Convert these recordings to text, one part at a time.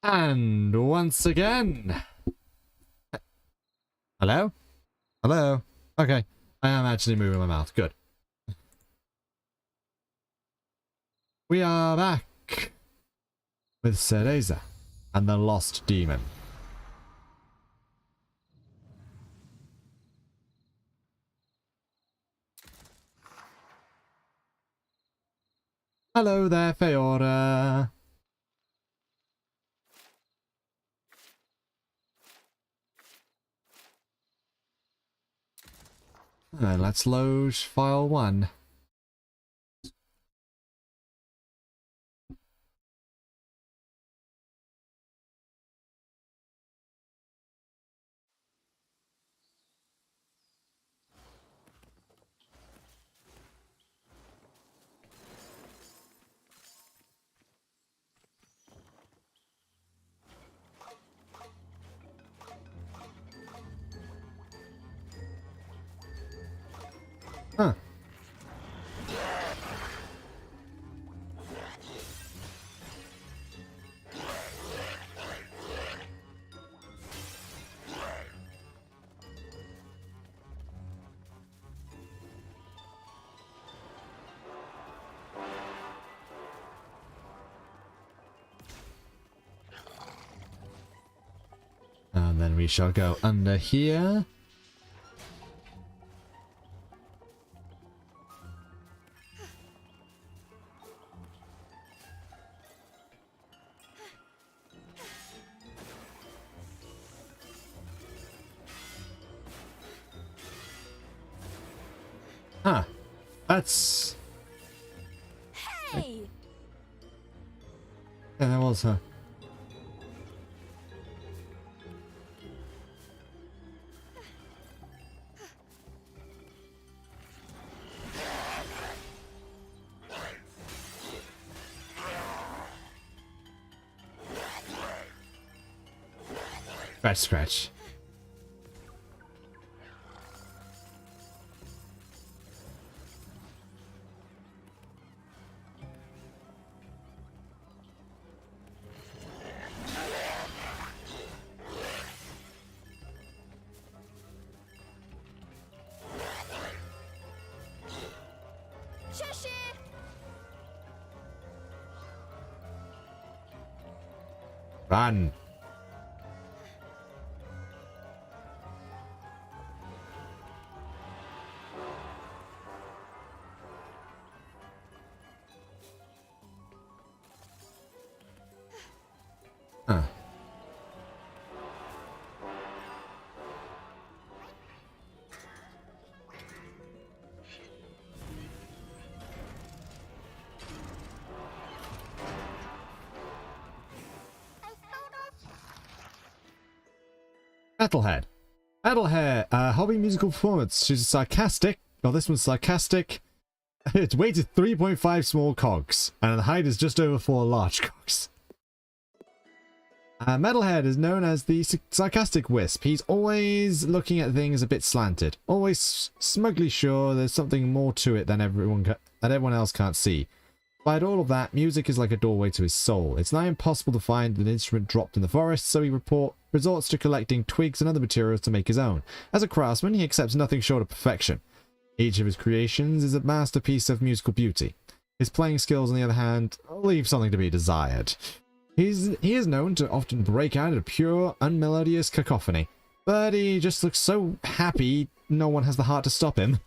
And once again. Hello? Hello? Okay. I am actually moving my mouth. Good. We are back with Cereza and the Lost Demon. Hello there, Feora. And let's load file 1. Huh. And then we shall go under here. Huh. That's... Hey! Yeah, that was her. Scratch, scratch. Cheshire! Run. Huh. Metalhead. Metalhead, hobby musical performance. She's sarcastic. Oh, this one's sarcastic. Its weight is 3.5 small cogs, and the height is just over 4 large cogs. Metalhead is known as the sarcastic wisp. He's always looking at things a bit slanted, always smugly sure there's something more to it than everyone else can't see. Despite all of that, music is like a doorway to his soul. It's now impossible to find an instrument dropped in the forest, so he resorts to collecting twigs and other materials to make his own. As a craftsman, he accepts nothing short of perfection. Each of his creations is a masterpiece of musical beauty. His playing skills, on the other hand, leave something to be desired. He is known to often break out into pure, unmelodious cacophony, but he just looks so happy no one has the heart to stop him.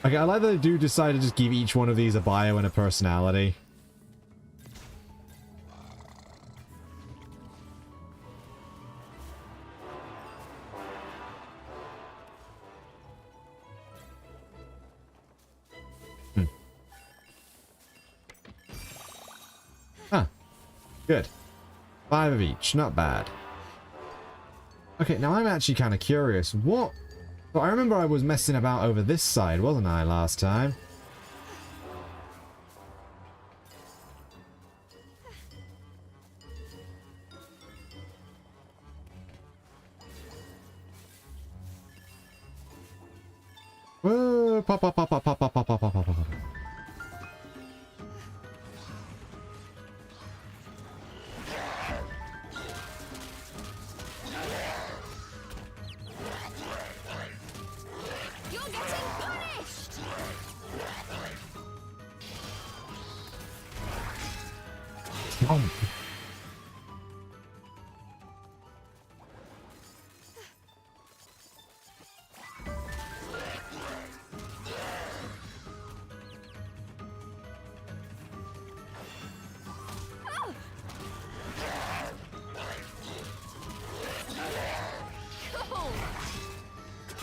Okay, I like that they do decide to just give each one of these a bio and a personality. Huh. Good. 5 of each. Not bad. Okay, now I'm actually kind of curious. What? Well, I remember I was messing about over this side, wasn't I, last time? Whoa! Oh, pop, pop, pop, pop, pop, pop, pop, pop, pop, pop, pop. You're getting punished! Yum. Cool!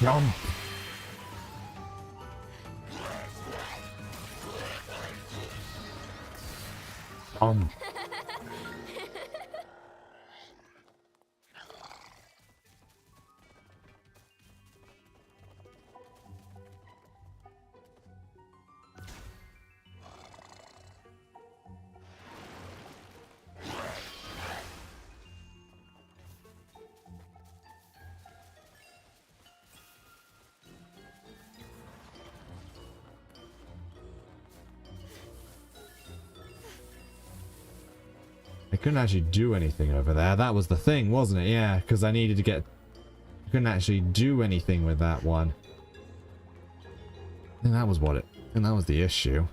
Yum. Yum. I couldn't actually do anything over there. That was the thing, wasn't it? Yeah, because I needed to get... I couldn't actually do anything with that one. And that was what it... And that was the issue.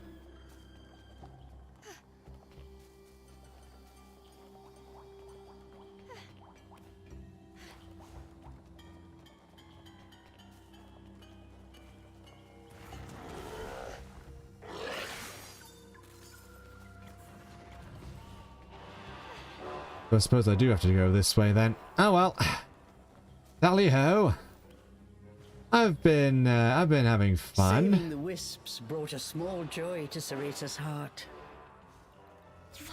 I suppose I do have to go this way then. Oh well. Tally ho. I've been having fun. Saving the wisps brought a small joy to Cereza's heart.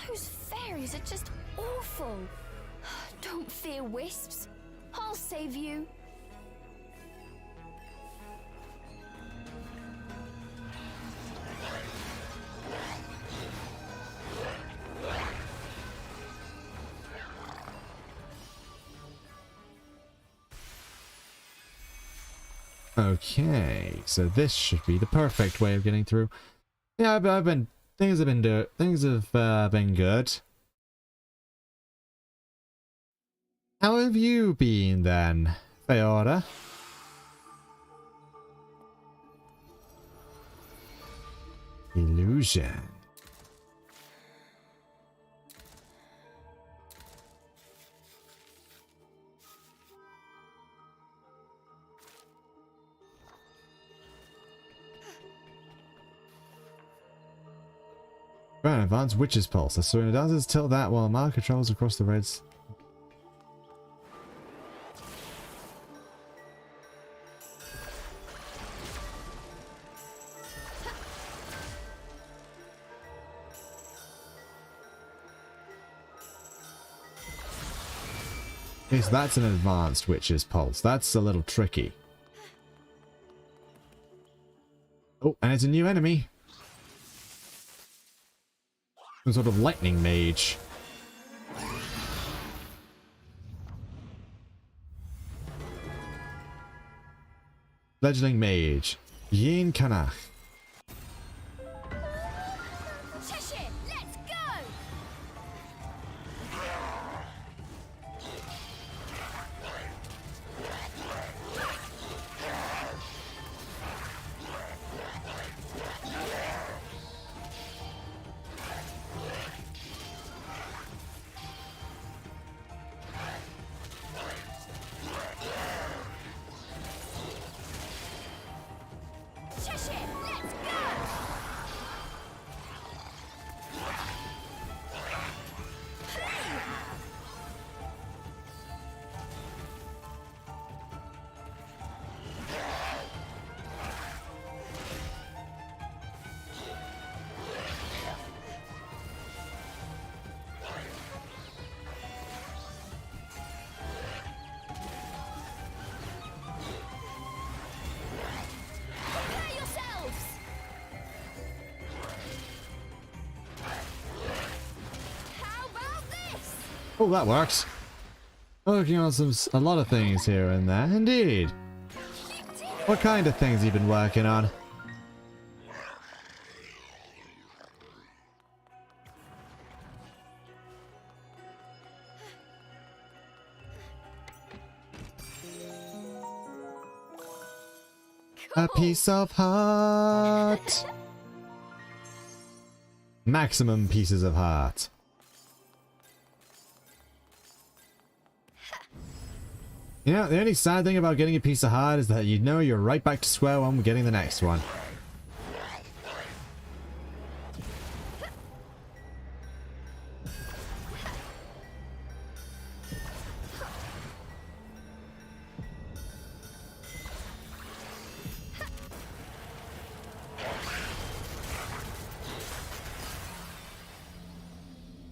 Those fairies are just awful. Don't fear, wisps. I'll save you. Okay, so this should be the perfect way of getting through. Yeah, I've been things have been good. How have you been then, Feora? Illusion. Right, advanced Witch's Pulse. The surrender dances tilt that while marker travels across the reds. Okay, so that's an advanced Witch's Pulse. That's a little tricky. Oh, and it's a new enemy. Some sort of lightning mage. Fledgling mage. Yin Kanach. Cheshire, let's go! Cheshire, let's go! Prepare yourselves! How about this? Oh, that works. Working on a lot of things here and there. Indeed. What kind of things have you been working on? A piece of heart. Maximum pieces of heart. You know, the only sad thing about getting a piece of heart is that you know you're right back to square one getting the next one.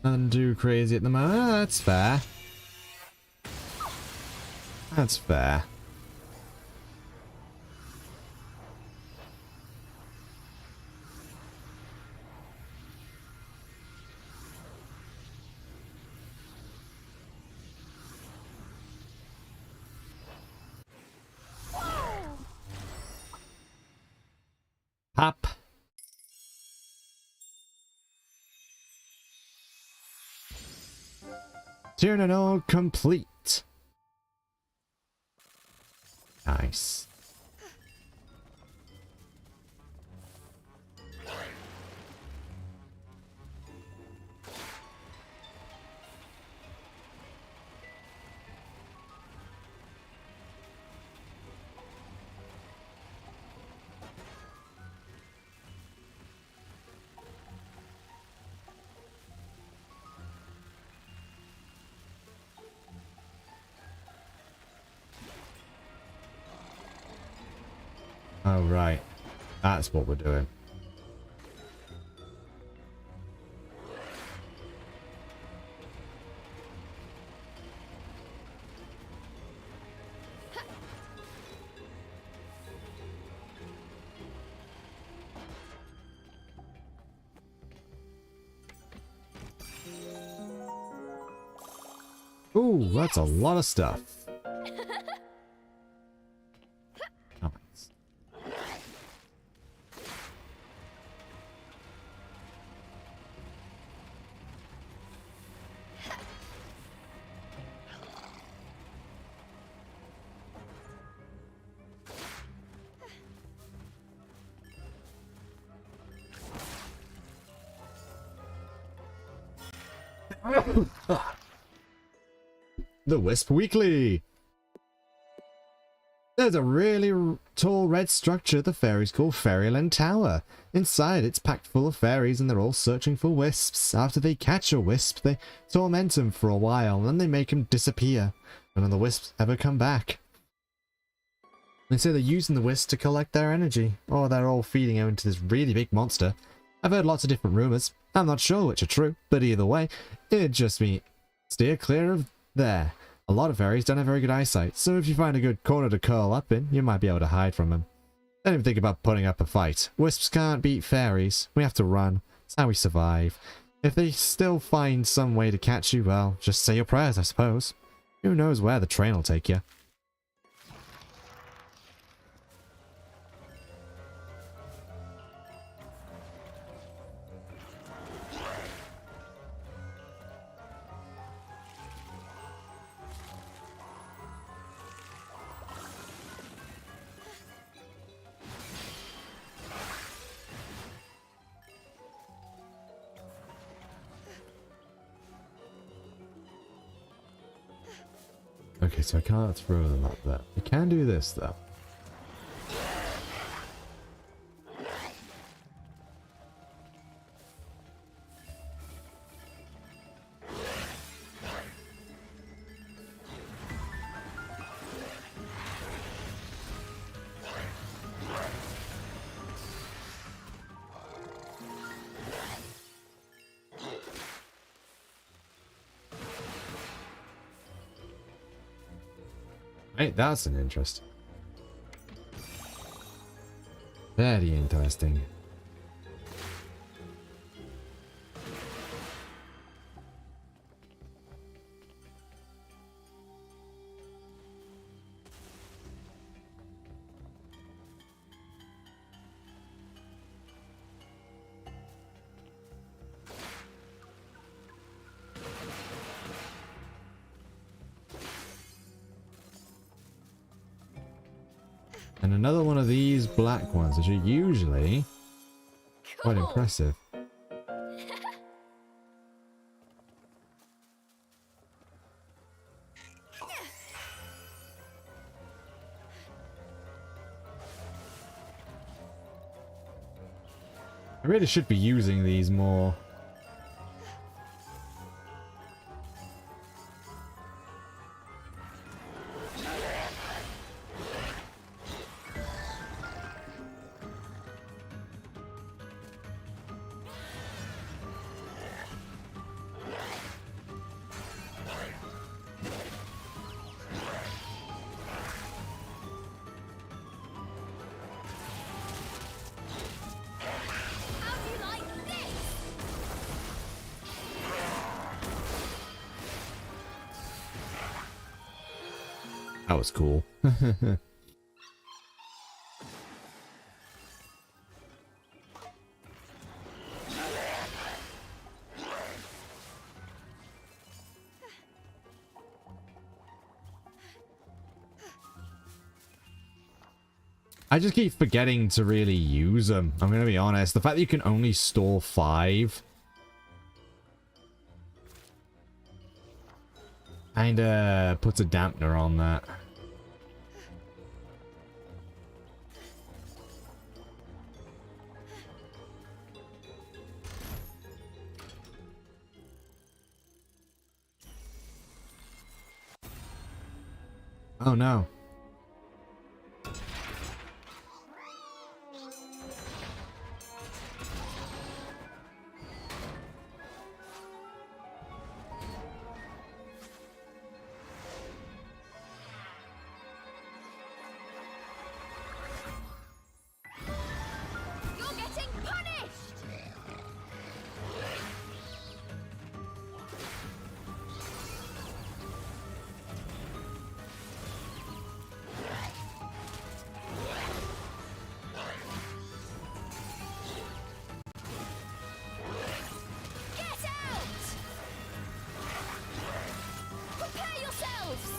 Nothing too crazy at the moment. Oh, that's fair. That's fair. Pop. Tyranno complete. Nice. Oh, right. That's what we're doing. Ooh, that's a lot of stuff. Nice. The Wisp Weekly. There's a really tall red structure the fairies call Fairyland Tower. Inside, it's packed full of fairies and they're all searching for wisps. After they catch a wisp, they torment him for a while and then they make him disappear. None of the wisps ever come back. They say they're using the wisps to collect their energy, or they're all feeding out into this really big monster. I've heard lots of different rumours. I'm not sure which are true, but either way, it'd just be steer clear of there. A lot of fairies don't have very good eyesight, so if you find a good corner to curl up in, you might be able to hide from them. Don't even think about putting up a fight. Wisps can't beat fairies. We have to run. It's how we survive. If they still find some way to catch you, well, just say your prayers, I suppose. Who knows where the train will take you. Okay, so I can't throw them up there. I can do this, though. Right, that's an interest. Very interesting. And another one of these black ones, which are usually quite Cool. impressive. I really should be using these more. How do you like this? That was cool. I just keep forgetting to really use them. I'm going to be honest. The fact that you can only store 5 kinda puts a dampener on that. Oh no. You're getting punished! Get out! Prepare yourselves!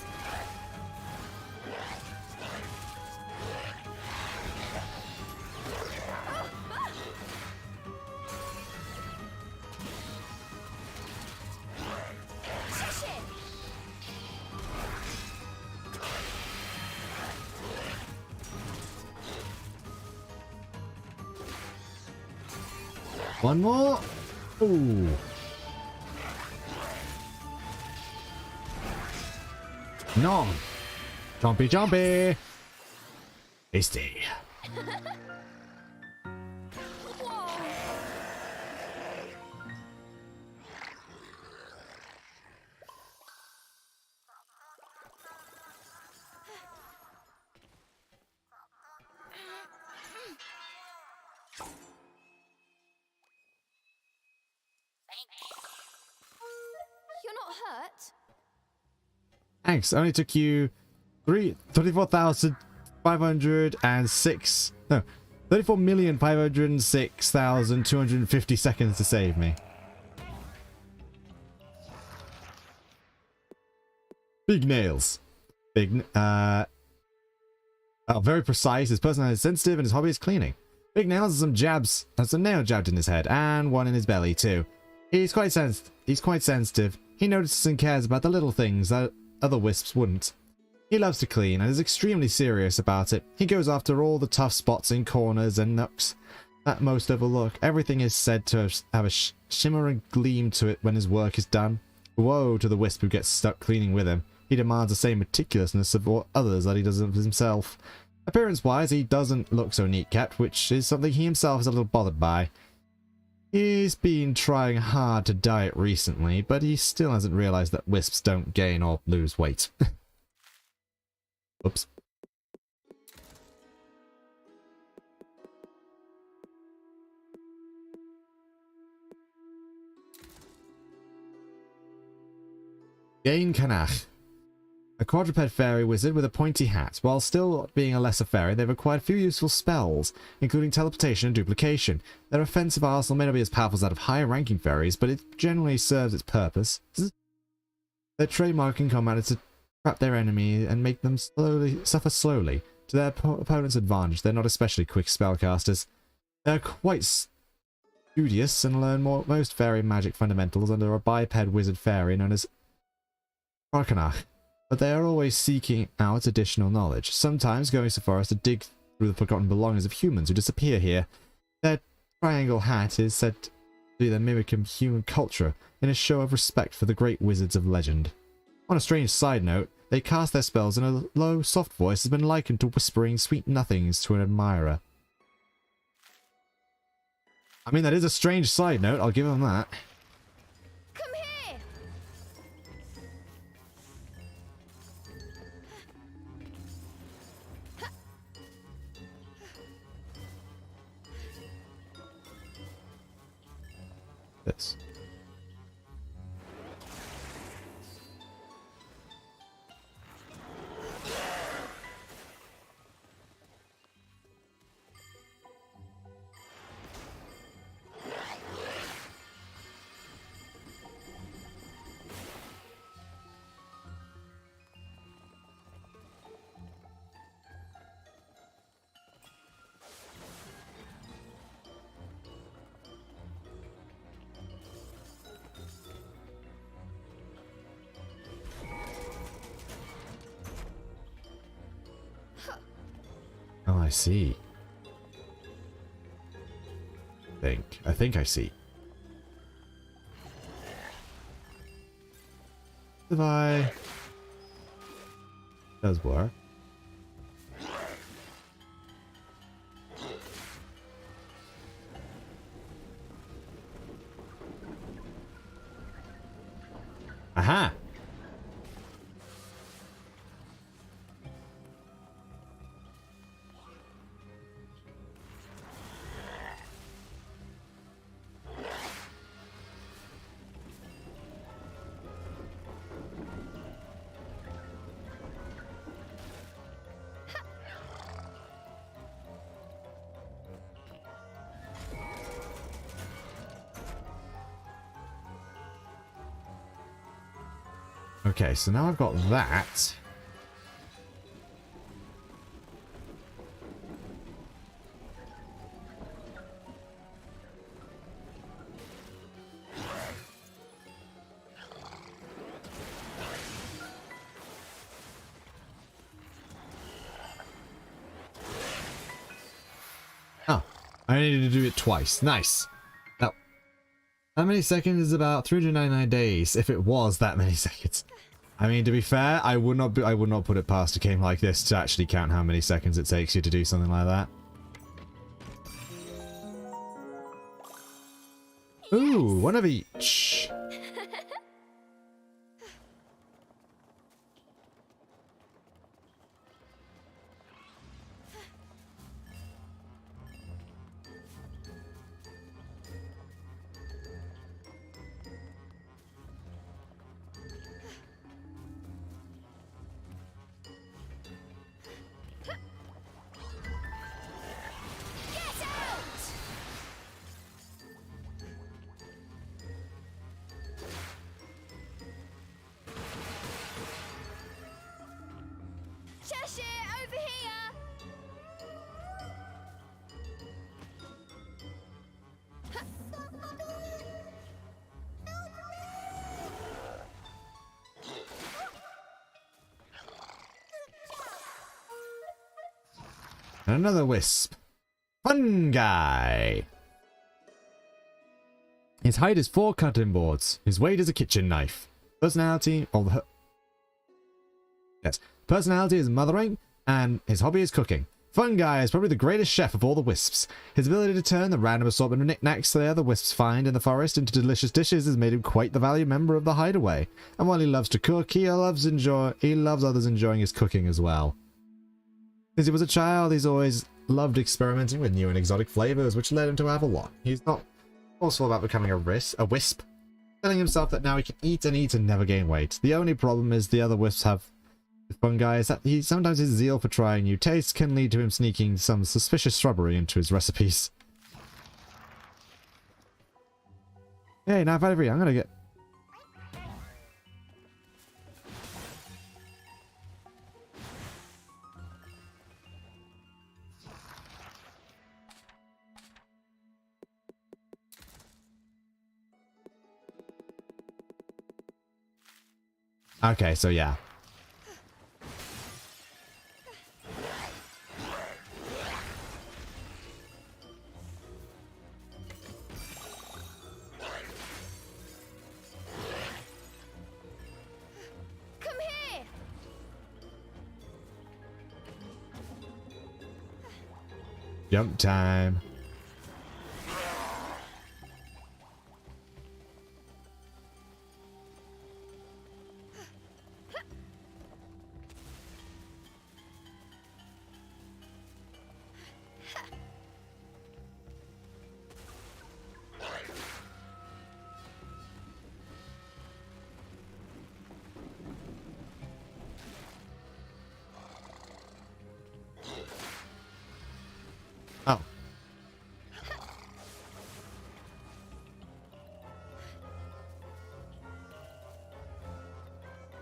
Shush it! One more. Ooh. No. Chompy chompy. Tasty. Whoa! You're not hurt? Thanks. Only took you 34,506. No. 34,506,250 seconds to save me. Big nails. Oh, very precise. His personality is sensitive and his hobby is cleaning. Big nails and some jabs. Has a nail jabbed in his head and one in his belly too. He's quite sensitive. He notices and cares about the little things that other wisps wouldn't. He loves to clean and is extremely serious about it. He goes after all the tough spots in corners and nooks that most overlook. Everything is said to have a shimmering gleam to it when his work is done. Woe to the wisp who gets stuck cleaning with him. He demands the same meticulousness of others that he does of himself. Appearance-wise, he doesn't look so neat-kept, which is something he himself is a little bothered by. He's been trying hard to diet recently, but he still hasn't realized that wisps don't gain or lose weight. Oops. Gain Kanach. A quadruped fairy wizard with a pointy hat. While still being a lesser fairy, they've acquired a few useful spells, including teleportation and duplication. Their offensive arsenal may not be as powerful as that of higher-ranking fairies, but it generally serves its purpose. Their trademark in combat is to trap their enemy and make them suffer slowly. to their opponent's advantage. They're not especially quick spellcasters. They're quite studious and learn most fairy magic fundamentals under a biped wizard fairy known as Arcanach, but they are always seeking out additional knowledge, sometimes going so far as to dig through the forgotten belongings of humans who disappear here. Their triangle hat is said to be the mimic of human culture in a show of respect for the great wizards of legend. On a strange side note, they cast their spells in a low, soft voice has been likened to whispering sweet nothings to an admirer. I mean, that is a strange side note, I'll give them that. Come here. This. Oh, I see. I think I see. If I... Does work. Aha! Okay, so now I've got that. Oh, I needed to do it twice. Nice. Now, how many seconds is about 399 days if it was that many seconds? I mean, to be fair, I would not put it past a game like this to actually count how many seconds it takes you to do something like that. Ooh, one of each. Cheshire, over here! And another wisp. Fun guy. His height is 4 cutting boards. His weight is a kitchen knife. Personality, personality is mothering, and his hobby is cooking. Fun Guy is probably the greatest chef of all the wisps. His ability to turn the random assortment of knickknacks the other wisps find in the forest into delicious dishes has made him quite the valued member of the hideaway. And while he loves to cook, he loves others enjoying his cooking as well. Since he was a child, he's always loved experimenting with new and exotic flavors, which led him to Avalon. He's not forceful about becoming a wisp, telling himself that now he can eat and never gain weight. The only problem is the other wisps have with Fun Guy is that sometimes his zeal for trying new tastes can lead to him sneaking some suspicious shrubbery into his recipes. Hey, now I'm gonna get... Okay, so yeah. Come here. Jump time. Oh.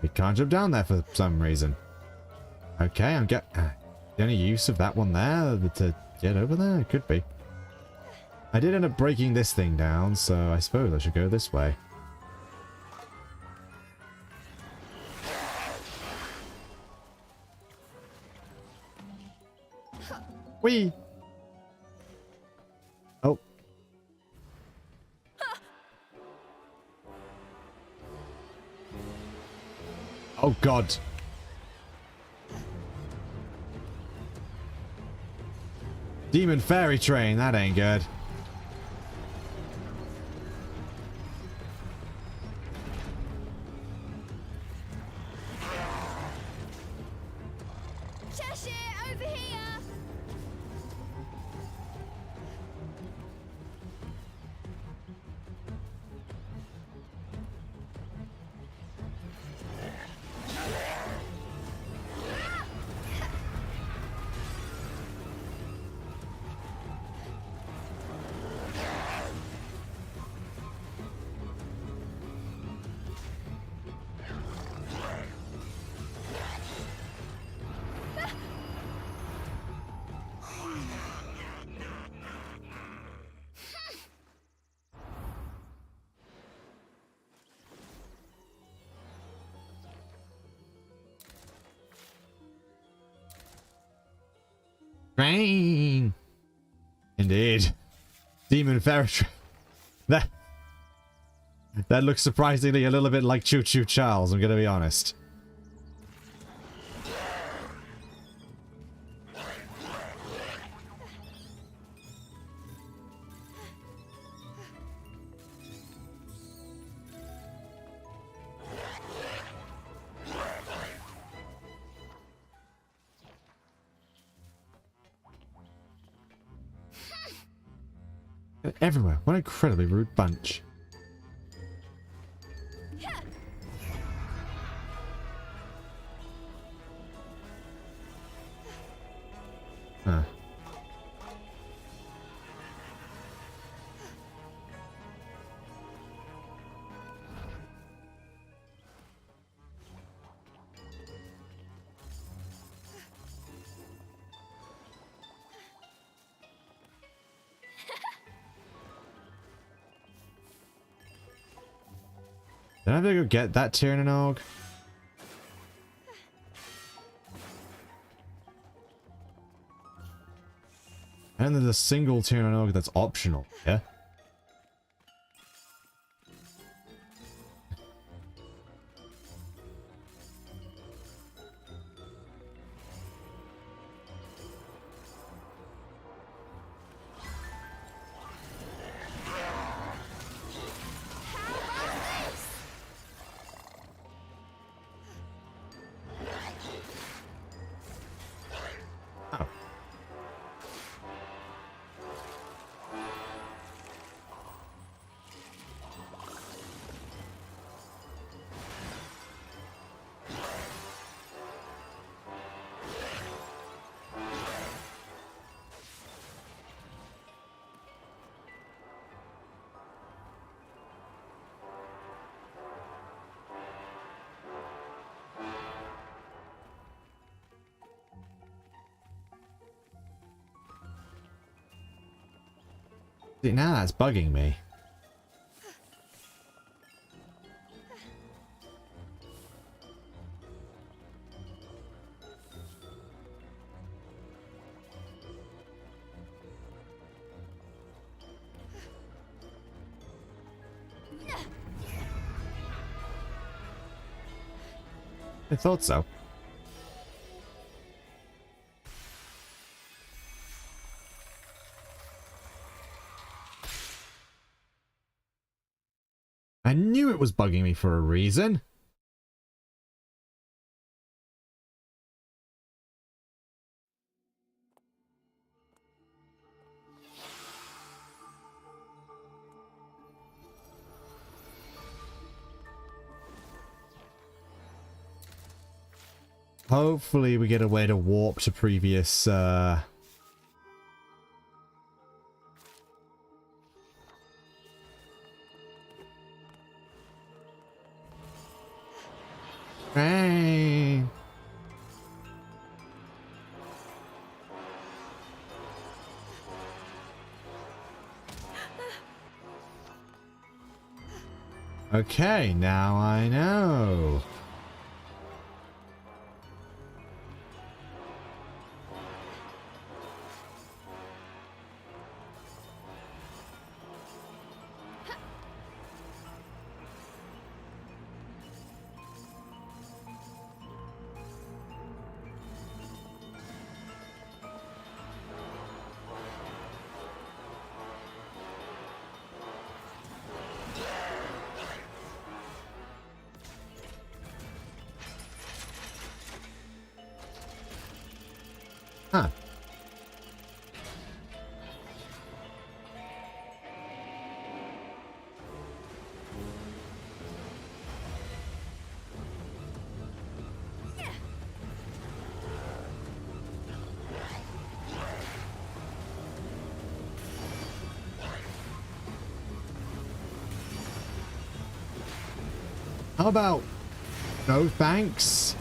We can't jump down there for some reason. Okay, I'm get the only use of that one there to get over there? It could be. I did end up breaking this thing down, so I suppose I should go this way. Whee! Oh. Oh god. Demon fairy train, that ain't good. Cheshire, over here. Train! Indeed. Demon fairy train. That looks surprisingly a little bit like Choo Choo Charles, I'm gonna be honest. Everywhere. What an incredibly rude bunch. Huh. Did I have to go get that Tyrannog? And there's a single Tyrannog that's optional, yeah? Oh. See, now that's bugging me. I thought so. I knew it was bugging me for a reason. Hopefully we get a way to warp to previous, Hey. Okay, now I know. Huh. How about no thanks?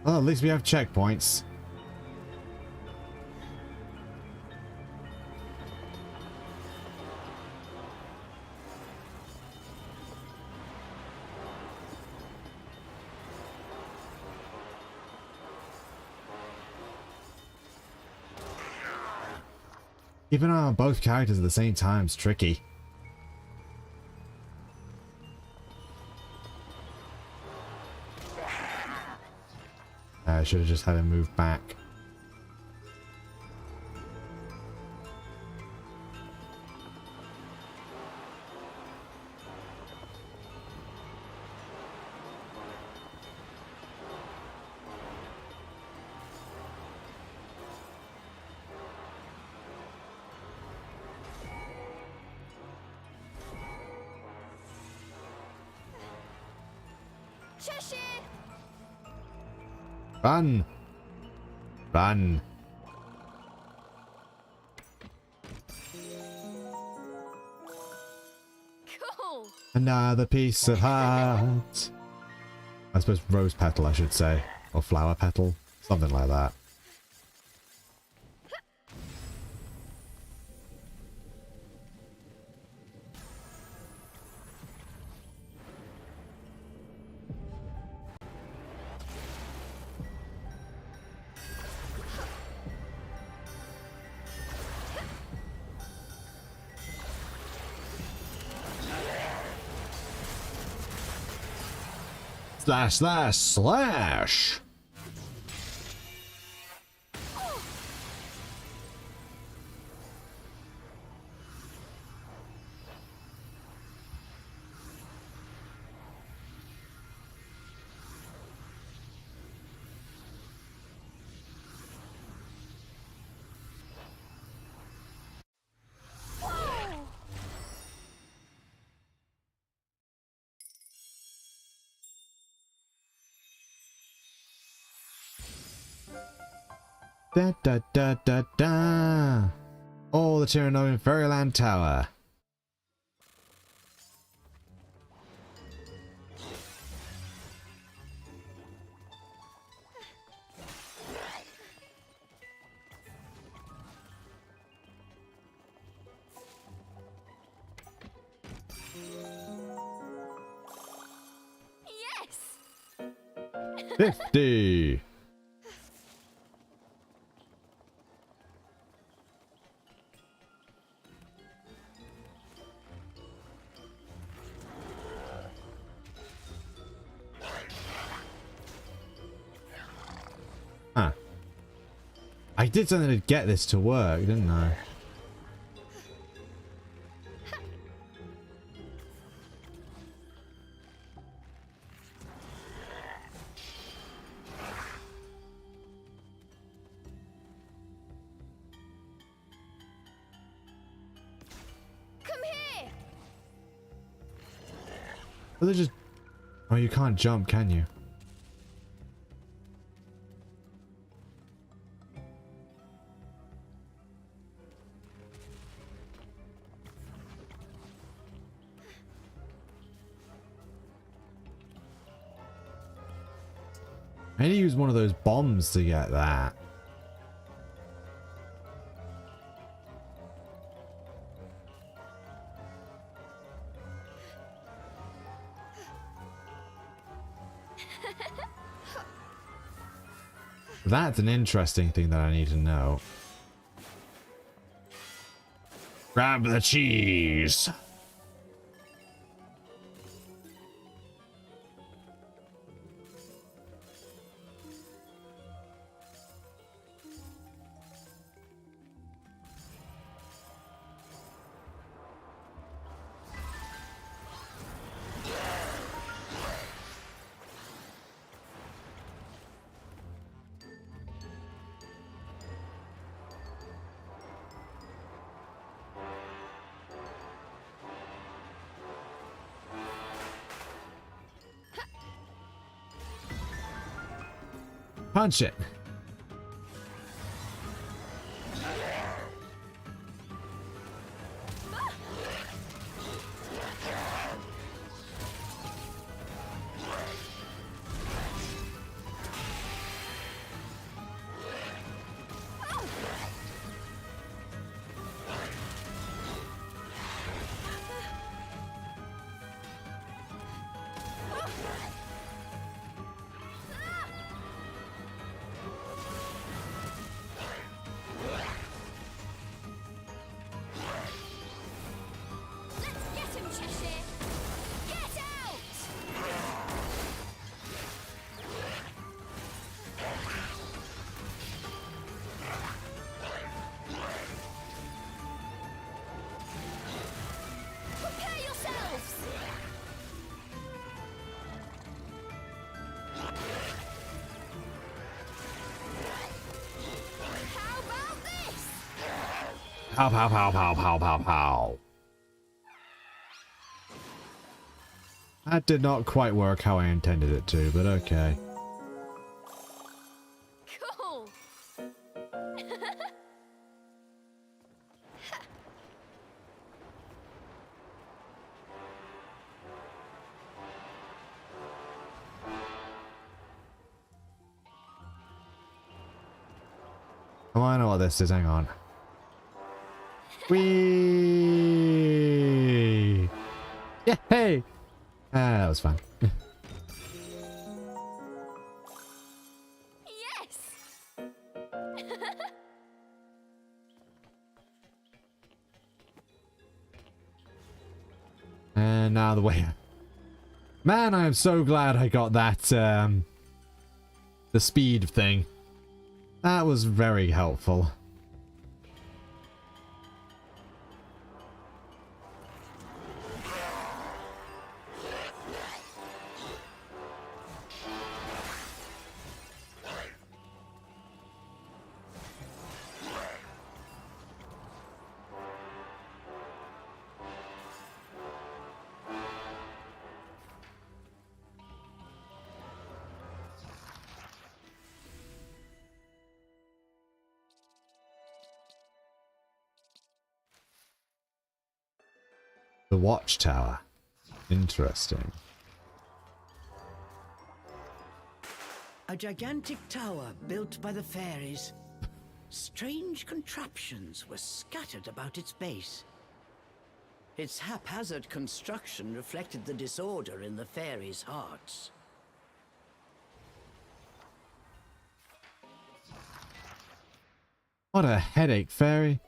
Well, at least we have checkpoints. Keeping an eye on both characters at the same time is tricky. I should have just had him move back. Cheshire! Run! Run! Cool! Another piece of heart! I suppose rose petal, I should say. Or flower petal. Something like that. Slash, slash, slash! Da da da da da! All the Tirano in Fairyland Tower. Yes! 50. Huh. I did something to get this to work, didn't I? Come here. Well, they just... Oh, you can't jump, can you? I need to use one of those bombs to get that. That's an interesting thing that I need to know. Grab the cheese. Punch it. Let's get him, Cheshire. Get out. Prepare yourselves. How about this? Pow, pow, pow, pow, pow, pow, pow. That did not quite work how I intended it to, but okay. Cool. Oh, I know what this is. Hang on. Whee! Yeah, hey! That was fun. Yes. And now the way. Man, I am so glad I got that, the speed thing. That was very helpful. The watchtower. Interesting. A gigantic tower built by the fairies. Strange contraptions were scattered about its base. Its haphazard construction reflected the disorder in the fairies' hearts. What a headache, fairy.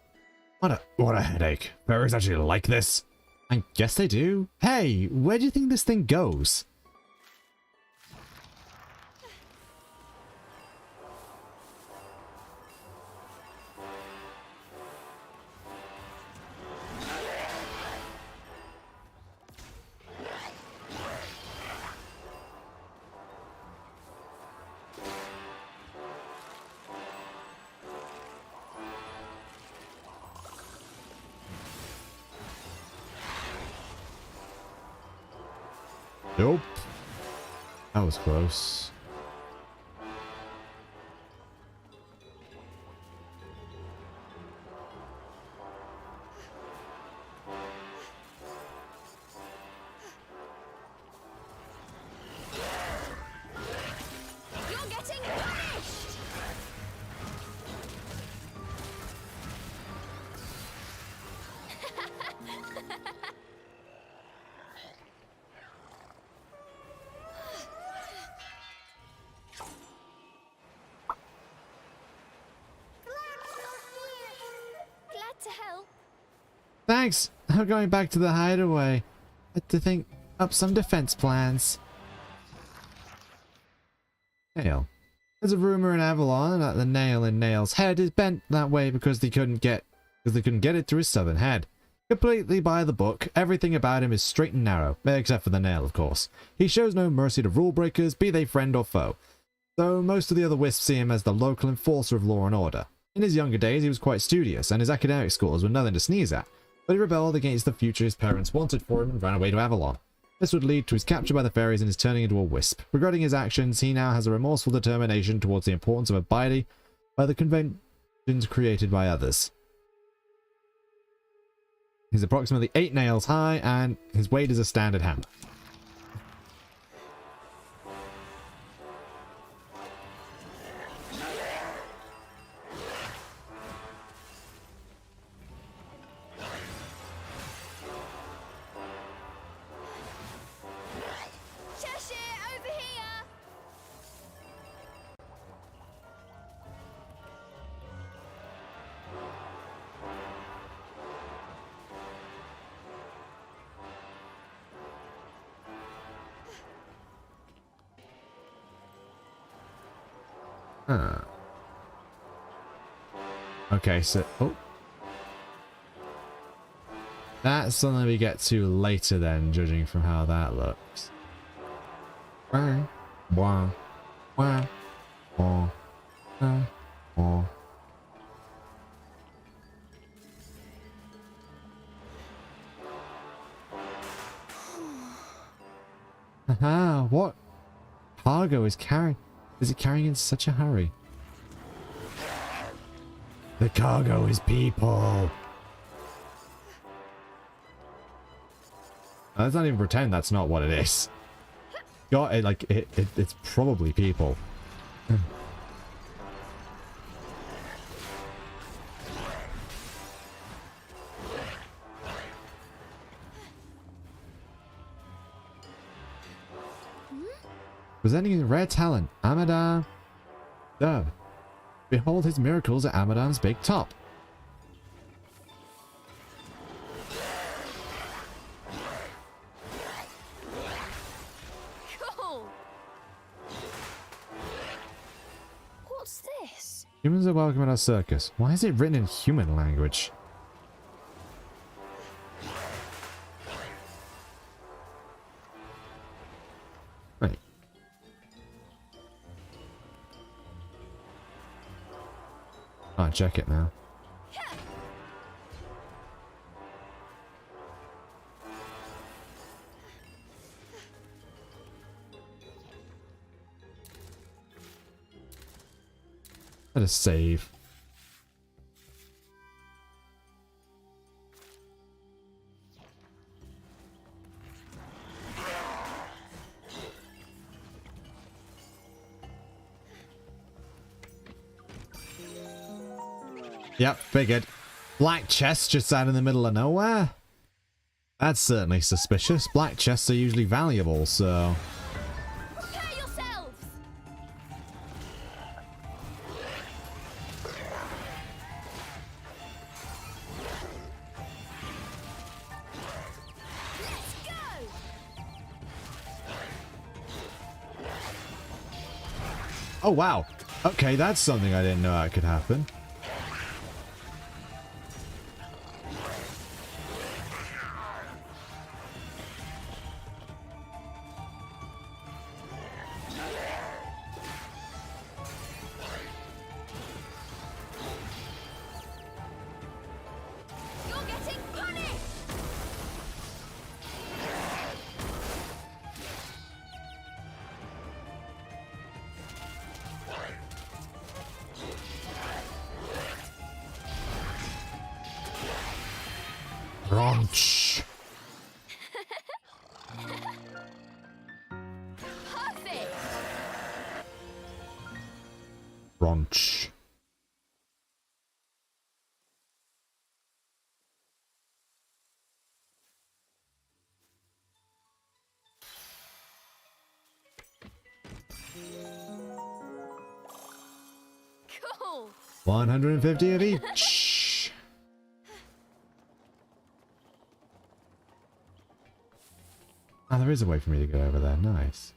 What a headache. Fairies actually like this? I guess they do. Hey, where do you think this thing goes? Nope. That was close. You're getting punished! Glad to help. Thanks. I'm going back to the hideaway. Had to think up some defense plans. Nail. There's a rumor in Avalon that the nail in Nail's head is bent that way because they couldn't get it through his southern head. Completely by the book, everything about him is straight and narrow, except for the nail, of course. He shows no mercy to rule breakers, be they friend or foe. Though most of the other wisps see him as the local enforcer of law and order. In his younger days, he was quite studious, and his academic scores were nothing to sneeze at, but he rebelled against the future his parents wanted for him and ran away to Avalon. This would lead to his capture by the fairies and his turning into a wisp. Regretting his actions, he now has a remorseful determination towards the importance of abiding by the conventions created by others. He's approximately 8 nails high, and his weight is a standard hammer. Cheshire, over here! Huh. Okay, so... Oh. That's something we get to later then, judging from how that looks. Wah, wah, wah, wah, wah, wah. Haha, what cargo is it carrying in such a hurry? The cargo is people. Let's not even pretend that's not what it is. God, it's probably people. Presenting his rare talent, Amadam Dub. Behold his miracles at Amadam's big top. Cool! What's this? Humans are welcome at our circus. Why is it written in human language? Right. I'll check it now. Let us save. Yep, figured. Black chest just out in the middle of nowhere? That's certainly suspicious. Black chests are usually valuable, so... Prepare yourselves! Oh, wow. Okay, that's something I didn't know that could happen. You're getting punished! Brunch. Perfect! Brunch. Cool! 150 of each. Oh, there is a way for me to get over there. Nice.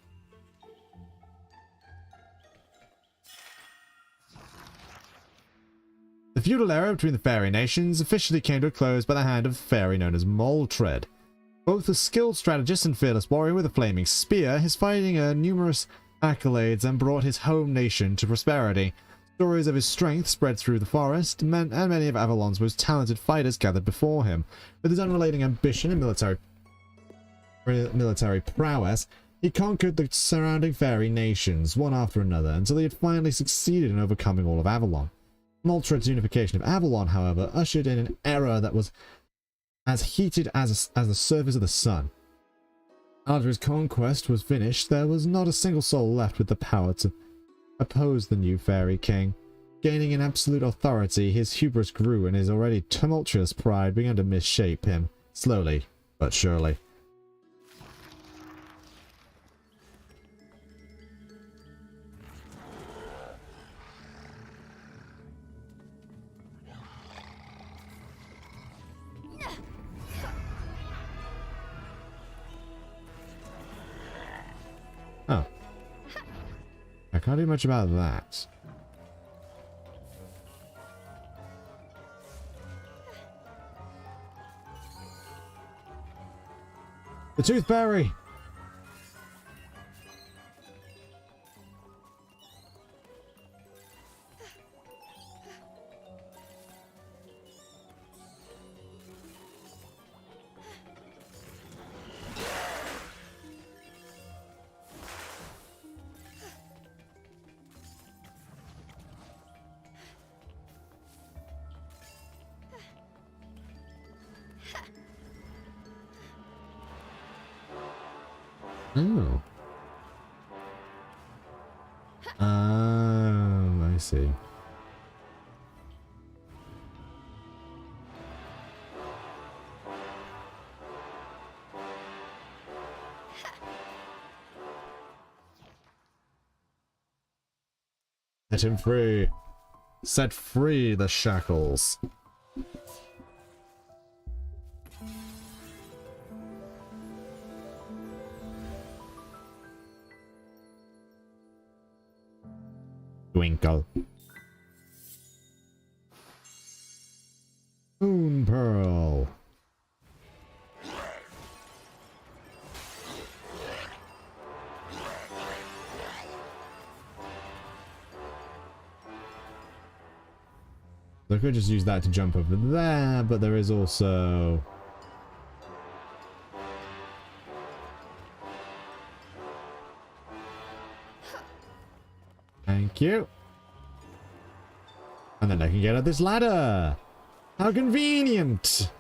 The feudal era between the fairy nations officially came to a close by the hand of a fairy known as Moltred. Both a skilled strategist and fearless warrior with a flaming spear, his fighting earned numerous accolades and brought his home nation to prosperity. Stories of his strength spread through the forest, and many of Avalon's most talented fighters gathered before him. With his unrelenting ambition and military prowess, he conquered the surrounding fairy nations, one after another, until he had finally succeeded in overcoming all of Avalon. Moltred's unification of Avalon, however, ushered in an era that was as heated as the surface of the sun. After his conquest was finished, there was not a single soul left with the power to oppose the new fairy king. Gaining an absolute authority, his hubris grew and his already tumultuous pride began to misshape him, slowly but surely. Oh. I can't do much about that. The Tooth Fairy! Oh. I see. Set him free. Set free the shackles. Twinkle. Moon Pearl. I could just use that to jump over there, but there is also... Thank you. And then I can get up this ladder. How convenient.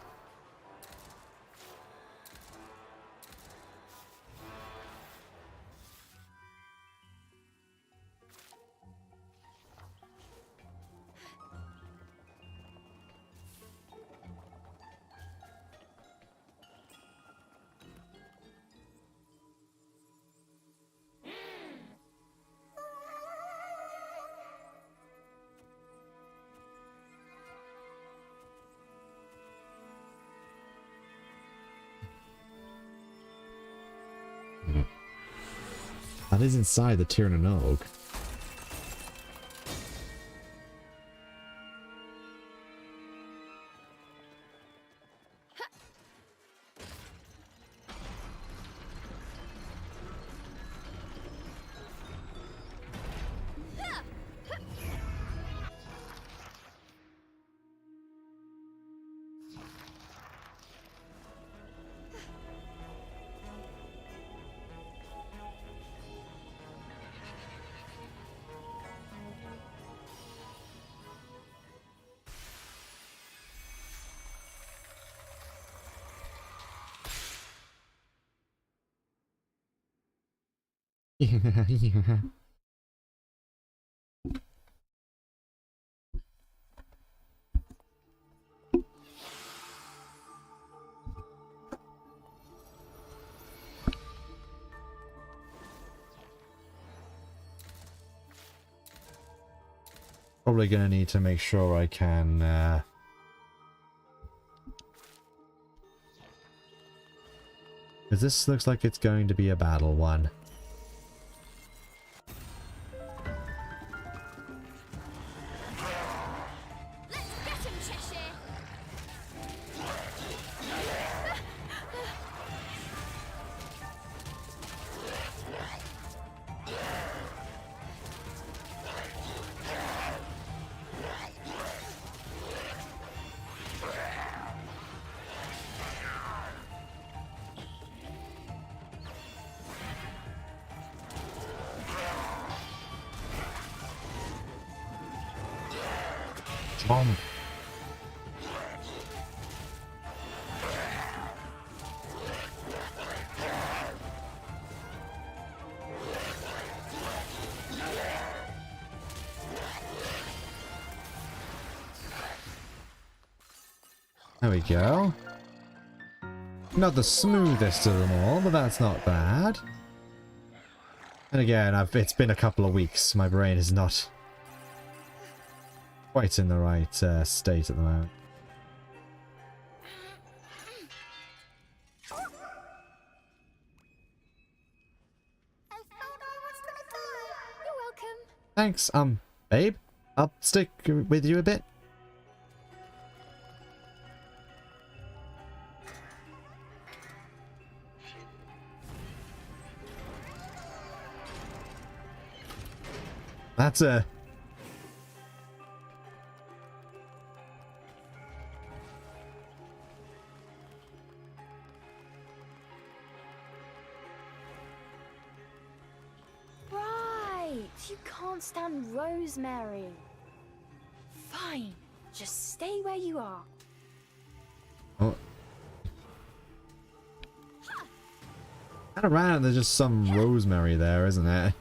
That is inside the Tyrannog. Yeah. Probably gonna need to make sure I can, because this looks like it's going to be a battle one. Let's get him, Cheshire. Bomb. There we go. Not the smoothest of them all, but that's not bad. And again, it's been a couple of weeks. My brain is not quite in the right state at the moment. You're welcome. Thanks, babe. I'll stick with you a bit. That's a... Right. You can't stand rosemary. Fine. Just stay where you are. Oh. Kind of random, there's just some rosemary there, isn't it?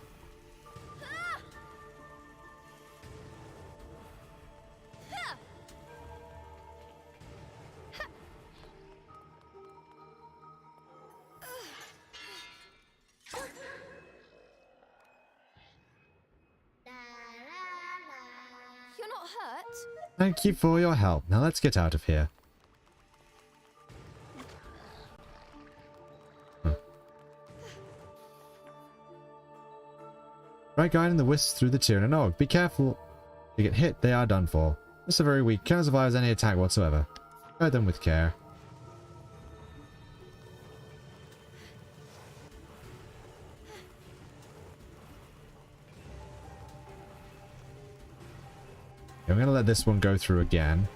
You're not hurt? Thank you for your help. Now let's get out of here. Try guiding the wisps through the Tyrannog. Be careful. If you get hit, they are done for. Wisps are very weak, cannot survive any attack whatsoever. Guide them with care. I'm going to let this one go through again.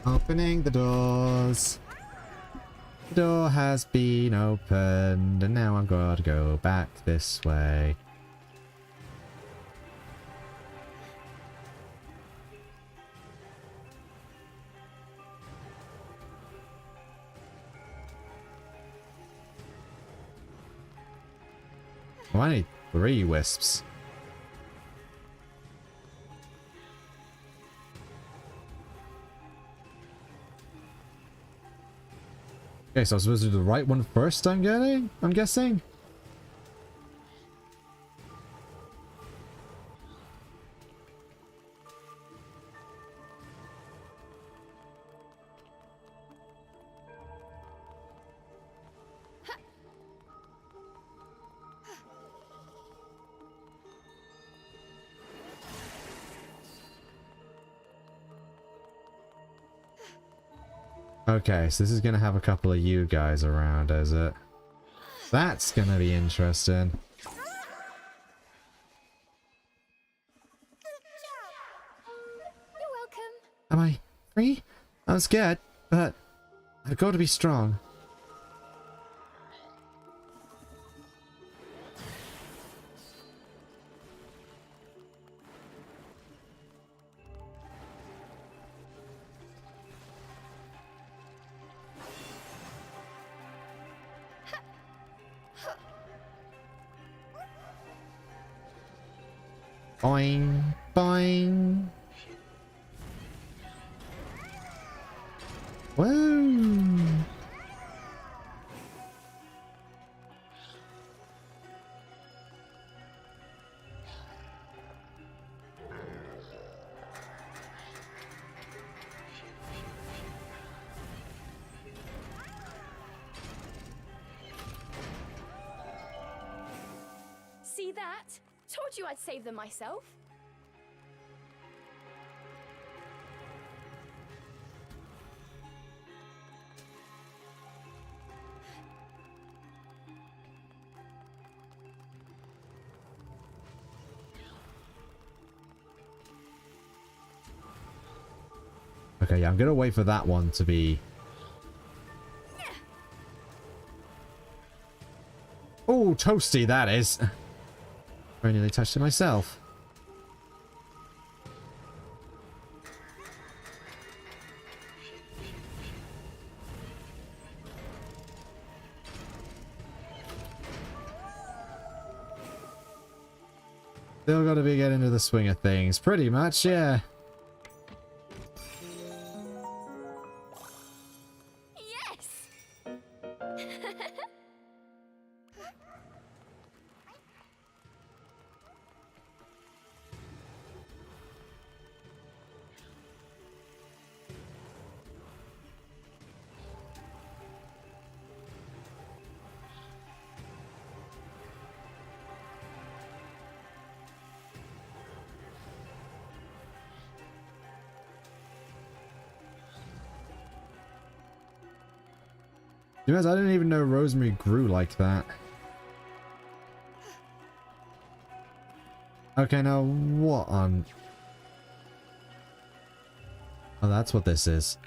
Opening the doors. The door has been opened, and now I'm going to go back this way. Oh, I need 3 wisps. Okay, so I'm supposed to do the right one first, I'm guessing? Okay, so this is going to have a couple of you guys around, is it? That's going to be interesting. You're welcome. Am I free? I'm scared, but I've got to be strong. Boing, boing. Woo! See that? Told you I'd save them myself. Okay, yeah, I'm gonna wait for that one to be... Oh, toasty that is. I nearly touched it myself. Still gotta be getting into the swing of things. Pretty much, yeah. Yes! You guys, I didn't even know rosemary grew like that. Okay, now what on... Oh, that's what this is.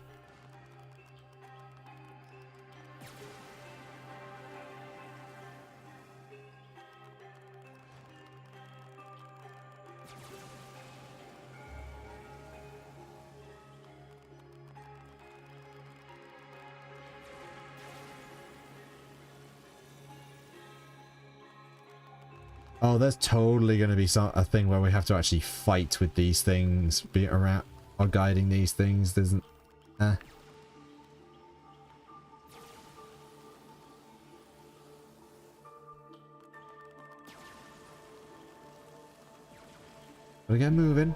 Oh, there's totally going to be a thing where we have to actually fight with these things, be around or guiding these things. There's Gotta get moving.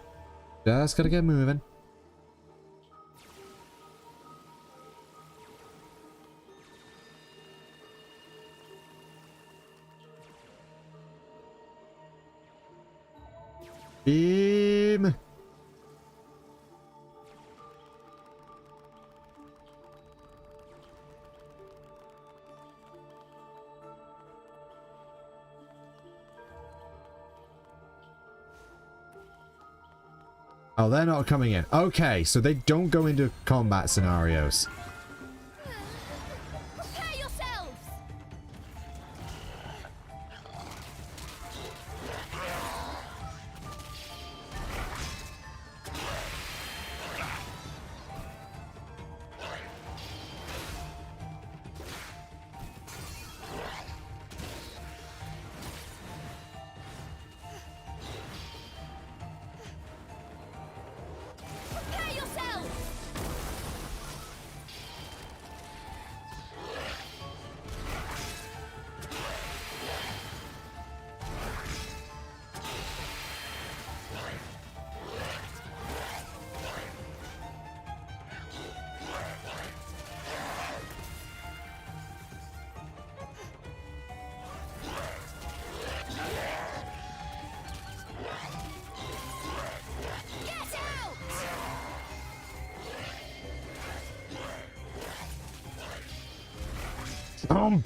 Just gotta get moving. Beam. Oh, they're not coming in. Okay, so they don't go into combat scenarios. Prepare yourselves! Prepare yourselves! Get out! Stomp.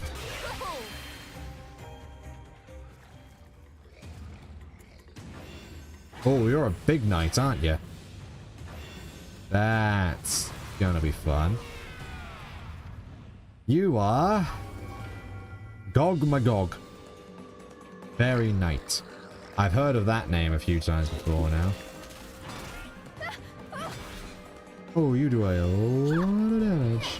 Oh, you're a big knight, aren't you? That's gonna be fun. You are Gog Magog. Fairy Knight. I've heard of that name a few times before now. Oh, you do a lot of damage.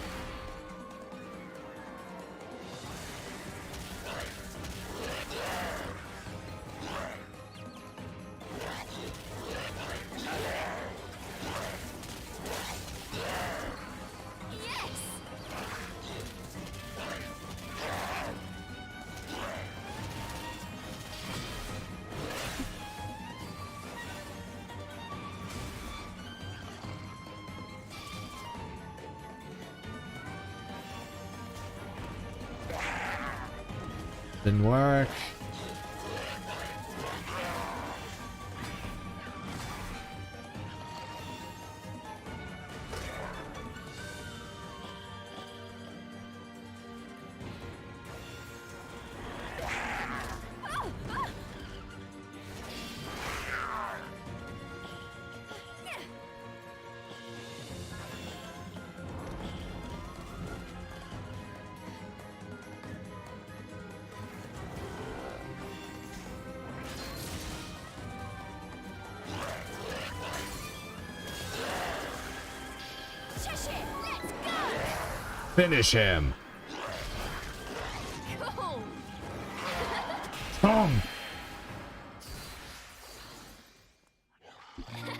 Didn't work. Finish him! Cool. Tom! You did it!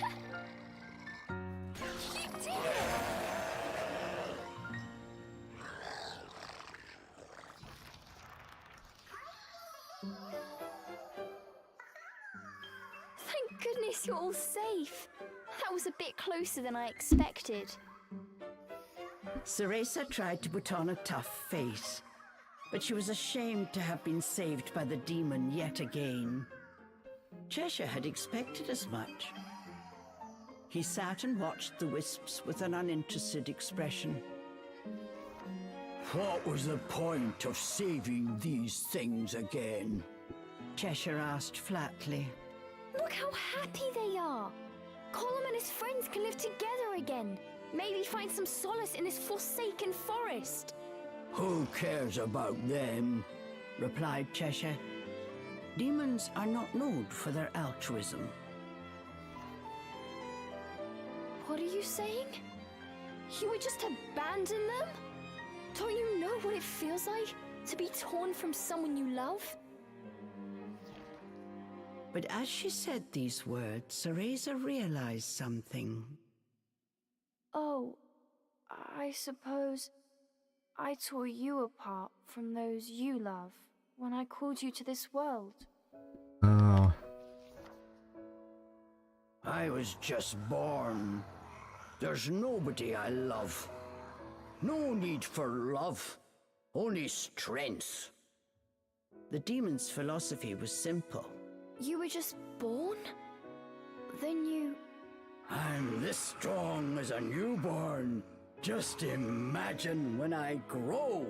Thank goodness you're all safe. That was a bit closer than I expected. Cereza tried to put on a tough face, but she was ashamed to have been saved by the demon yet again. Cheshire had expected as much. He sat and watched the wisps with an uninterested expression. What was the point of saving these things again? Cheshire asked flatly. Look how happy they are. Colum and his friends can live together again. Maybe find some solace in this forsaken forest. Who cares about them? Replied Cheshire. Demons are not known for their altruism. What are you saying? You would just abandon them? Don't you know what it feels like to be torn from someone you love? But as she said these words, Cereza realized something. Oh, I suppose I tore you apart from those you love when I called you to this world. Oh. I was just born. There's nobody I love. No need for love, only strength. The demon's philosophy was simple. You were just born? Then you... I'm this strong as a newborn. Just imagine when I grow.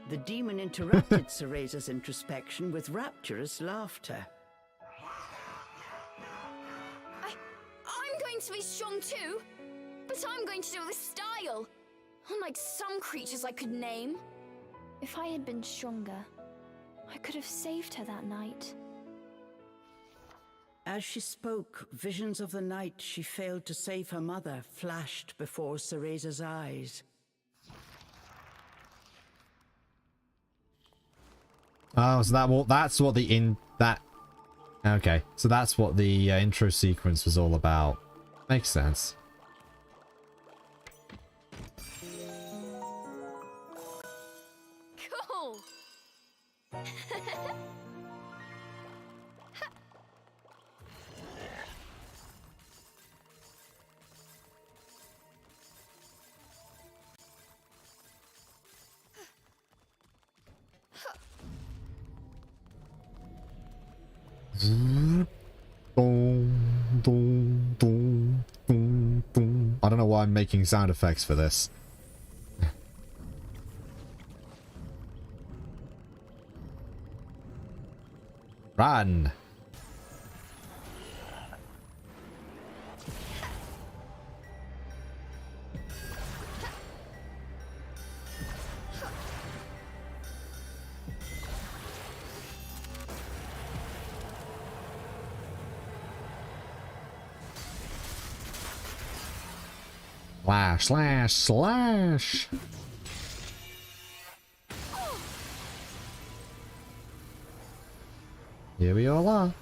The demon interrupted Cereza's introspection with rapturous laughter. I'm going to be strong too, but I'm going to do it with style. Unlike some creatures I could name. If I had been stronger, I could have saved her that night. As she spoke, visions of the night she failed to save her mother flashed before Cereza's eyes. Oh, so that's what the okay, so that's what the intro sequence was all about. Makes sense. Cool! Boom, boom, boom, boom, boom. I don't know why I'm making sound effects for this. Run! Slash, slash, slash! Here we all are.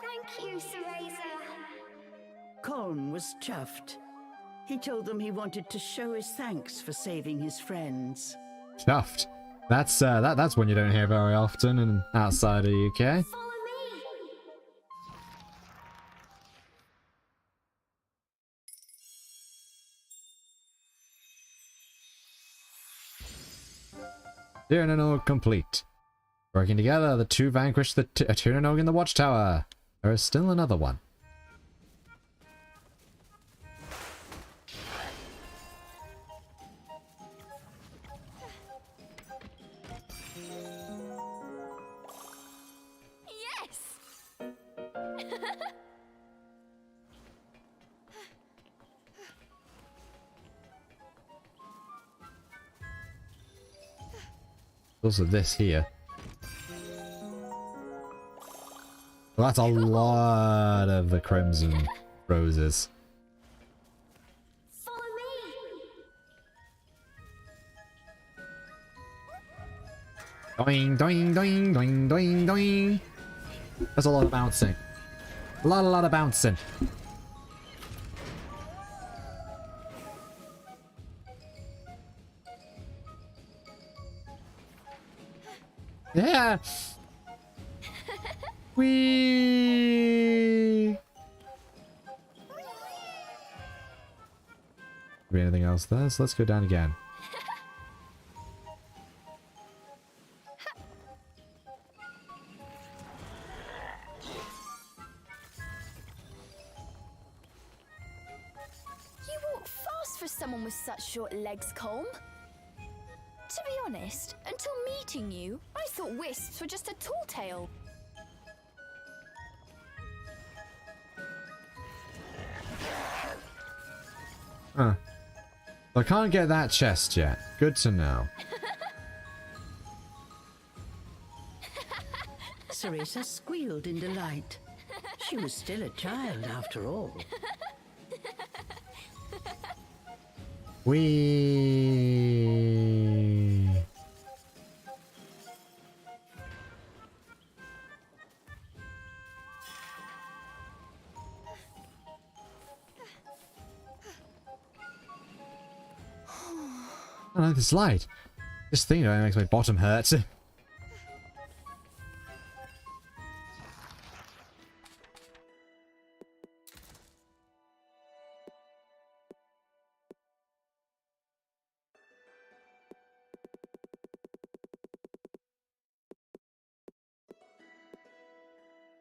Thank you, Cereza. Colm was chuffed. He told them he wanted to show his thanks for saving his friends. Chuffed. That's one you don't hear very often and outside of the UK. Follow me. Tyrannog complete. Working together, the two vanquished the Tyrannog in the watchtower. There is still another one. Yes. Also this here. Well, that's a lot of the crimson roses. Follow me. Doing, doing, doing, doing, doing, doing. That's a lot of bouncing. A lot of bouncing. Yeah. Whee! Be anything else there? So let's go down again. You walk fast for someone with such short legs, Colm. To be honest, until meeting you, I thought wisps were just a tall tale. Huh. I can't get that chest yet. Good to know. Cereza squealed in delight. She was still a child after all. Whee! I like this light. This thing only makes my bottom hurt.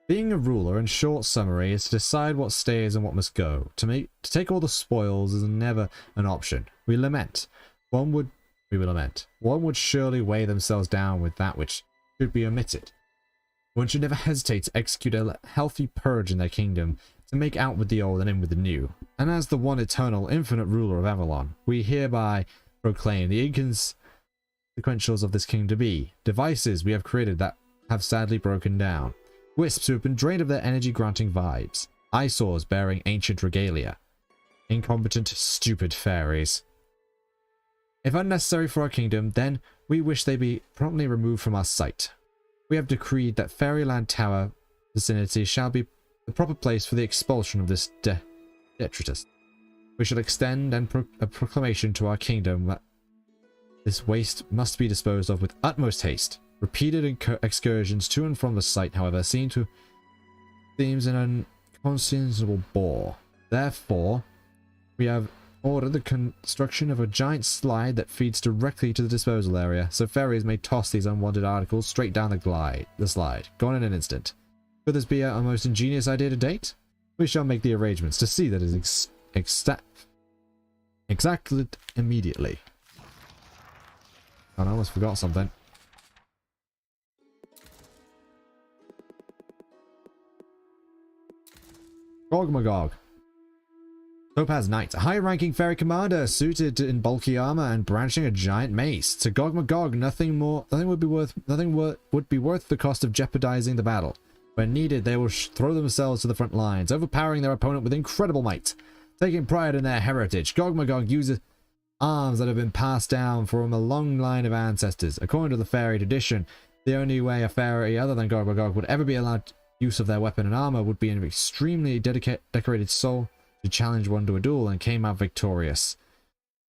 Being a ruler, in short summary, is to decide what stays and what must go. To take all the spoils is never an option. We lament. We will lament. One would surely weigh themselves down with that which should be omitted. One should never hesitate to execute a healthy purge in their kingdom, to make out with the old and in with the new. And as the one eternal, infinite ruler of Avalon, we hereby proclaim the inconsequentials of this kingdom to be devices we have created that have sadly broken down. Wisps who have been drained of their energy-granting vibes. Eyesores bearing ancient regalia. Incompetent, stupid fairies. If unnecessary for our kingdom, then we wish they be promptly removed from our sight. We have decreed that Fairyland Tower vicinity shall be the proper place for the expulsion of this detritus. We shall extend a proclamation to our kingdom that this waste must be disposed of with utmost haste. Repeated excursions to and from the site, however, seems an unconscionable bore. Therefore, we have ordered the construction of a giant slide that feeds directly to the disposal area, so fairies may toss these unwanted articles straight down the slide, gone in an instant. Could this be our most ingenious idea to date? We shall make the arrangements to see that it is exactly immediately. Oh, I almost forgot something. Gogmagog. Topaz Knight, a high-ranking fairy commander, suited in bulky armor and brandishing a giant mace. To Gogmagog, nothing would be worth the cost of jeopardizing the battle. When needed, they will throw themselves to the front lines, overpowering their opponent with incredible might. Taking pride in their heritage, Gogmagog uses arms that have been passed down from a long line of ancestors. According to the fairy tradition, the only way a fairy other than Gorgorgog would ever be allowed use of their weapon and armor would be an extremely decorated soul to challenge one to a duel and came out victorious.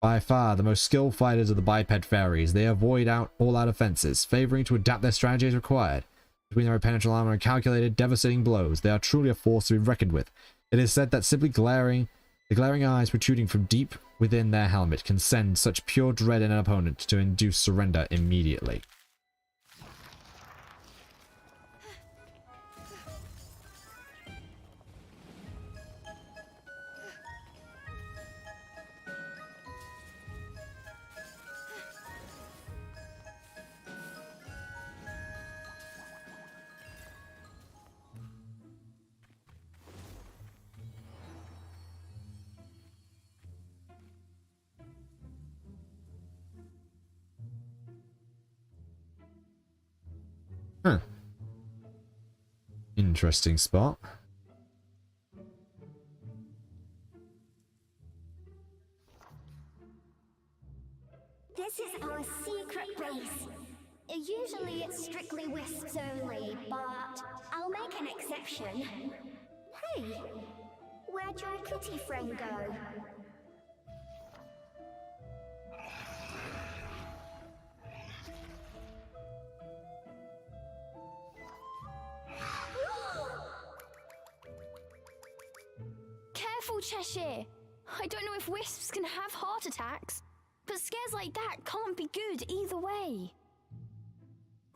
By far, the most skilled fighters are the biped fairies. They avoid all-out offenses, favoring to adapt their strategy as required. Between their impenetrable armor and calculated, devastating blows, they are truly a force to be reckoned with. It is said that simply the glaring eyes protruding from deep within their helmet can send such pure dread in an opponent to induce surrender immediately. Huh. Interesting spot. This is our secret base. Usually it's strictly wisps only, but I'll make an exception. Hey, where'd your kitty friend go? Careful, Cheshire. I don't know if wisps can have heart attacks, but scares like that can't be good either way.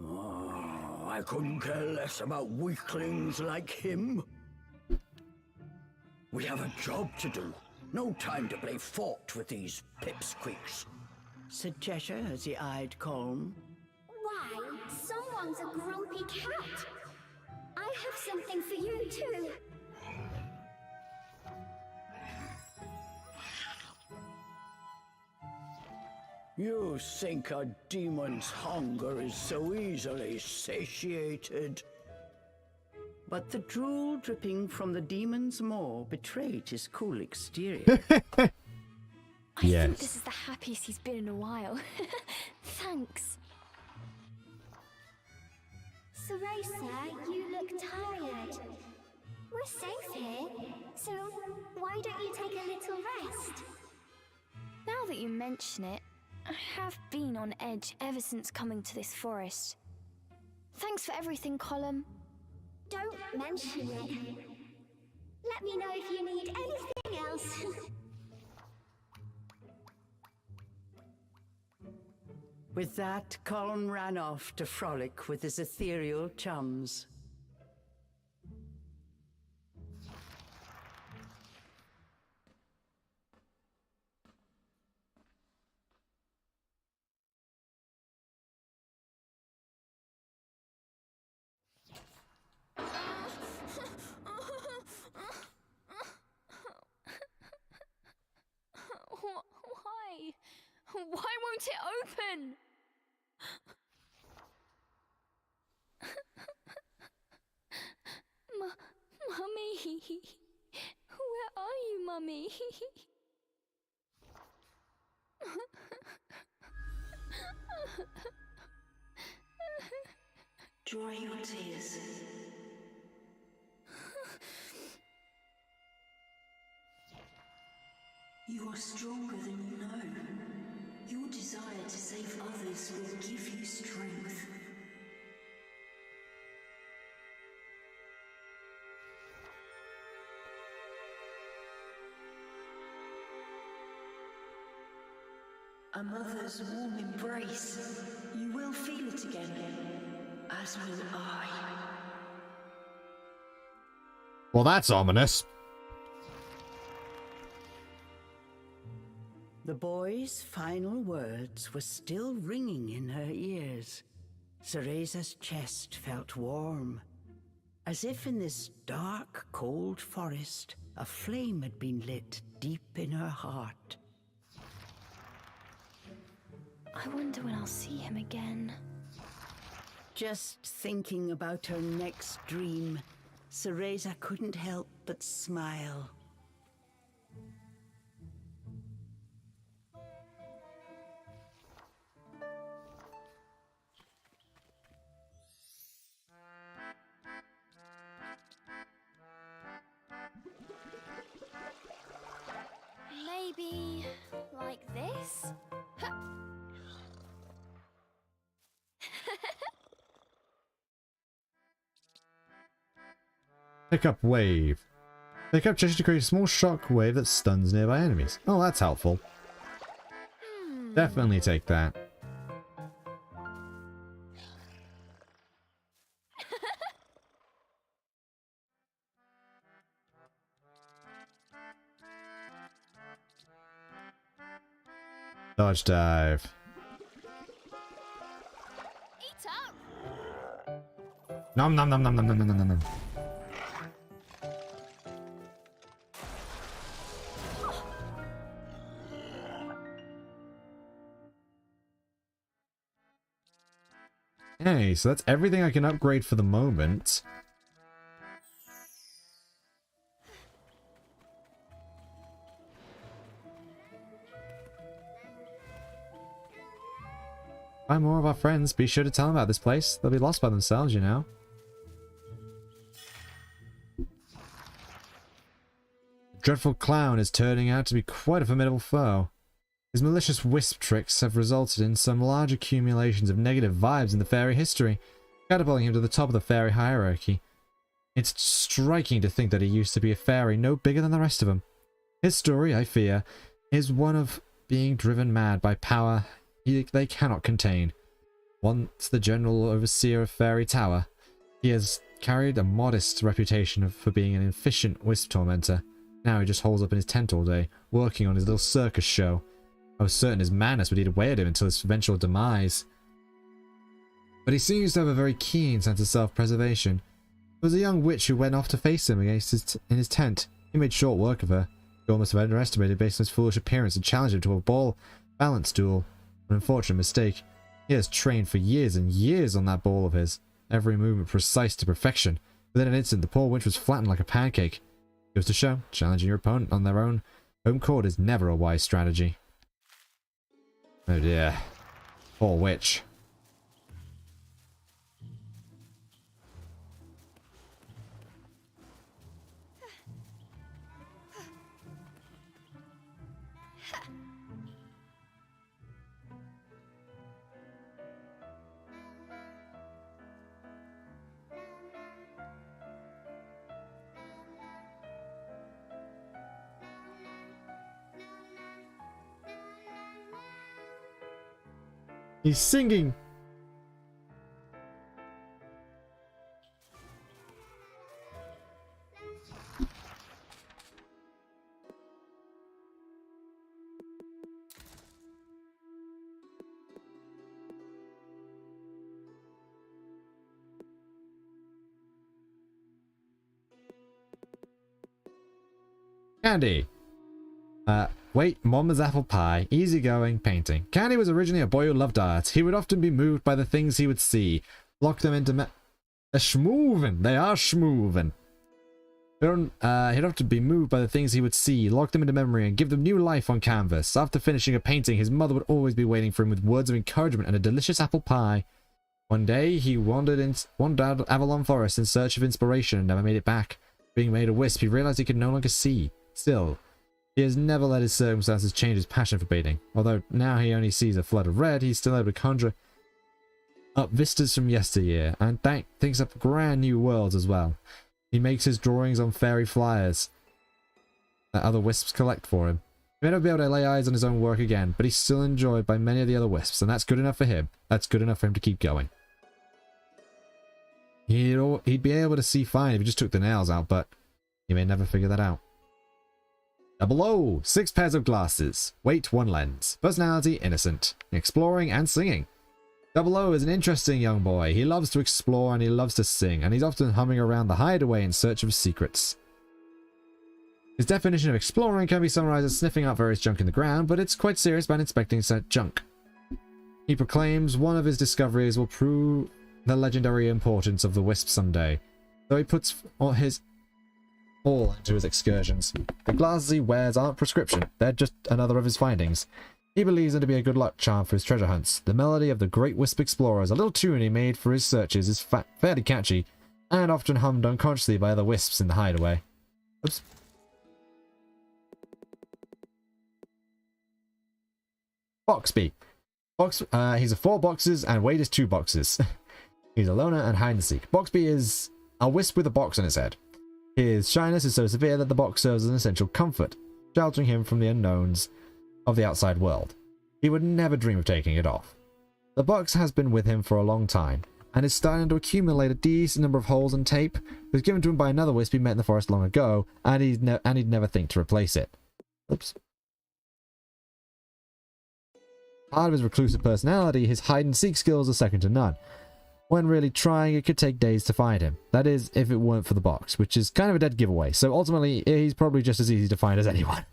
Oh, I couldn't care less about weaklings like him. We have a job to do. No time to play fort with these pipsqueaks, said Cheshire as he eyed Colm. Why, someone's a grumpy cat. I have something for you too. You think a demon's hunger is so easily satiated? But the drool dripping from the demon's maw betrayed his cool exterior. I Yes. think this is the happiest he's been in a while. Thanks. Cereza, you look tired. We're safe here, so why don't you take a little rest? Now that you mention it, I have been on edge ever since coming to this forest. Thanks for everything, Colm. Don't mention it. Let me know if you need anything else. With that, Colm ran off to frolic with his ethereal chums. Why? Why won't it open? Mummy, where are you, Mummy? Dry your tears. You are stronger than you know. Your desire to save others will give you strength. A mother's warm embrace. You will feel it again, as will I. Well, that's ominous. The boy's final words were still ringing in her ears. Cereza's chest felt warm, as if in this dark, cold forest, a flame had been lit deep in her heart. I wonder when I'll see him again. Just thinking about her next dream, Cereza couldn't help but smile. Pick up wave. Pick up Cheshire to create a small shock wave that stuns nearby enemies. Oh, that's helpful. Definitely take that. Dodge dive. Eat up. Nom nom nom nom nom nom nom nom nom. Okay, so that's everything I can upgrade for the moment. Find more of our friends. Be sure to tell them about this place. They'll be lost by themselves, you know. The dreadful clown is turning out to be quite a formidable foe. His malicious wisp tricks have resulted in some large accumulations of negative vibes in the fairy history, catapulting him to the top of the fairy hierarchy. It's striking to think that he used to be a fairy no bigger than the rest of them. His story, I fear, is one of being driven mad by power they cannot contain. Once the general overseer of Fairy Tower, he has carried a modest reputation for being an efficient wisp tormentor. Now he just holds up in his tent all day, working on his little circus show. I was certain his madness would eat away at him until his eventual demise. But he seems to have a very keen sense of self-preservation. There was a young witch who went off to face him in his tent. He made short work of her. He almost have underestimated based on his foolish appearance and challenged him to a ball balance duel. An unfortunate mistake. He has trained for years and years on that ball of his. Every movement precise to perfection. Within an instant, the poor witch was flattened like a pancake. Goes to show, challenging your opponent on their own home court is never a wise strategy. Oh dear. Poor witch. He's singing. Candy. Wait, Mama's apple pie, easygoing, painting. Candy was originally a boy who loved art. He would often be moved by the things he would see, lock them into schmoovin'. They are schmoovin'. He'd often be moved by the things he would see, lock them into memory, and give them new life on canvas. After finishing a painting, his mother would always be waiting for him with words of encouragement and a delicious apple pie. One day, he wandered out of Avalon Forest in search of inspiration and never made it back. Being made a wisp, he realized he could no longer see. Still, he has never let his circumstances change his passion for painting. Although now he only sees a flood of red, he's still able to conjure up vistas from yesteryear, and thinks up brand new worlds as well. He makes his drawings on fairy flyers that other wisps collect for him. He may not be able to lay eyes on his own work again, but he's still enjoyed by many of the other wisps, and that's good enough for him. That's good enough for him to keep going. He'd be able to see fine if he just took the nails out, but he may never figure that out. Below, 6 pairs of glasses. Weight, 1 lens. Personality, innocent. Exploring and singing. 00 is an interesting young boy. He loves to explore and he loves to sing, and he's often humming around the hideaway in search of secrets. His definition of exploring can be summarized as sniffing out various junk in the ground, but it's quite serious about inspecting said junk. He proclaims one of his discoveries will prove the legendary importance of the wisp someday, though he puts his all into his excursions. The glasses he wears aren't prescription, they're just another of his findings. He believes them to be a good luck charm for his treasure hunts. The melody of the great wisp explorers, a little tune he made for his searches, is fairly catchy, and often hummed unconsciously by other wisps in the hideaway. Oops. Boxby. He's a 4 boxes and weight is 2 boxes. He's a loner and hide and seek. Boxby is a wisp with a box on his head. His shyness is so severe that the box serves as an essential comfort, sheltering him from the unknowns of the outside world. He would never dream of taking it off. The box has been with him for a long time, and is starting to accumulate a decent number of holes and tape. It was given to him by another wisp he met in the forest long ago, and he'd never think to replace it. Oops. Part of his reclusive personality, his hide-and-seek skills are second to none. When really trying, it could take days to find him. That is, if it weren't for the box, which is kind of a dead giveaway, so ultimately, he's probably just as easy to find as anyone.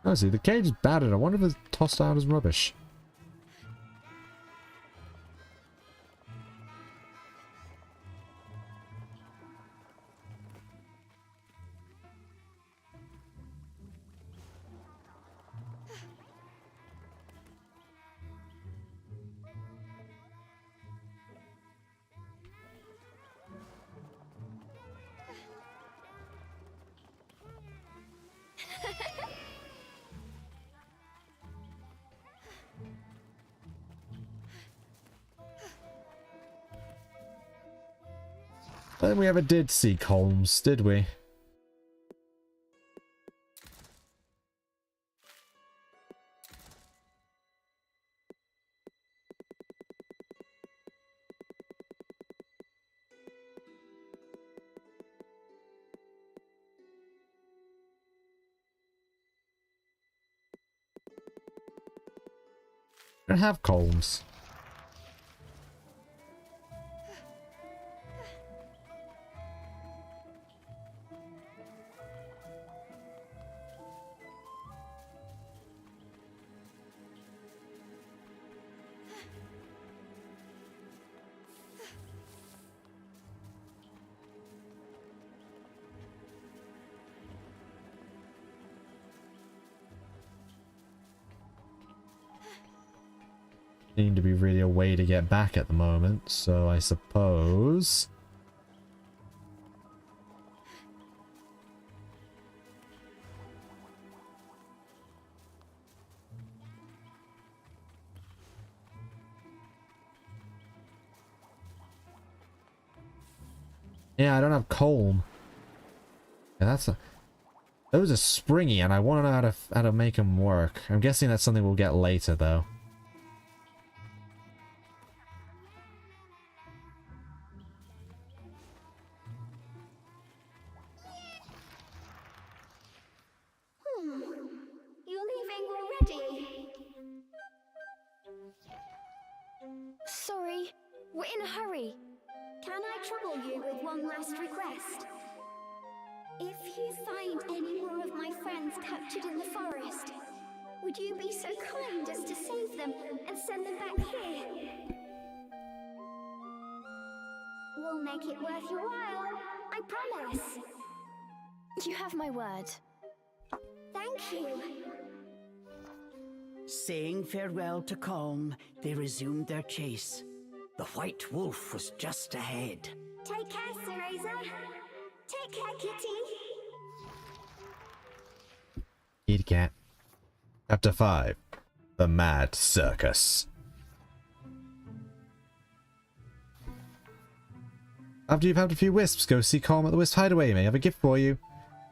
Oh, see, the cage is battered. I wonder if it's tossed out as rubbish. I don't think we ever did see Holmes, did we? I don't have Colmes. Seem to be really a way to get back at the moment, so I suppose... Yeah, I don't have Colm. Yeah, that's a... Those are springy, and I want to know how to make them work. I'm guessing that's something we'll get later, though. You're leaving already? Sorry, we're in a hurry. Can I trouble you with one last request? If you find any more of my friends captured in the forest, would you be so kind as to save them and send them back here? We'll make it worth your while, I promise. You have my word. Thank you. Saying farewell to Calm, they resumed their chase. The White Wolf was just ahead. Take care, Cereza. Take care, Kitty. Kitty cat. Chapter 5. The Mad Circus. After you've had a few wisps, go see Colm at the Wisp Hideaway. He may have a gift for you.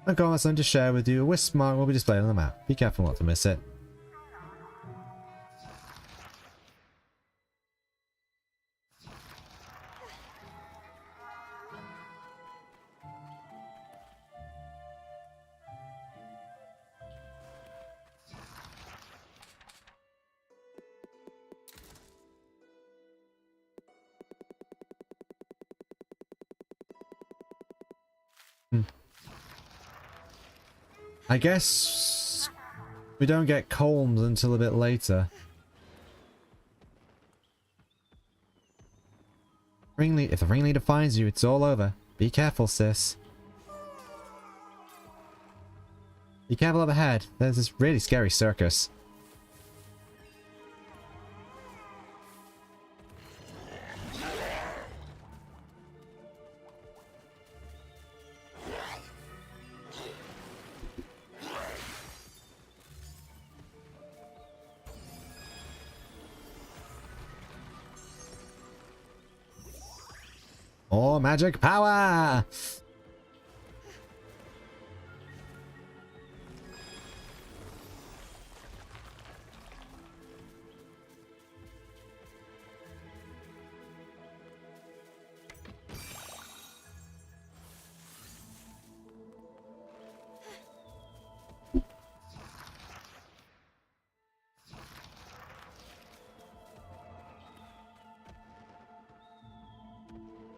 I've got something to share with you. A wisp mark will be displayed on the map. Be careful not to miss it. I guess we don't get Colms until a bit later. If the ringleader finds you, it's all over. Be careful, sis. Be careful up ahead. There's this really scary circus. More magic power!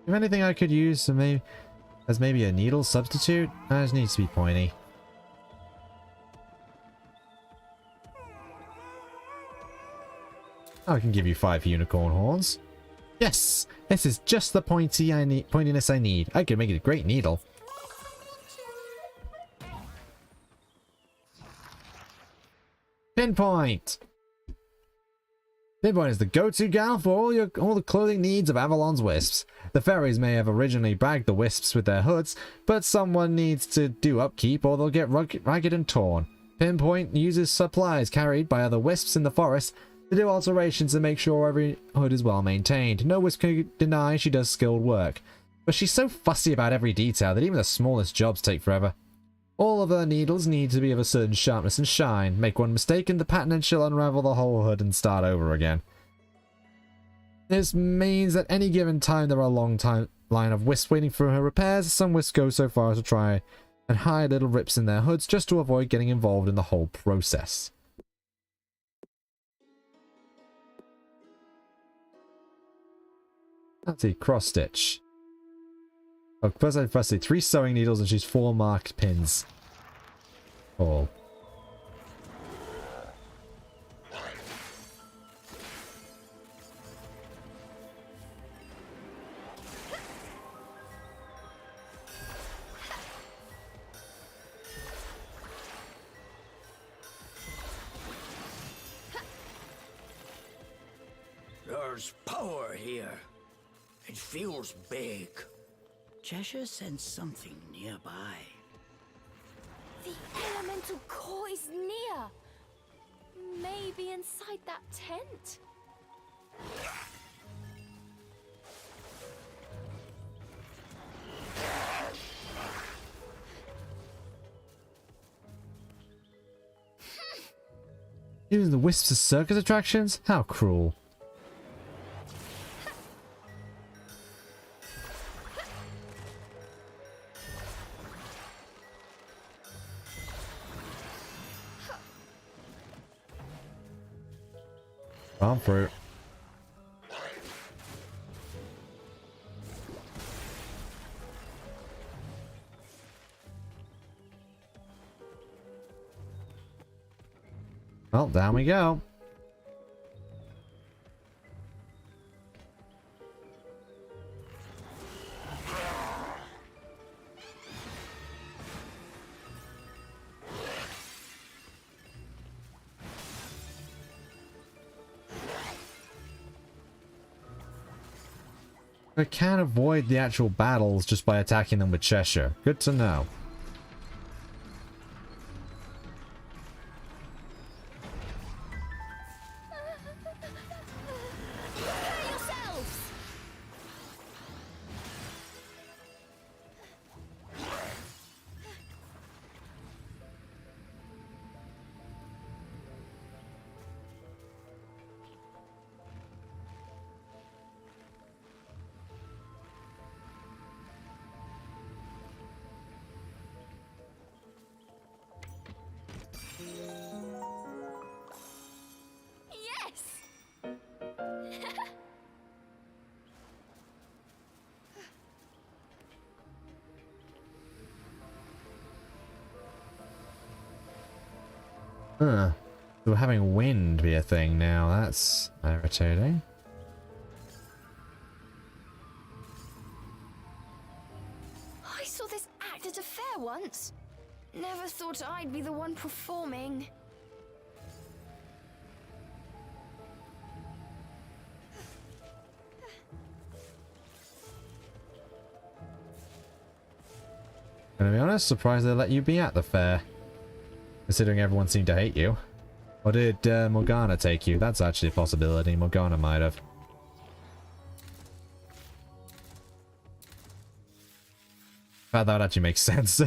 If anything I could use as maybe a needle substitute, that just needs to be pointy. I can give you 5 unicorn horns. Yes! This is just the pointiness I need. I could make it a great needle. Pinpoint! Pinpoint is the go-to gal for all the clothing needs of Avalon's wisps. The fairies may have originally bagged the wisps with their hoods, but someone needs to do upkeep or they'll get ragged and torn. Pinpoint uses supplies carried by other wisps in the forest to do alterations and make sure every hood is well maintained. No wisp can deny she does skilled work, but she's so fussy about every detail that even the smallest jobs take forever. All of her needles need to be of a certain sharpness and shine. Make one mistake in the pattern and she'll unravel the whole hood and start over again. This means at any given time there are a long line of wisps waiting for her repairs. Some wisps go so far as to try and hide little rips in their hoods just to avoid getting involved in the whole process. Let's see, cross stitch. Oh, firstly, 3 sewing needles and she's 4 marked pins. Oh. There's power here. It feels big. Cheshire sensed something nearby. The elemental core is near. Maybe inside that tent? Using the wisps as circus attractions? How cruel. Palm fruit. Well, down we go. I can avoid the actual battles just by attacking them with Cheshire. Good to know. Huh. So we're having wind be a thing now. That's irritating. I saw this act at a fair once. Never thought I'd be the one performing. Gonna be honest, surprised they let you be at the fair. Considering everyone seemed to hate you. Or did Morgana take you? That's actually a possibility. Morgana might have. That would actually make sense.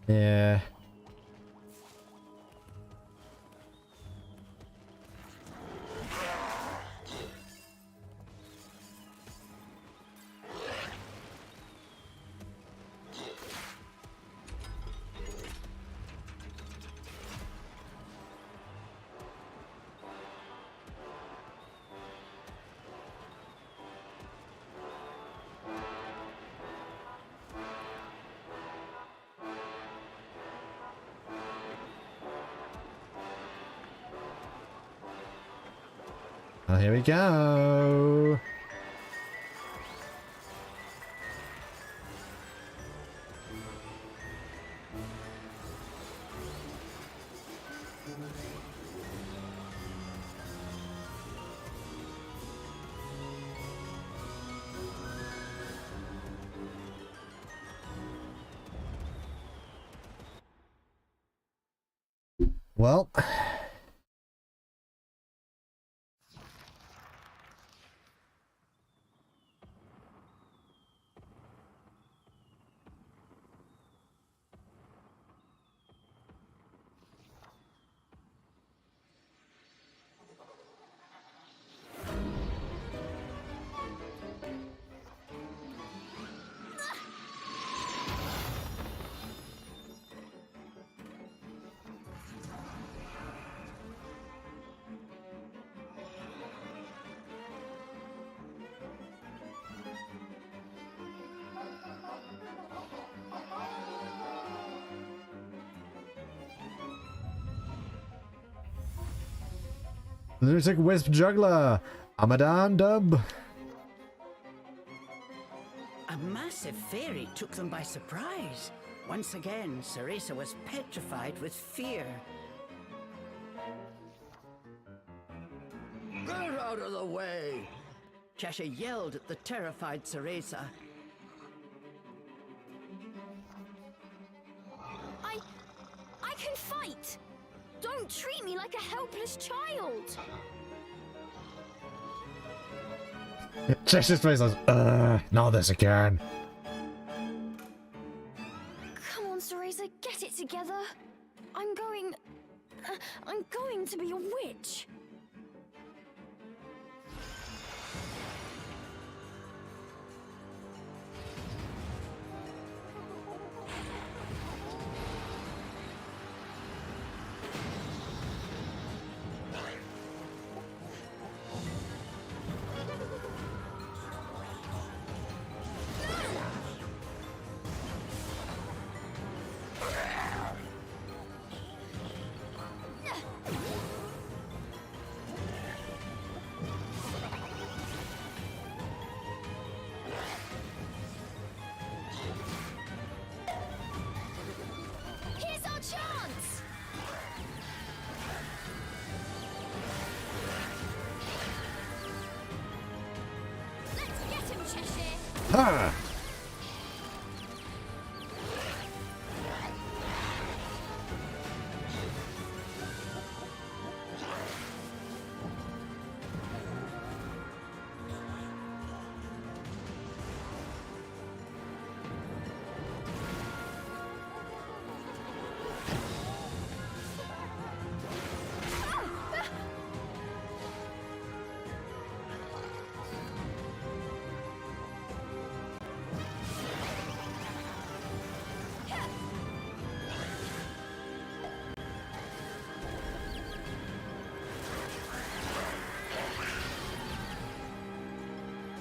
Yeah. Well, here we go. Well, Lunatic Wisp Juggler, Amadan Dub. A massive fairy took them by surprise. Once again, Cereza was petrified with fear. Get out of the way! Cheshire yelled at the terrified Cereza. I can fight! Don't treat me like a helpless child! Cheshire's face was, not this again. Come on, Cereza, get it together. I'm going to be a witch. Here's our chance! Let's get him, Cheshire! Ha!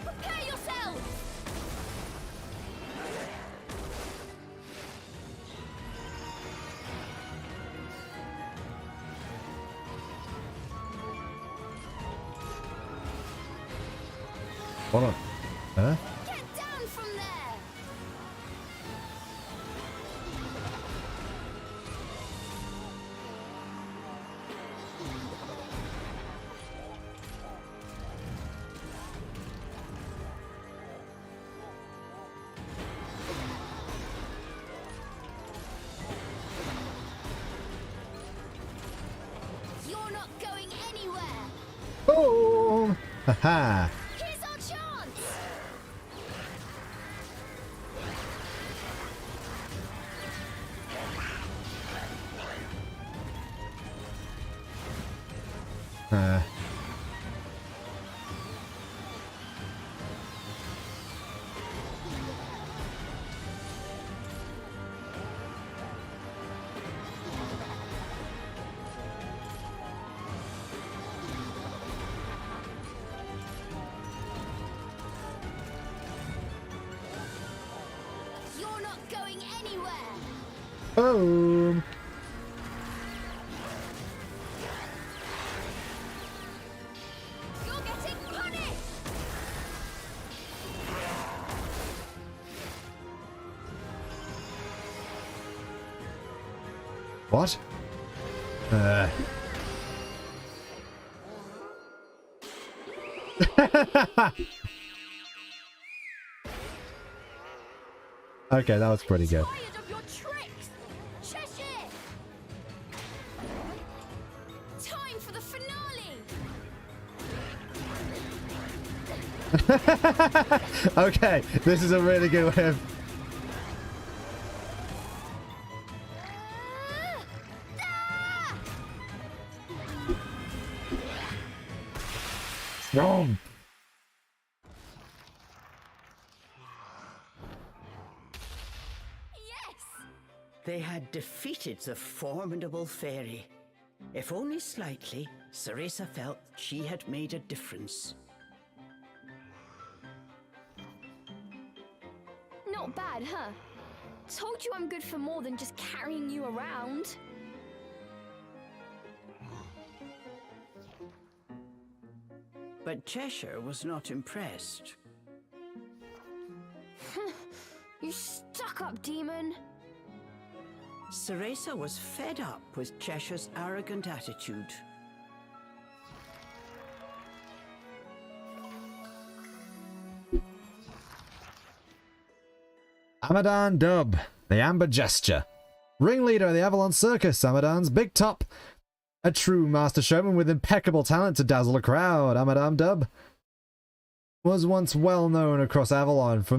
Prepare yourself! Hold on. Huh? Get down from there! You're not going anywhere! Boom! Haha! Here's our chance! You're not going anywhere. Oh. You're getting punished. What? Okay, that was pretty good. Tired of your tricks, Cheshire. Time for the finale. Okay, this is a really good way of... Wrong. Yes. They had defeated the formidable fairy. If only slightly, Cereza felt she had made a difference. Not bad, huh? Told you I'm good for more than just carrying you around. But Cheshire was not impressed. You stuck-up demon. Cereza was fed up with Cheshire's arrogant attitude. Amadan Dub, the Amber Gesture. Ringleader of the Avalon Circus, Amadan's Big Top. A true master showman with impeccable talent to dazzle a crowd, Amadan Dub was once well known across Avalon for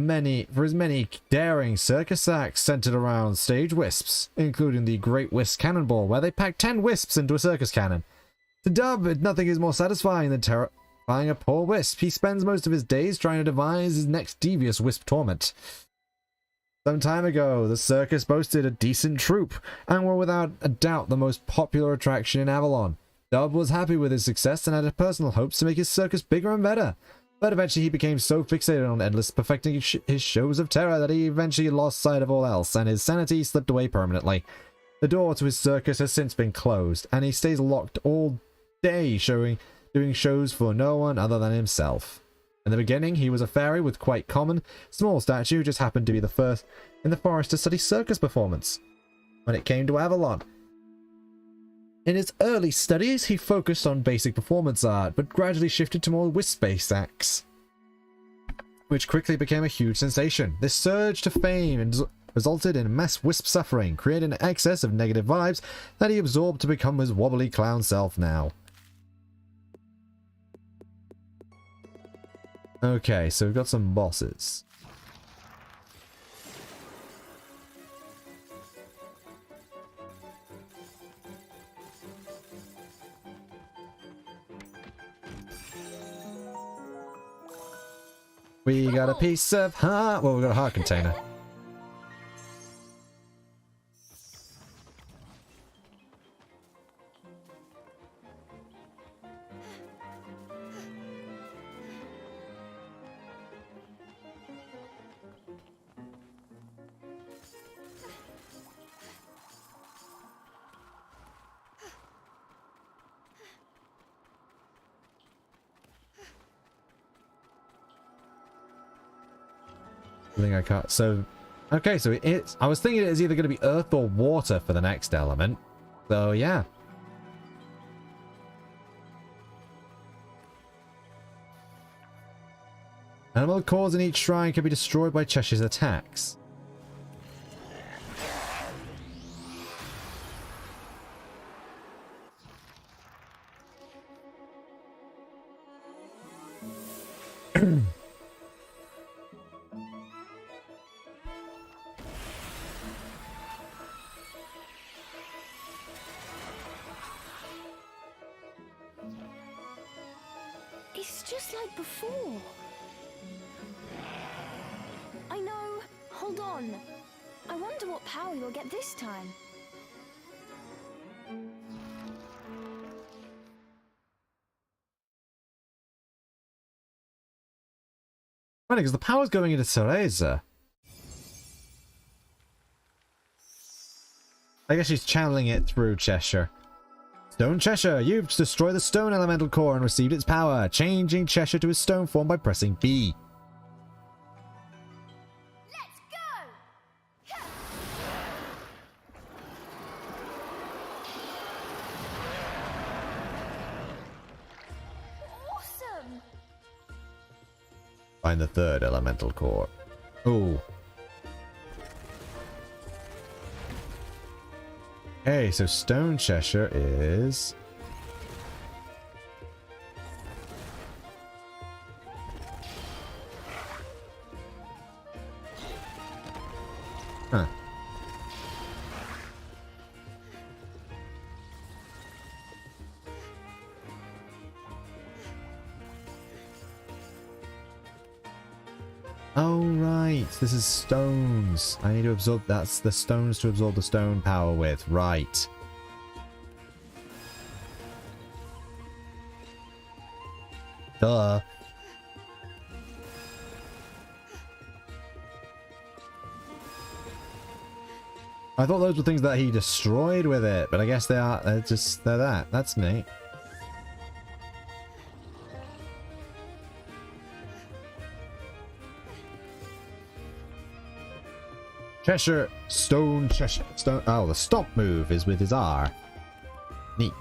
his many daring circus acts centered around stage wisps, including the Great Wisp Cannonball, where they packed 10 wisps into a circus cannon. To Dub, nothing is more satisfying than terrifying a poor wisp. He spends most of his days trying to devise his next devious wisp torment. Some time ago, the circus boasted a decent troupe, and were without a doubt the most popular attraction in Avalon. Dub was happy with his success and had personal hopes to make his circus bigger and better. But eventually he became so fixated on endless perfecting his shows of terror that he eventually lost sight of all else, and his sanity slipped away permanently. The door to his circus has since been closed, and he stays locked all day doing shows for no one other than himself. In the beginning, he was a fairy with quite common, small stature who just happened to be the first in the forest to study circus performance. When it came to Avalon, in his early studies, he focused on basic performance art, but gradually shifted to more wisp-based acts, which quickly became a huge sensation. This surge to fame resulted in mass wisp suffering, creating an excess of negative vibes that he absorbed to become his wobbly clown self now. Okay, so we've got some bosses. We got a piece of heart. Well, we got a heart container. I think I can't. So, okay, so I was thinking it is either going to be earth or water for the next element. So, yeah. Animal cores in each shrine can be destroyed by Cheshire's attacks. It's just like before. I know. Hold on. I wonder what power you'll get this time. Funny, because the power's going into Cereza. I guess she's channeling it through Cheshire. Stone Cheshire, you've destroyed the stone elemental core and received its power, changing Cheshire to a stone form by pressing B. Let's go! Awesome! Find the third elemental core. Oh. Okay, so Stone Cheshire is... Huh. Oh, right. This is stones. I need to absorb... That's the stones to absorb the stone power with. Right. Duh. I thought those were things that he destroyed with it, but I guess they are... They're that. That's neat. Cheshire, Stone Cheshire. Stone. Oh, the stop move is with his R. Neat.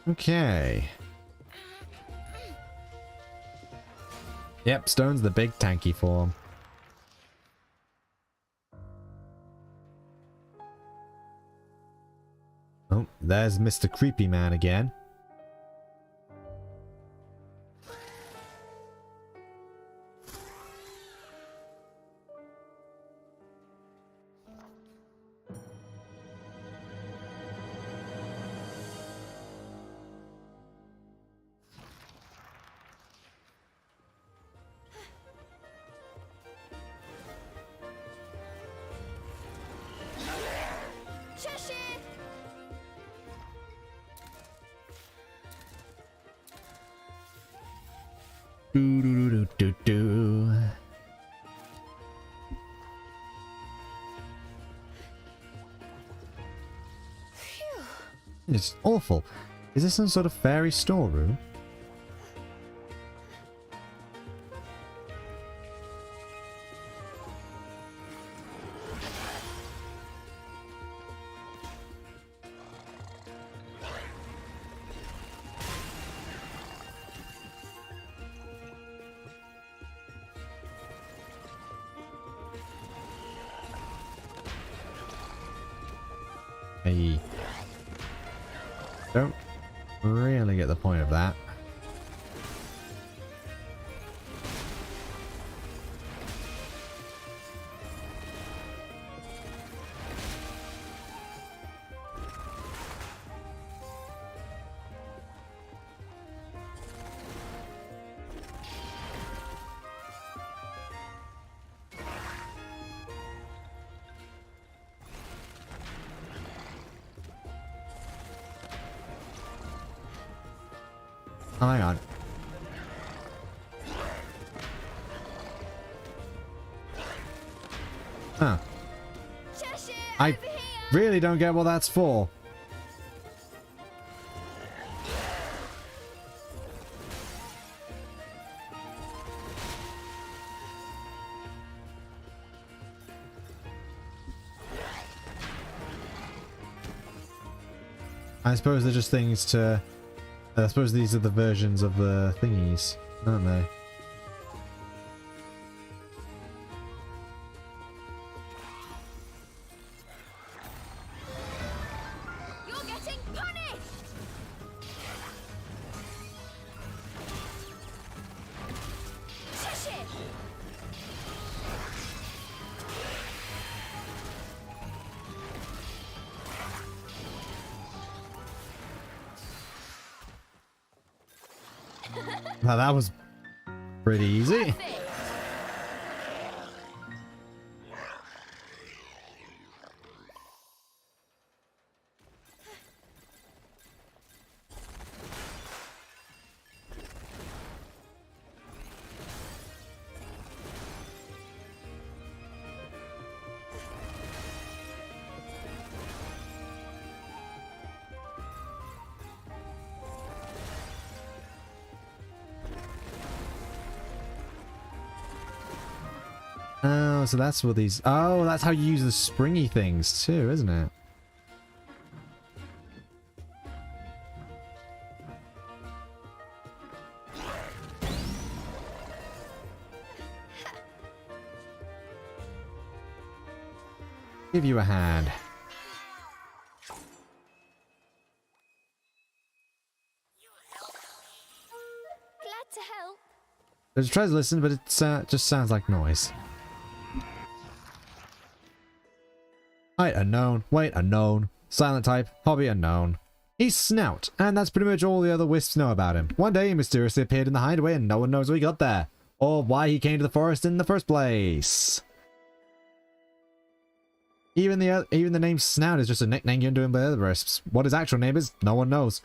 Okay. Yep, Stone's the big tanky form. Oh, there's Mr. Creepy Man again. Do do do do do. It's awful. Is this some sort of fairy storeroom? Hey. Don't really get the point of that. Oh, hang on. Huh. I really don't get what that's for. I suppose they're just things to... I suppose these are the versions of the thingies, aren't they? You're getting punished! Shush it! Now that was pretty easy. Perfect. Oh, so that's what these... Oh, that's how you use the springy things too, isn't it? Give you a hand. Glad to help. There's tries to listen, but it just sounds like noise. Height unknown, weight unknown, silent type, hobby unknown. He's Snout, and that's pretty much all the other wisps know about him. One day he mysteriously appeared in the hideaway and no one knows how he got there, or why he came to the forest in the first place. Even the name Snout is just a nickname given to him by other wisps. What his actual name is, no one knows.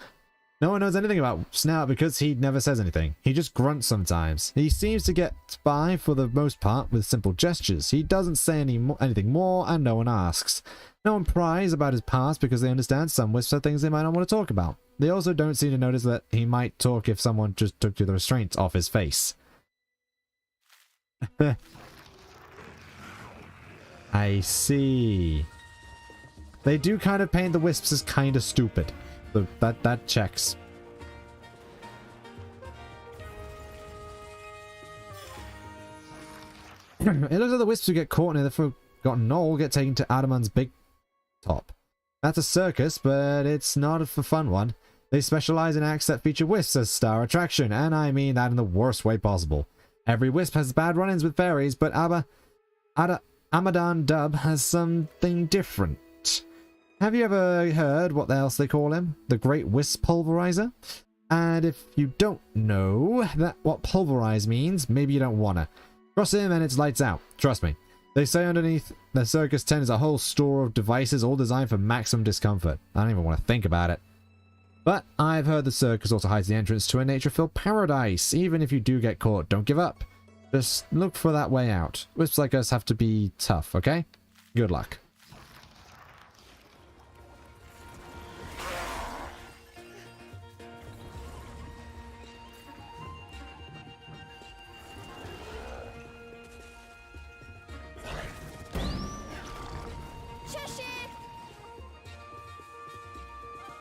No one knows anything about Snout because he never says anything. He just grunts sometimes. He seems to get by for the most part with simple gestures. He doesn't say anything more and no one asks. No one pries about his past because they understand some wisps have things they might not want to talk about. They also don't seem to notice that he might talk if someone just took the restraints off his face. I see. They do kind of paint the wisps as kind of stupid. So that checks. It looks like the wisps who get caught in the Forgotten Knoll get taken to Adaman's big top. That's a circus, but it's not a fun one. They specialize in acts that feature wisps as star attraction, and I mean that in the worst way possible. Every wisp has bad run-ins with fairies, but Amadan Dub has something different. Have you ever heard what else they call him? The Great Wisp Pulverizer? And if you don't know what pulverize means, maybe you don't wanna. Cross him and it's lights out. Trust me. They say underneath the circus tent is a whole store of devices all designed for maximum discomfort. I don't even want to think about it. But I've heard the circus also hides the entrance to a nature-filled paradise. Even if you do get caught, don't give up. Just look for that way out. Wisps like us have to be tough, okay? Good luck.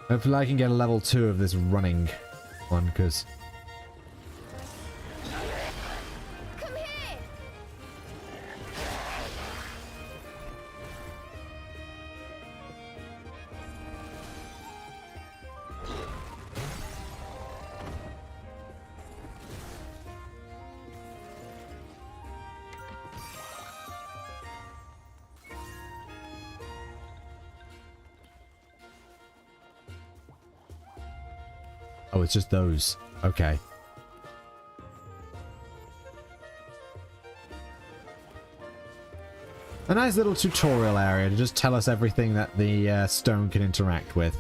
Hopefully I can get a level 2 of this running one, because... Come here. Oh, it's just those. Okay. A nice little tutorial area to just tell us everything that the stone can interact with.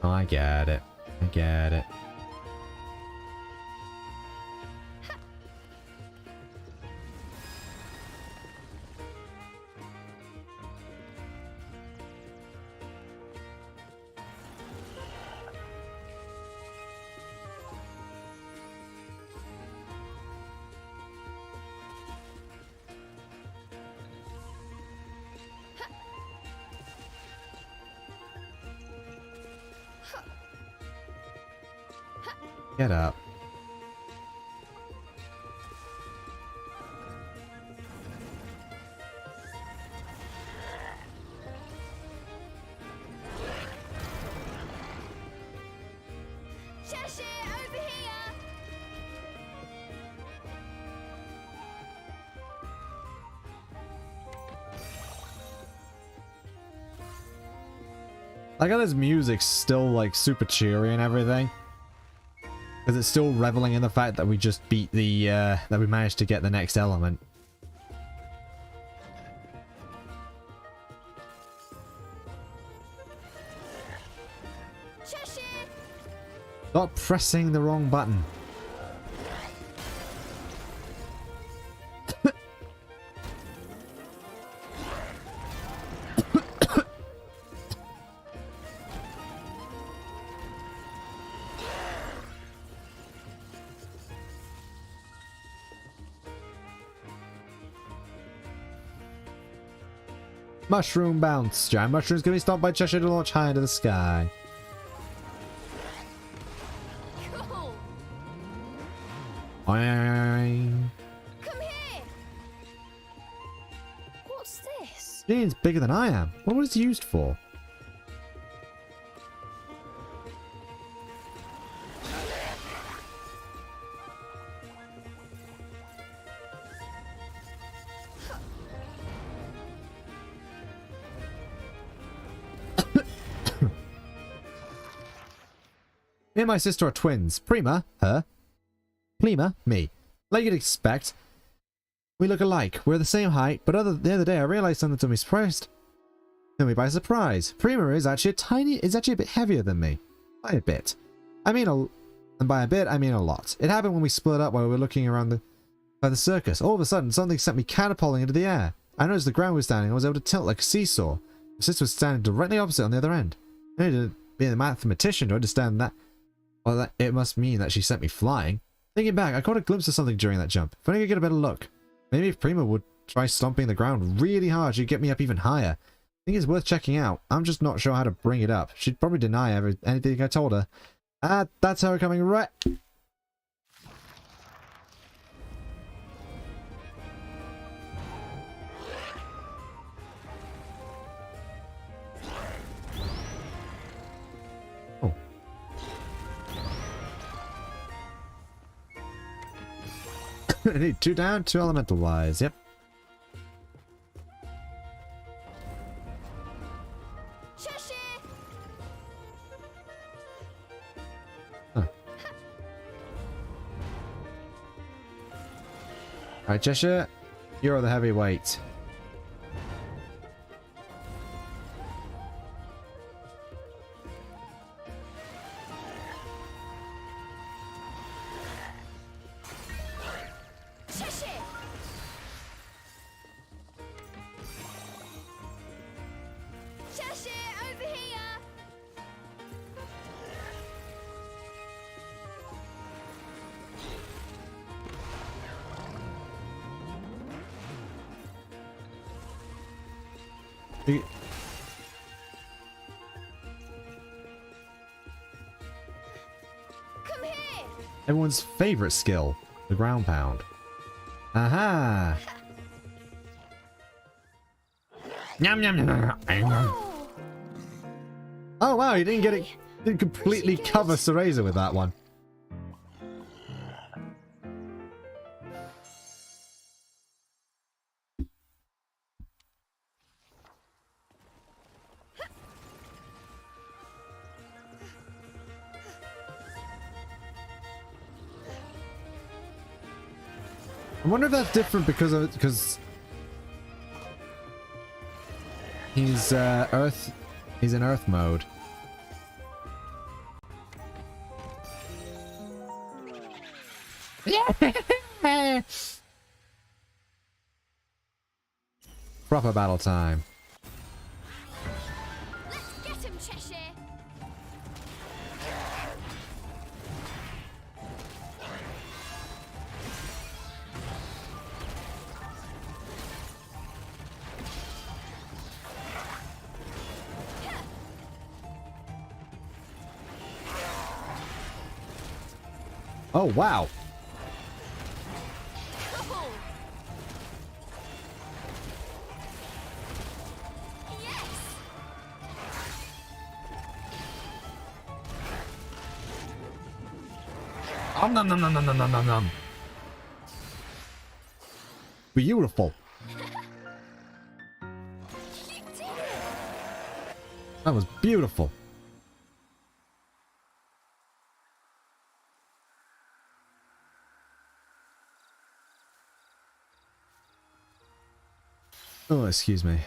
Oh, I get it. I get it. Get up. Cheshire, over here. Like how this music's still like super cheery and everything. Because it's still reveling in the fact that we just beat the, that we managed to get the next element. Cheshire! Stop pressing the wrong button. Mushroom bounce. Giant mushrooms can be stopped by Cheshire to launch high into the sky. Cool! Boing. Come here! What's this? It's bigger than I am. What was it used for? Me and my sister are twins. Prima, her. Plima, me. Like you'd expect, we look alike. We're the same height, but the other day I realized something to me surprised. Took me by surprise. Prima is actually a bit heavier than me. By a bit. And by a bit, I mean a lot. It happened when we split up while we were looking around by the circus. All of a sudden, something sent me catapulting into the air. I noticed the ground was standing. I was able to tilt like a seesaw. My sister was standing directly opposite on the other end. I needed to be a mathematician to understand that. Well, that it must mean that she sent me flying. Thinking back, I caught a glimpse of something during that jump. If only I could get a better look. Maybe if Prima would try stomping the ground really hard, she'd get me up even higher. I think it's worth checking out. I'm just not sure how to bring it up. She'd probably deny anything I told her. That's her coming right. Oh. I need 2 down, 2 elemental wise. Yep. Cheshire! Huh. Alright, Cheshire, you're the heavyweight. Cheshire! Cheshire, over here! You- Come here! Everyone's favorite skill, the ground pound. Aha! Yum yum yum. Oh, Oh wow, you didn't get it. Didn't completely She did. cover Cereza with that one. I wonder if that's different because he's Earth. He's in Earth mode. Proper battle time. let's get him, Cheshire! Oh wow. Cool! Yes! Nom nom nom nom nom nom nom nom. Beautiful. You did it! That was beautiful. Oh, excuse me.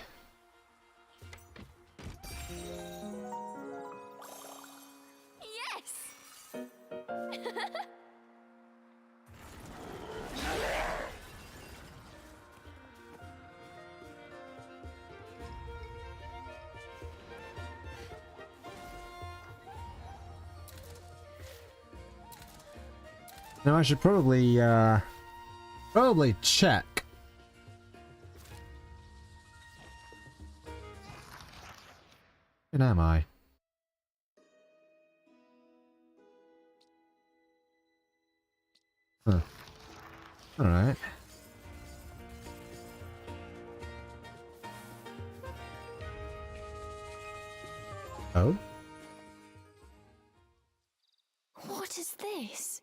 Yes! Now I should probably check. Where am I? Huh. Alright. Oh? What is this?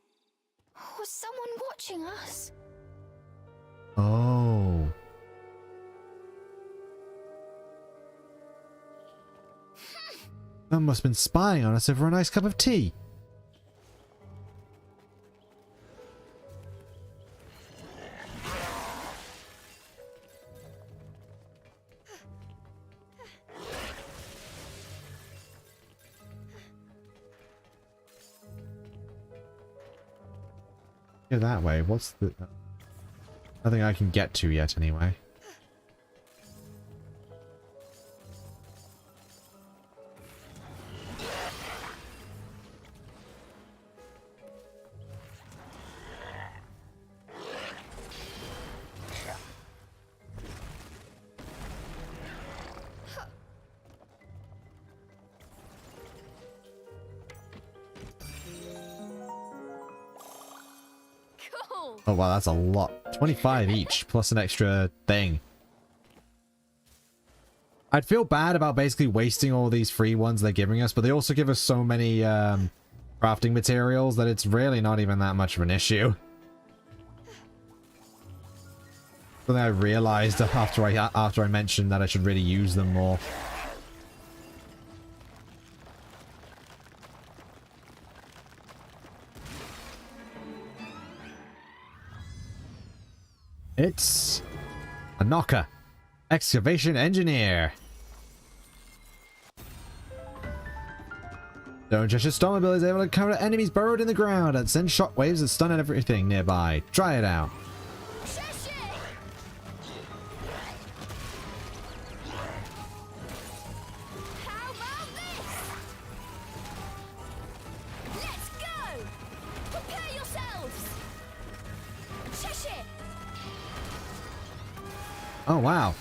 Was someone watching us? Oh. Someone must have been spying on us over a nice cup of tea. Go that way. What's the... Nothing I can get to yet, anyway. Cool! Oh wow, that's a lot. 25 each, plus an extra thing. I'd feel bad about basically wasting all these free ones they're giving us, but they also give us so many crafting materials that it's really not even that much of an issue. Something I realized after I mentioned that I should really use them more. It's a knocker. Excavation engineer. Cheshire's storm ability is able to cover enemies burrowed in the ground and send shockwaves that stun everything nearby. Try it out. Cheshire! How about this? Let's go! Prepare yourselves! Cheshire! Oh wow.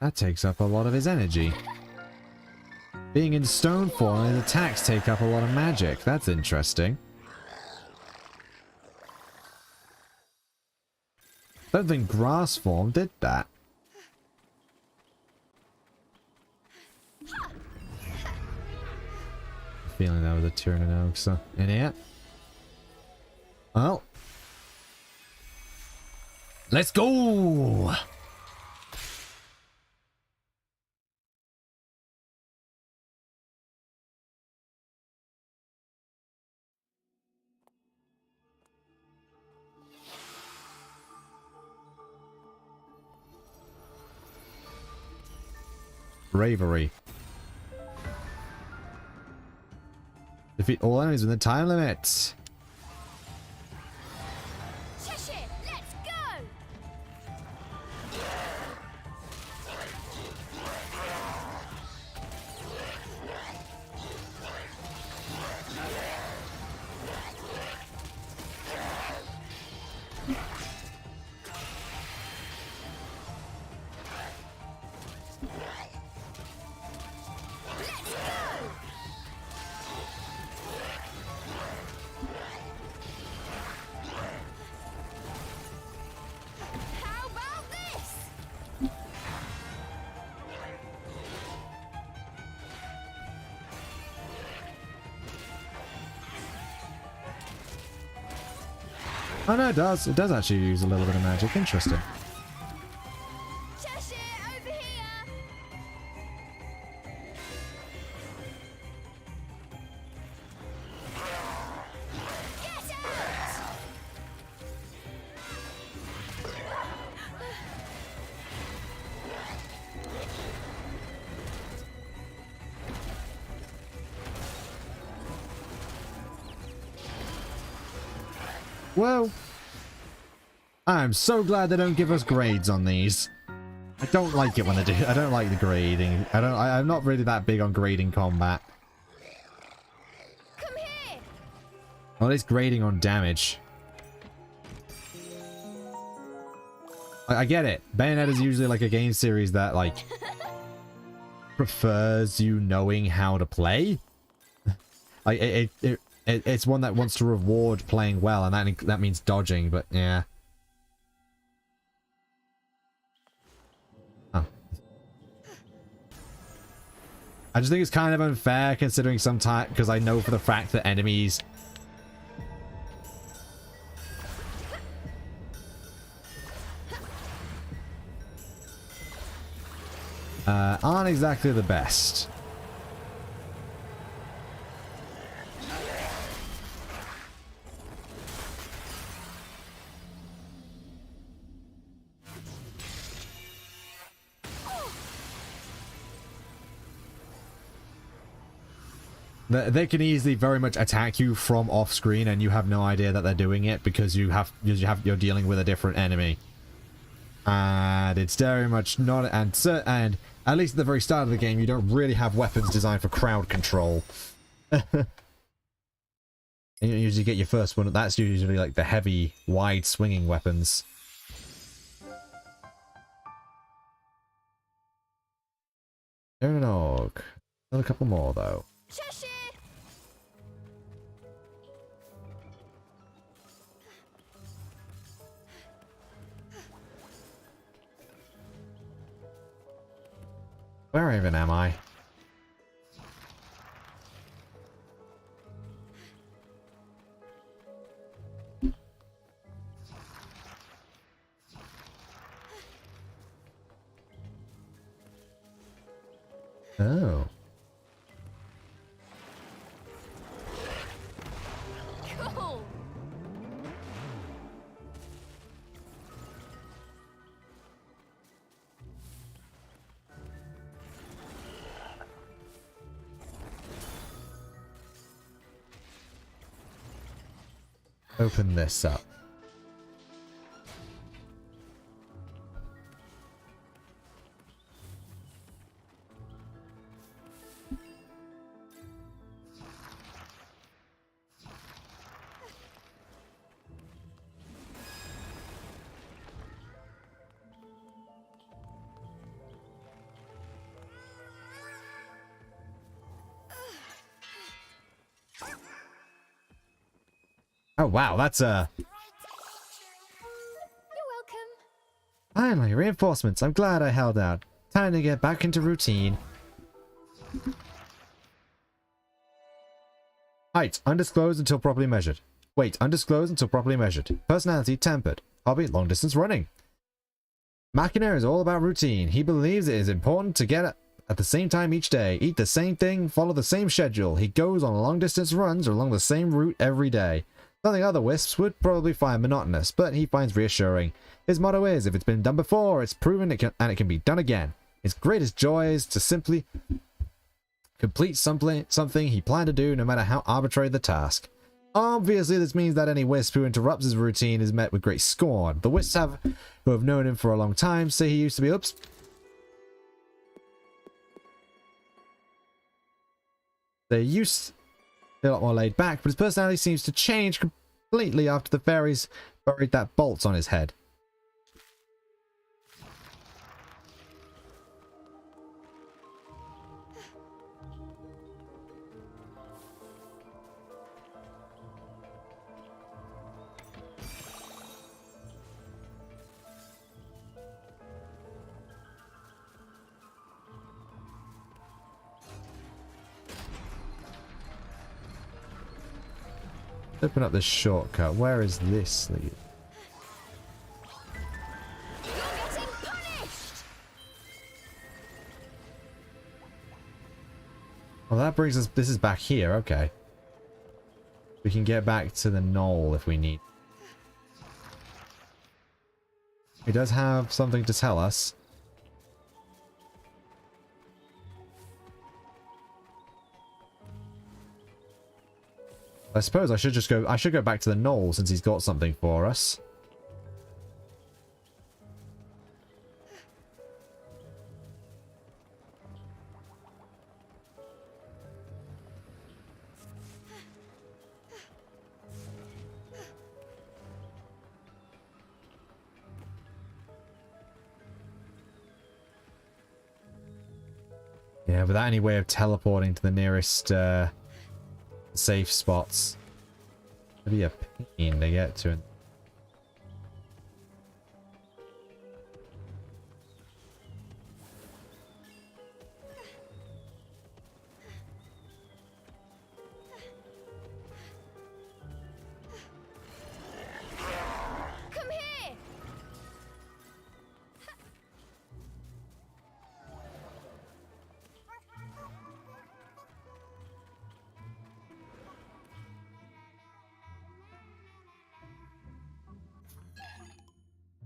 That takes up a lot of his energy. Being in stone form, his attacks take up a lot of magic. That's interesting. Don't think grass form did that. Feeling that was a turn in oaks in here. Well. Let's go! Bravery. Defeat all enemies within the time limit. Cheshire, let's go! How about this? Oh no, it does. It does actually use a little bit of magic. Interesting. Cheshire, over here! Whoa. I'm so glad they don't give us grades on these. I don't like it when they do. I don't like the grading. I'm not really that big on grading combat. Come here. Well, it's grading on damage. I get it. Bayonetta is usually like a game series that like prefers you knowing how to play. Like it's one that wants to reward playing well, and that means dodging. But yeah. Oh. I just think it's kind of unfair considering sometimes, because I know for the fact that enemies aren't exactly the best. They can easily very much attack you from off screen, and you have no idea that they're doing it because you're dealing with a different enemy. And it's very much not, and at least at the very start of the game, you don't really have weapons designed for crowd control. And you usually get your first one. That's usually like the heavy, wide swinging weapons. Another couple more though. Cheshire. Where even am I? Oh. Cool. Open this up. Oh wow, that's You're welcome. finally reinforcements. I'm glad I held out. Time to get back into routine. Height, undisclosed until properly measured. Weight, undisclosed until properly measured. Personality, tempered. Hobby, long distance running. Machina is all about routine. He believes it is important to get at the same time each day, eat the same thing, follow the same schedule. He goes on long distance runs along the same route every day. Something other wisps would probably find monotonous, but he finds reassuring. His motto is, if it's been done before, it's proven it can be done again. His greatest joy is to simply complete something he planned to do, no matter how arbitrary the task. Obviously, this means that any wisp who interrupts his routine is met with great scorn. The wisps who have known him for a long time say he used to be They used to be a lot more laid back, but his personality seems to change completely after the fairies buried that bolt on his head. Open up this shortcut. Where is this lead? You're getting punished. Well, that brings us... This is back here. Okay. We can get back to the knoll if we need. He does have something to tell us. I suppose I should just go. I should go back to the knoll since he's got something for us. Yeah, without any way of teleporting to the nearest safe spots. It'd be a pain to get to. Come here!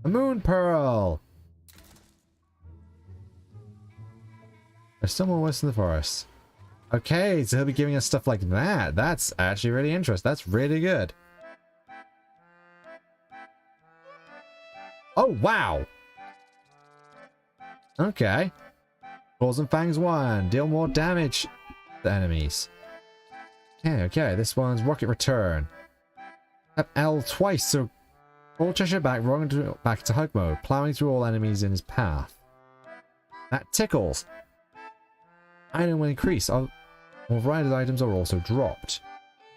A moon pearl! There's someone west in the forest. Okay, so he'll be giving us stuff like that. That's actually really interesting. That's really good. Oh, wow! Okay. Claws and Fangs 1. Deal more damage to enemies. Okay. This one's Rocket Return. Tap L twice, so pull Cheshire back, rolling back to hug mode, plowing through all enemies in his path. That tickles. Item will increase. All variety items are also dropped.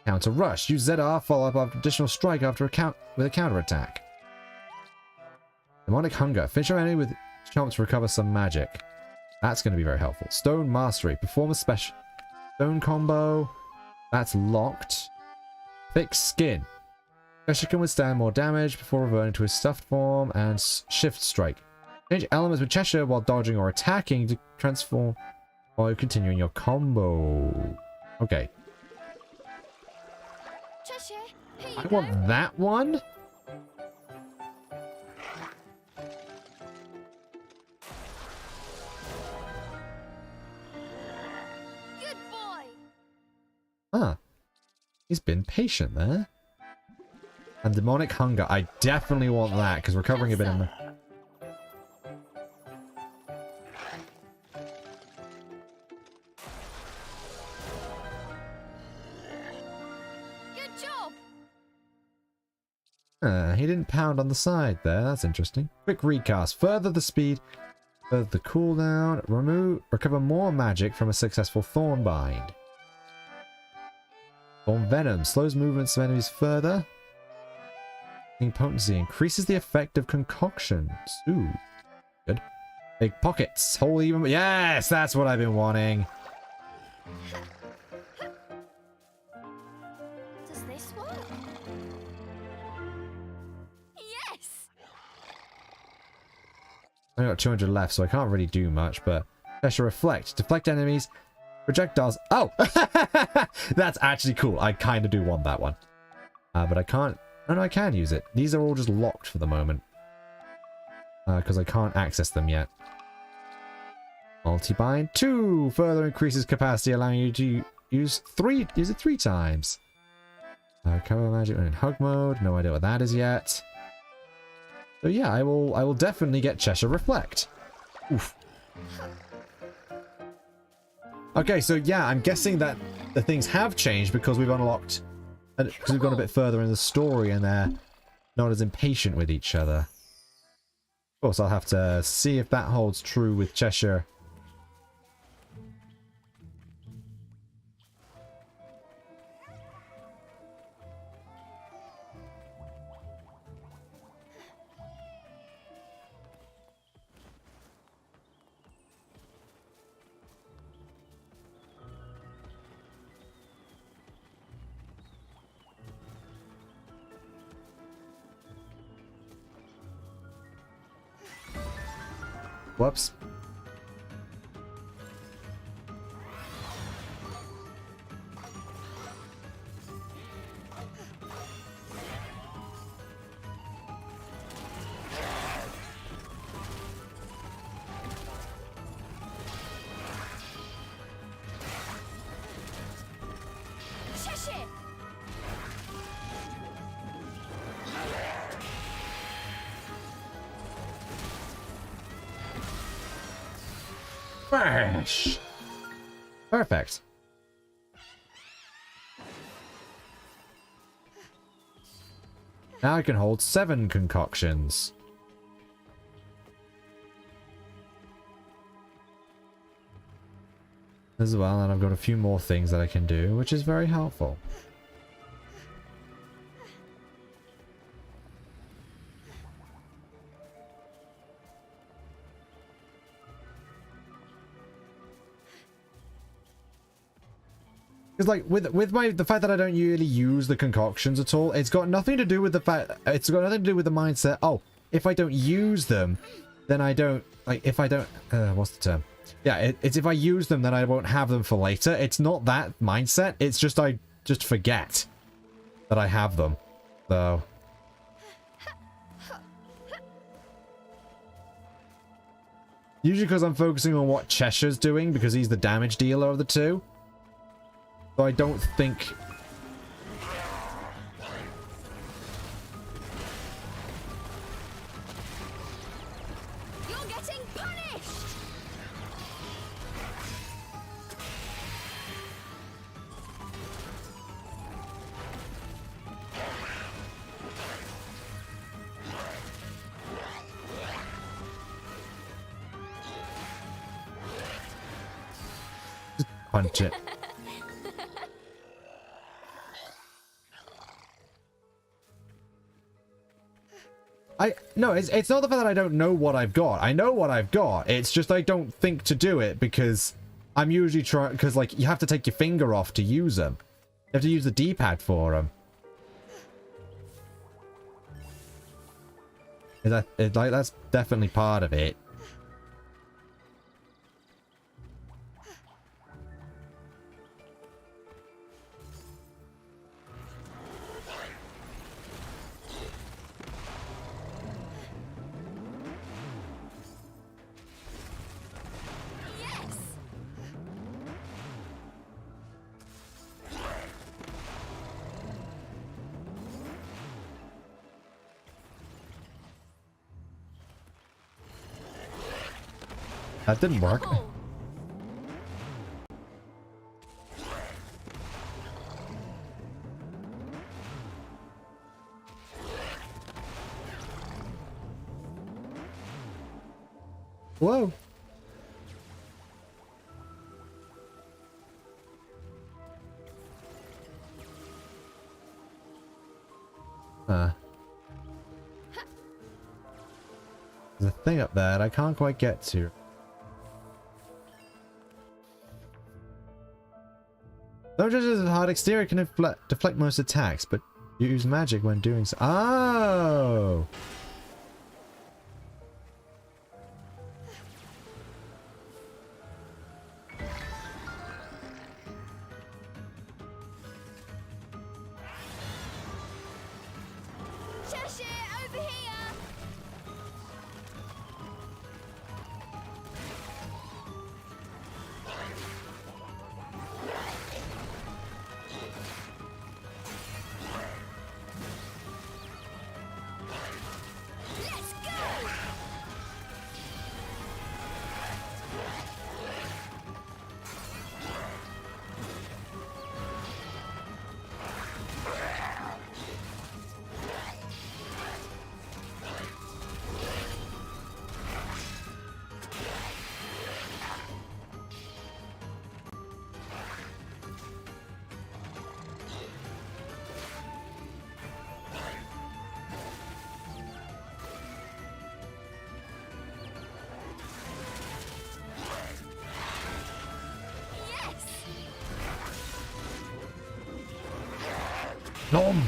Counter Rush. Use ZR, follow up after additional strike after with a counter attack. Demonic Hunger. Finish your enemy with chance to recover some magic. That's going to be very helpful. Stone Mastery. Perform a special stone combo. That's locked. Thick Skin. Cheshire can withstand more damage before reverting to his stuffed form, and Shift Strike. Change elements with Cheshire while dodging or attacking to transform while continuing your combo. Okay. Cheshire, here you I go. want that one. Good boy. Ah. He's been patient there. And Demonic Hunger. I definitely want that because we're covering a bit in the... Good job. He didn't pound on the side there. That's interesting. Quick recast. Further the speed. Further the cooldown. Recover more magic from a successful Thorn Bind. Thorn Venom. Slows movements of enemies further. Potency increases the effect of concoctions. Ooh, good. Big pockets. Hold even. Yes, that's what I've been wanting. Does this work? Yes. I got 200 left, so I can't really do much. But Cheshire Reflect. Deflect enemies. Projectiles. Oh, that's actually cool. I kind of do want that one, but I can't. Oh, no, I can use it. These are all just locked for the moment. Because I can't access them yet. Multi-bind 2 further increases capacity, allowing you to use it 3 times. Cover magic in hug mode. No idea what that is yet. So yeah, I will definitely get Cheshire Reflect. Oof. Okay, so yeah, I'm guessing that the things have changed because we've unlocked... Because we've gone a bit further in the story and they're not as impatient with each other. Of course, I'll have to see if that holds true with Cheshire. Whoops. Cheshire. Smash! Perfect. Now I can hold 7 concoctions. As well, and I've got a few more things that I can do, which is very helpful. Because like with the fact that I don't really use the concoctions at all, it's got nothing to do with the fact, it's got nothing to do with the mindset, oh, if I don't use them, then I don't, like, if I don't, what's the term? Yeah, it's if I use them, then I won't have them for later. It's not that mindset, it's just I just forget that I have them. So... usually because I'm focusing on what Cheshire's doing, because he's the damage dealer of the two. So I don't think... You're getting punished! Just punch it. No, it's not the fact that I don't know what I've got. I know what I've got. It's just I don't think to do it because I'm usually trying... because, like, you have to take your finger off to use them. You have to use the D-pad for them. Like, that's definitely part of it. That didn't work. Oh. Whoa. There's a thing up there that I can't quite get to. Though just as a hard exterior can deflect most attacks, but you use magic when doing so. Oh! Cheshire, over here! Let's go! Yes! Nom!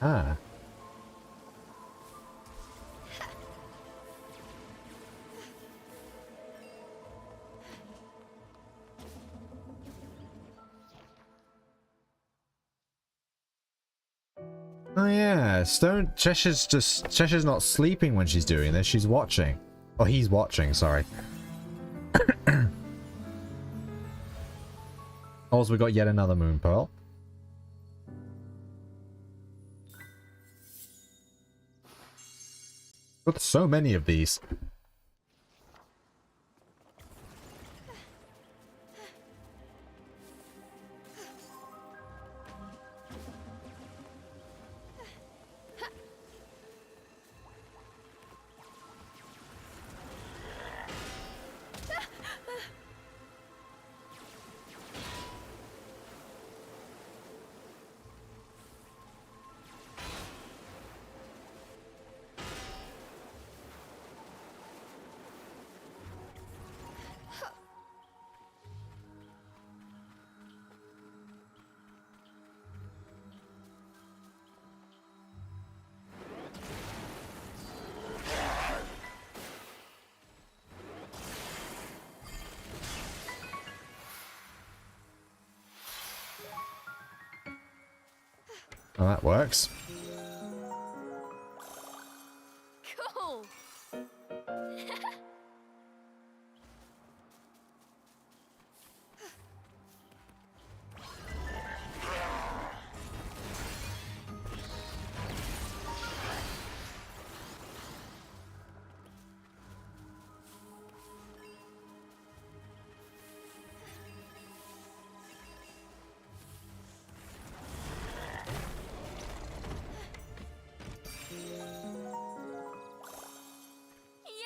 Ah. Oh yeah, Cheshire's not sleeping when she's doing this, she's watching. Oh, he's watching, sorry. Also, we got yet another moon pearl. Got so many of these. Oh, that works. Cool.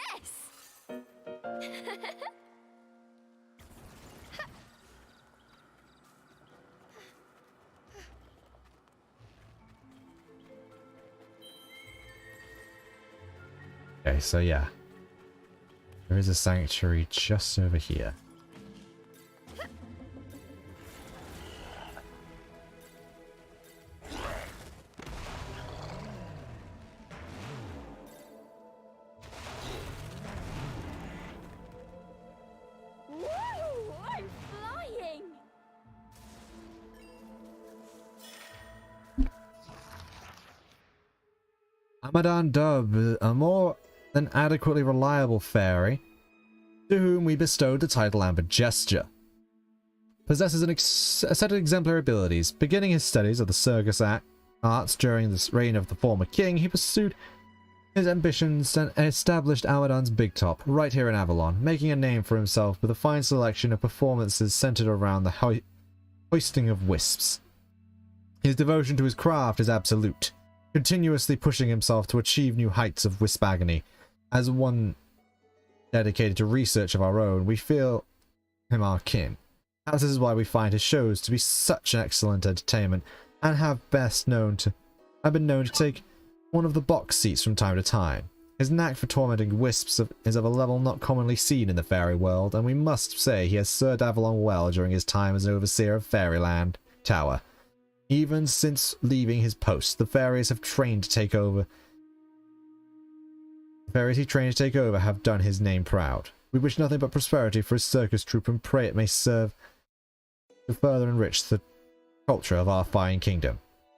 Yes. Okay, so yeah. There is a sanctuary just over here. Woo! I'm flying. Amadan Dub, a more than adequately reliable fairy, to whom we bestowed the title Amber Gesture. Possesses a set of exemplary abilities. Beginning his studies of the circus arts during the reign of the former king, he pursued his ambitions and established Amadan's Big Top right here in Avalon, making a name for himself with a fine selection of performances centered around the hoisting of wisps. His devotion to his craft is absolute, continuously pushing himself to achieve new heights of wisp agony. As one dedicated to research of our own, we feel him our kin. Perhaps this is why we find his shows to be such an excellent entertainment, and have been known to take one of the box seats from time to time. His knack for tormenting wisps is of a level not commonly seen in the fairy world, and we must say he has served Avalon well during his time as overseer of Fairyland Tower. Even since leaving his post, the fairies have trained to take over. The fairies he trained to take over have done his name proud. We wish nothing but prosperity for his circus troupe and pray it may serve to further enrich the culture of our fine kingdom.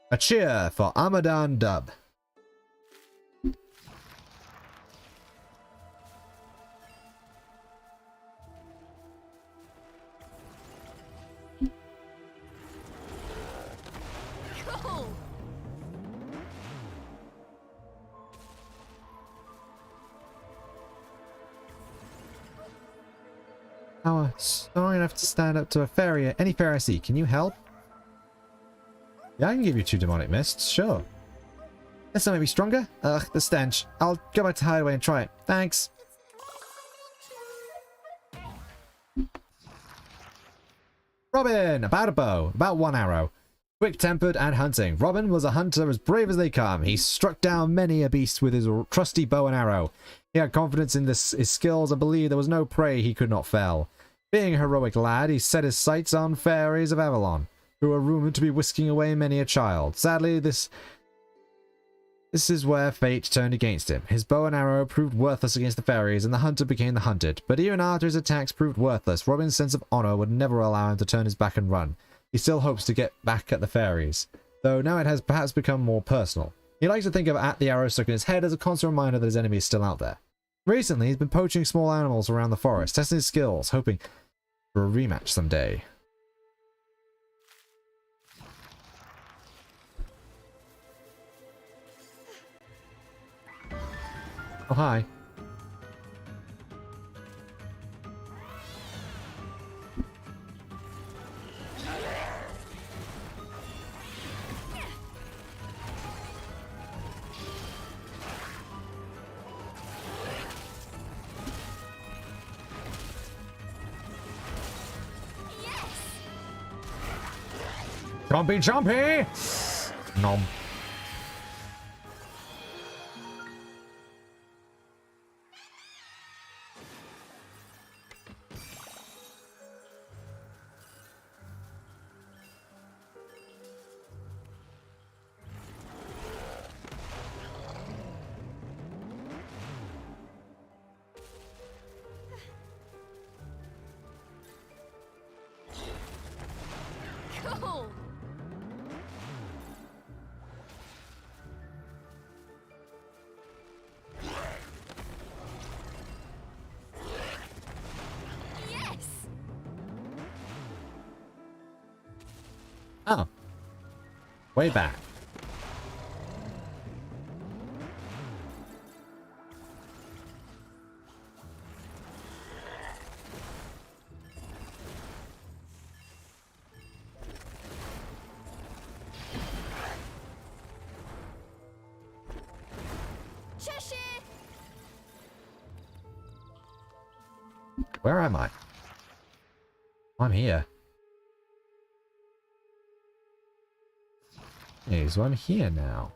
A cheer for Amadan Dub. Cool. Our sorry enough to stand up to a fairy, any fairy I see. Can you help? Yeah, I can give you 2 demonic mists, sure. This will make me stronger? Ugh, the stench. I'll go back to Hideaway and try it. Thanks. Robin! About a bow. About 1 arrow. Quick-tempered and hunting. Robin was a hunter as brave as they come. He struck down many a beast with his trusty bow and arrow. He had confidence in his skills and believed there was no prey he could not fell. Being a heroic lad, he set his sights on fairies of Avalon, who were rumored to be whisking away many a child. Sadly, this This is where fate turned against him. His bow and arrow proved worthless against the fairies, and the hunter became the hunted. But even after his attacks proved worthless, Robin's sense of honor would never allow him to turn his back and run. He still hopes to get back at the fairies, though now it has perhaps become more personal. He likes to think of the arrow stuck in his head as a constant reminder that his enemy is still out there. Recently, he's been poaching small animals around the forest, testing his skills, hoping for a rematch someday. Oh, hi. Jumpy, jumpy! Nom. Cool! Yes! Oh. Way back. Cheshire! Where am I? I'm here. Hey, so I'm here now.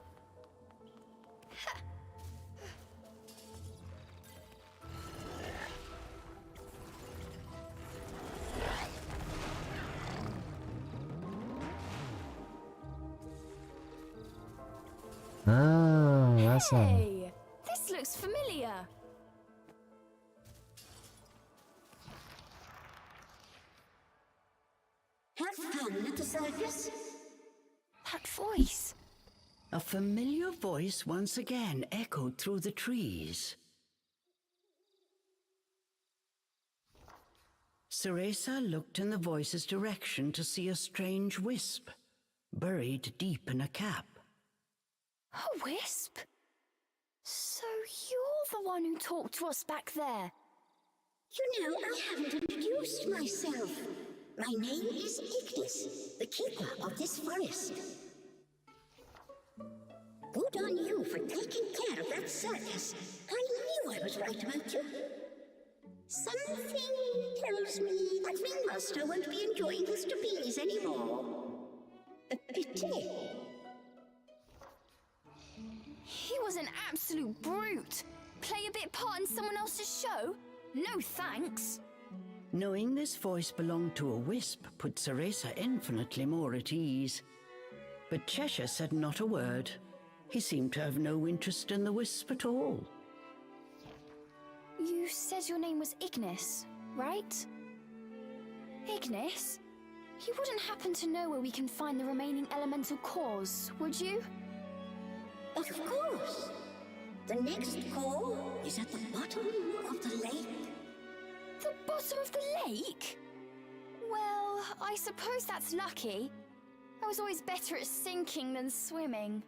Oh, that's Hey! This looks familiar. Have fun at the circus? That voice. A familiar voice once again echoed through the trees. Cereza looked in the voice's direction to see a strange wisp, buried deep in a cap. A wisp? So you're the one who talked to us back there. You know, I haven't introduced myself. My name is Ignis, the keeper of this forest. Good on you for taking care of that circus. I knew I was right about you. Something tells me that Ringmaster won't be enjoying his trapeze anymore. A pity. He was an absolute brute. Play a bit part in someone else's show? No thanks. Knowing this voice belonged to a wisp put Cereza infinitely more at ease. But Cheshire said not a word. He seemed to have no interest in the wisp at all. You said your name was Ignis, right? Ignis? You wouldn't happen to know where we can find the remaining elemental cores, would you? Of course. The next core is at the bottom of the lake. The bottom of the lake? Well, I suppose that's lucky. I was always better at sinking than swimming.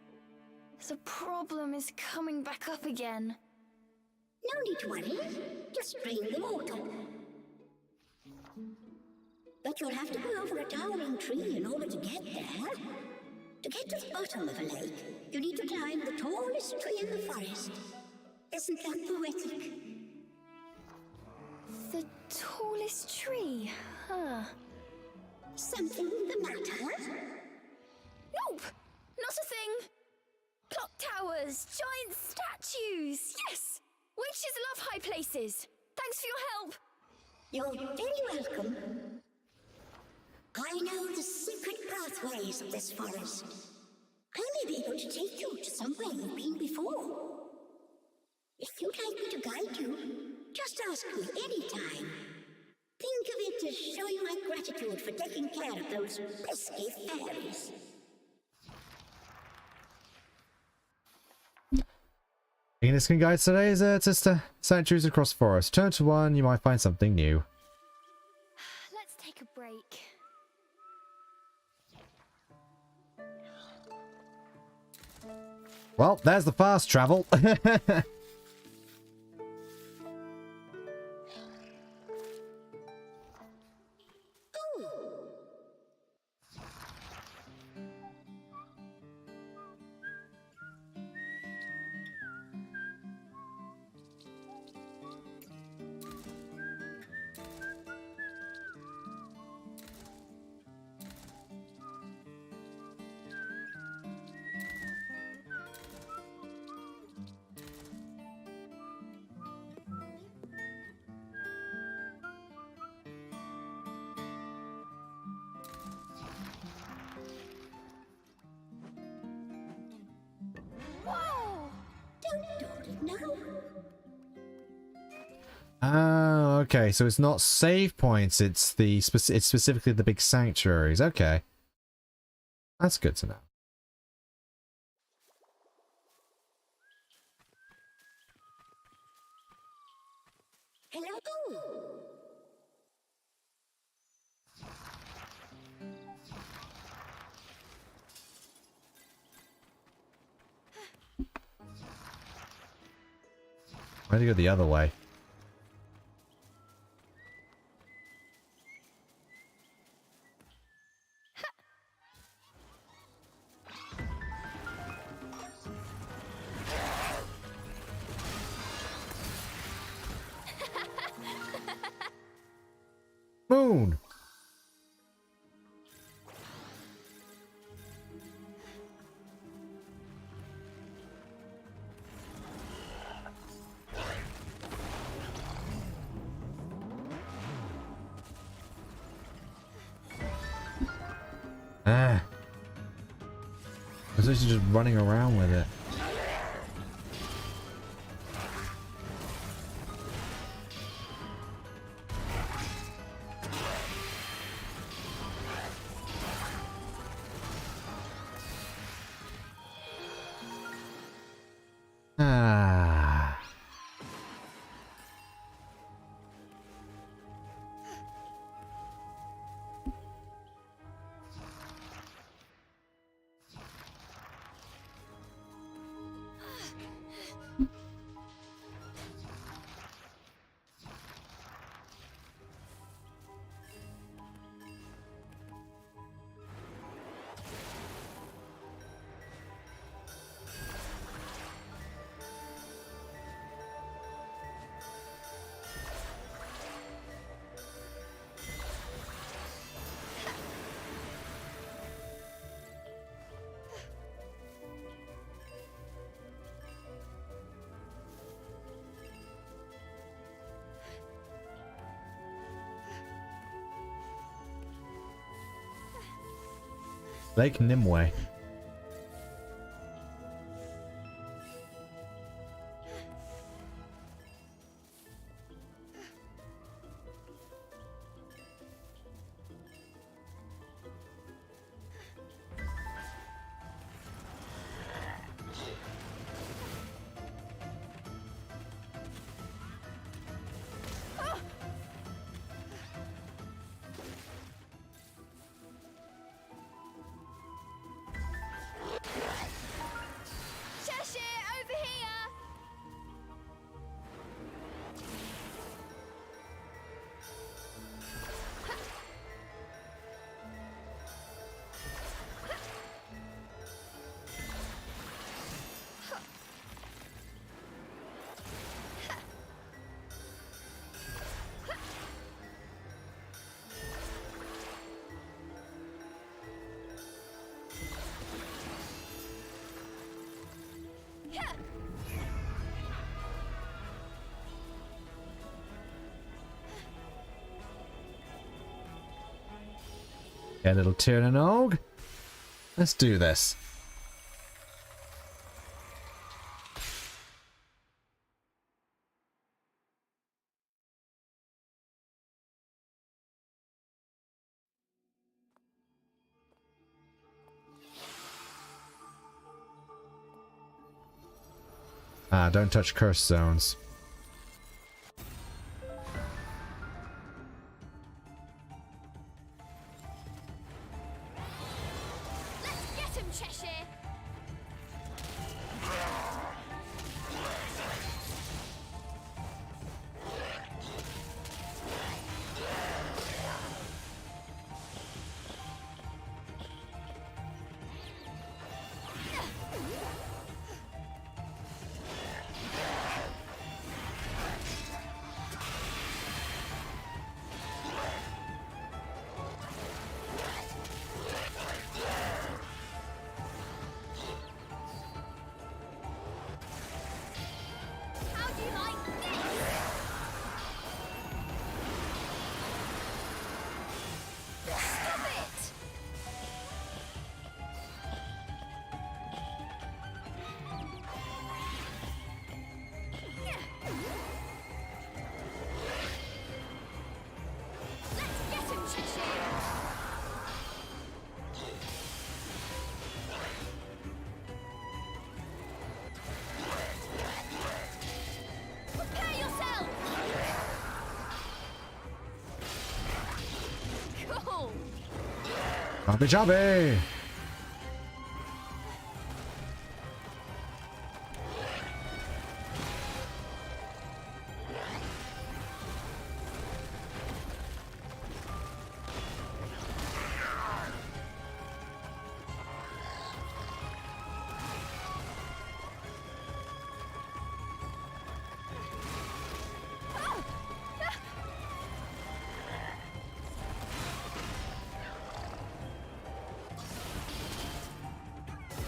The problem is coming back up again. No need to worry. Just drain the water. But you'll have to go over a towering tree in order to get there. To get to the bottom of a lake, you need to climb the tallest tree in the forest. Isn't that poetic? The tallest tree, huh? Something the matter? Nope! Not a thing! Clock towers, giant statues, yes! Witches love high places. Thanks for your help. You're very welcome. I know the secret pathways of this forest. I'm be able to take you to somewhere you've been before. If you'd like me to guide you, just ask me anytime. Think of it as showing my gratitude for taking care of those pesky fairies. Ignis can guide today's sister. Sanctuaries across forest. Turn to one, you might find something new. Let's take a break. Well, there's the fast travel. Whoa! Don't know. Oh, okay. So it's not save points. It's the it's specifically the big sanctuaries. Okay, that's good to know. Hello? Why do you go the other way? Moon! Ah. I was actually just running around with it. Ah. Lake Nimue. Cheshire, over here! Yeah, little Tyrannog. Let's do this. Ah, don't touch curse zones. Let's get him, Cheshire! How do you like this? Stop it! Let's get him, Cheshire! Prepare yourself! Cool! Choppy choppy!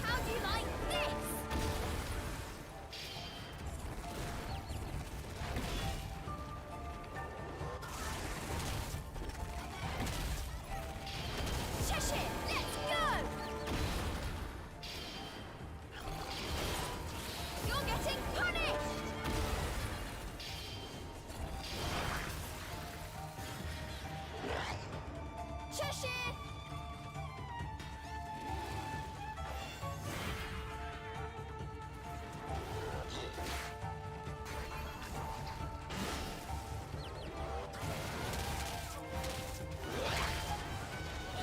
How do you like this? Cheshire, let's go! You're getting punished! Cheshire!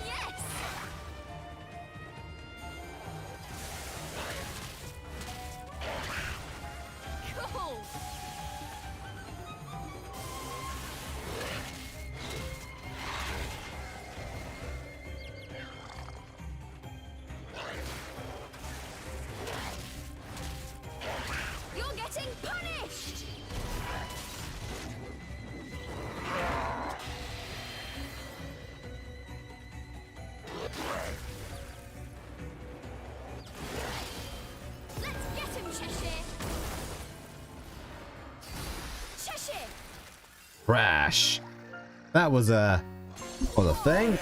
Yes! Cool! You're getting punished! Let's get him, Cheshire! Cheshire! Crash! That was a thing.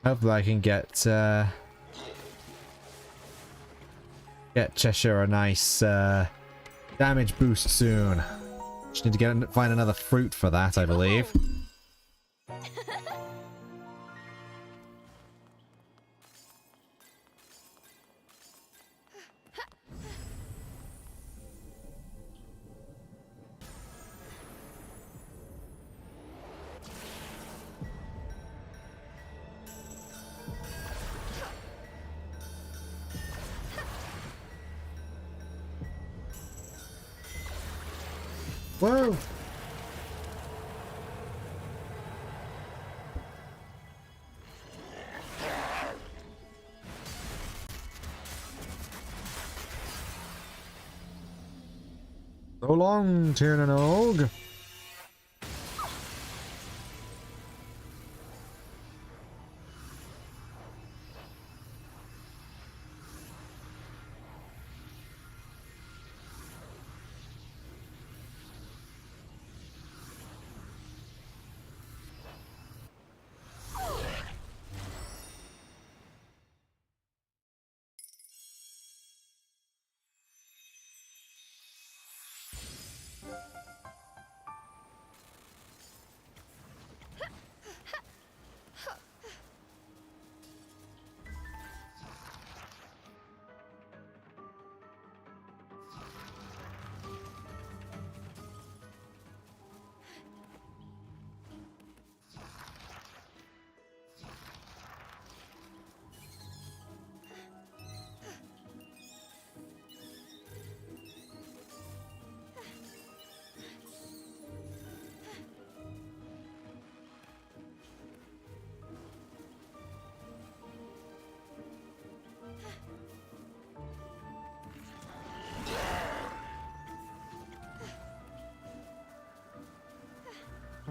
Hopefully I can get Cheshire a nice damage boost soon. Just need to find another fruit for that, I believe. Whoa! So long, Tiernanog.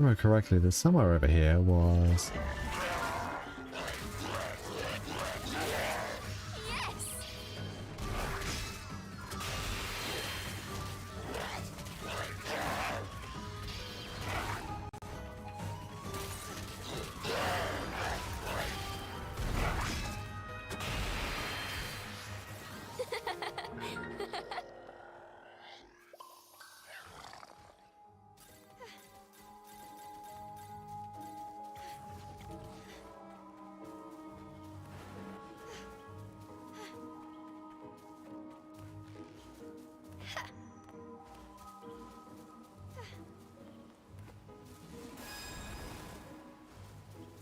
remember correctly, there's somewhere over here was...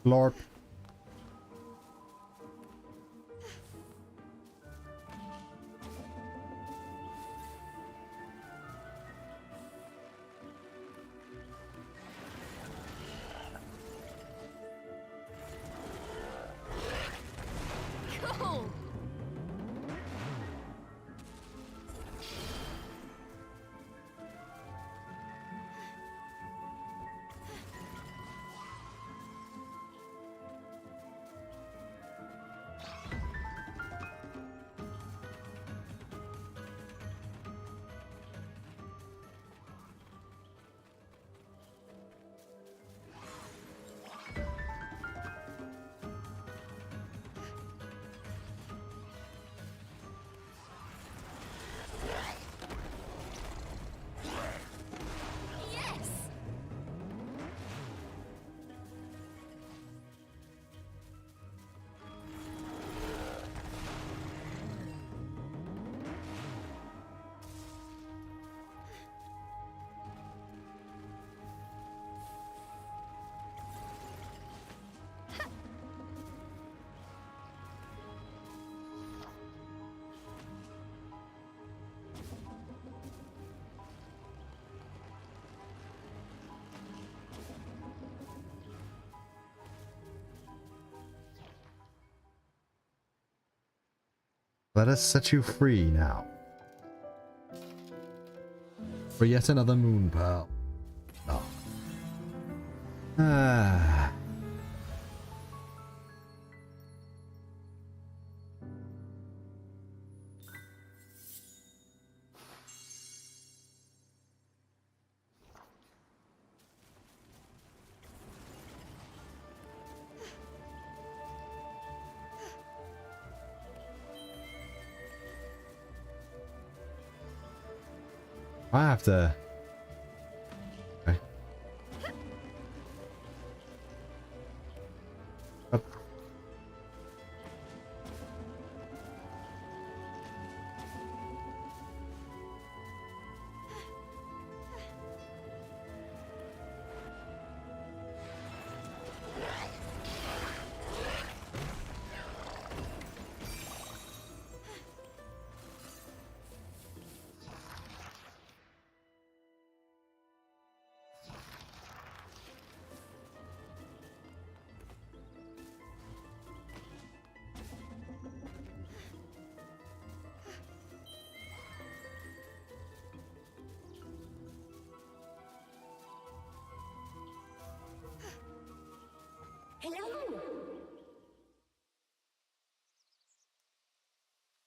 Lord. Cool. Let us set you free now. For yet another moon pearl. Oh. Ah. I have to... Okay. Up. Hello?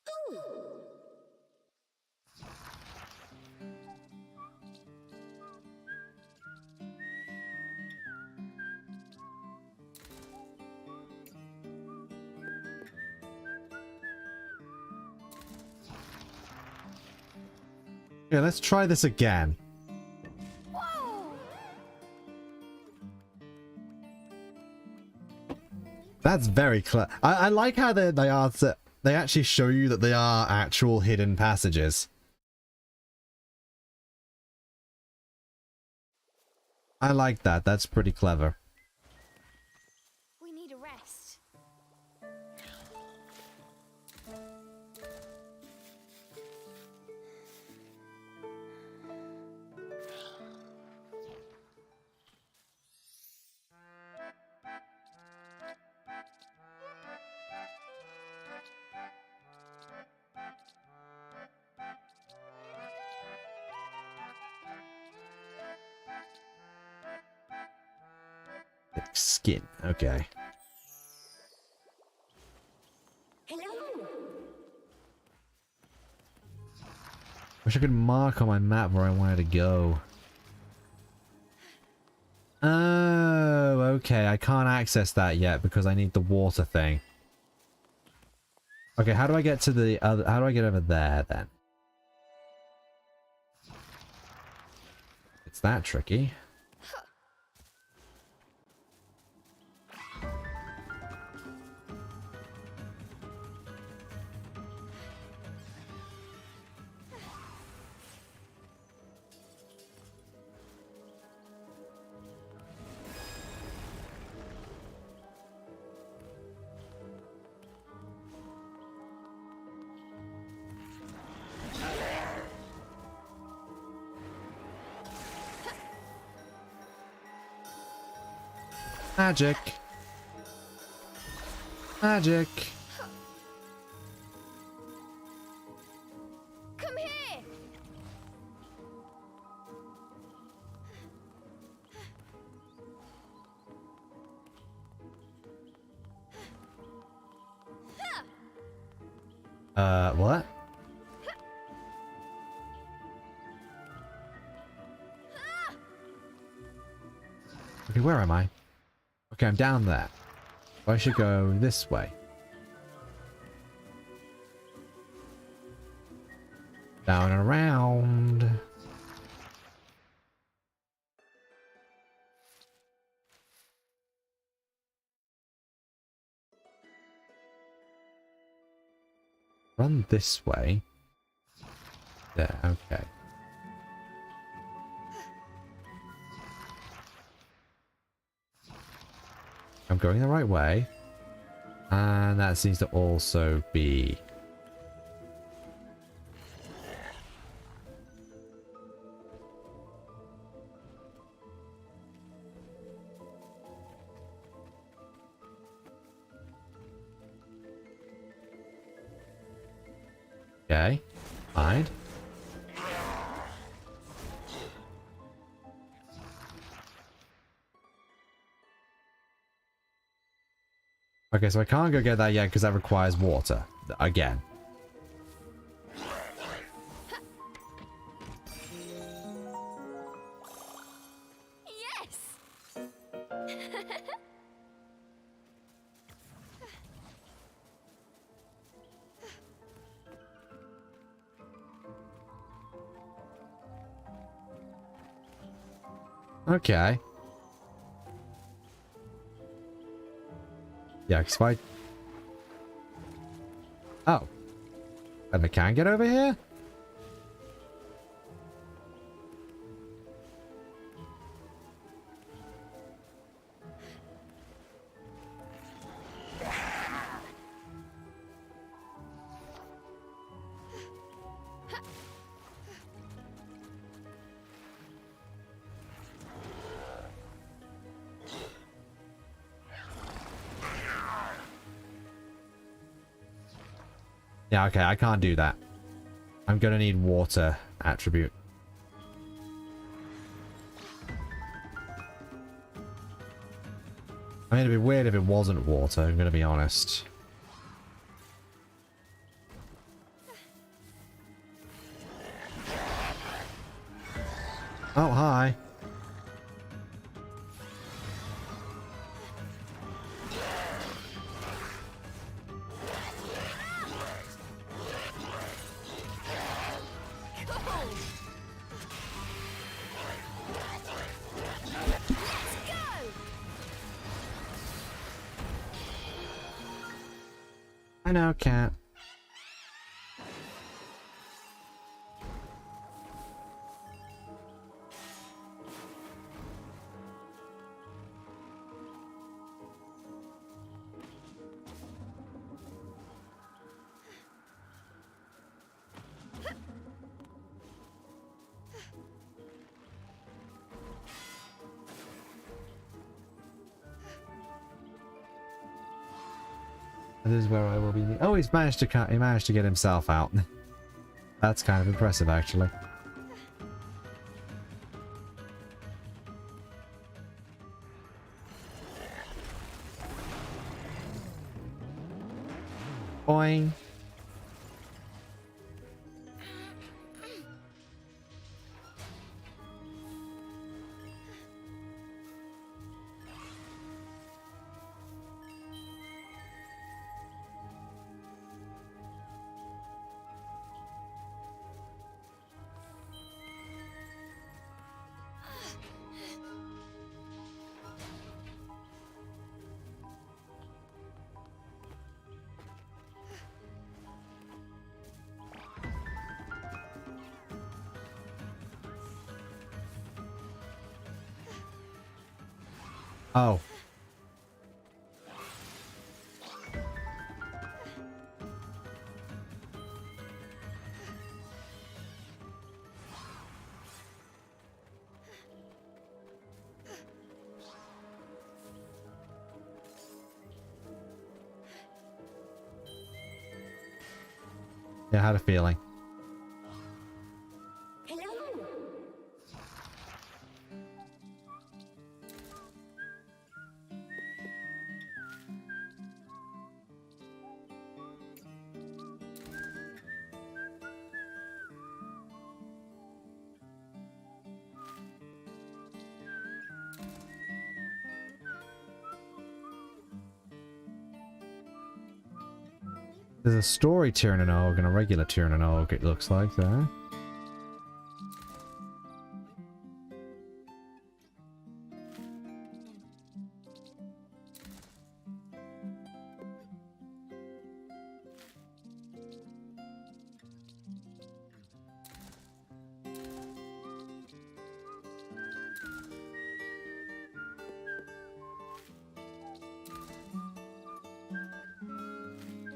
Ooh. Yeah, let's try this again. Whoa! That's very clever. I like how they actually show you that they are actual hidden passages. I like that. That's pretty clever. We need a rest. skin. Okay. Hello. Wish I could mark on my map where I wanted to go. Oh, okay. I can't access that yet because I need the water thing. Okay, how do I get to the other... How do I get over there, then? It's that tricky. Magic. Magic. Come here! What? Okay, where am I? Okay, I'm down there. I should go this way. Down and around. Run this way. There, okay. I'm going the right way. And that seems to also be... Okay. Fine. Okay, so I can't go get that yet because that requires water. Again. Yes! Okay. Yeah, because if I... Oh. And I can get over here? Yeah, okay, I can't do that. I'm gonna need water attribute. I mean, it'd be weird if it wasn't water, I'm gonna be honest. Oh, hi. I know, cat. This is where I will be. Oh, he's managed to cut. He managed to get himself out. That's kind of impressive, actually. Boing. Oh. Yeah, I had a feeling. Hello. There's a story Tyrannon Org and a regular Tyrannon Org, it looks like there.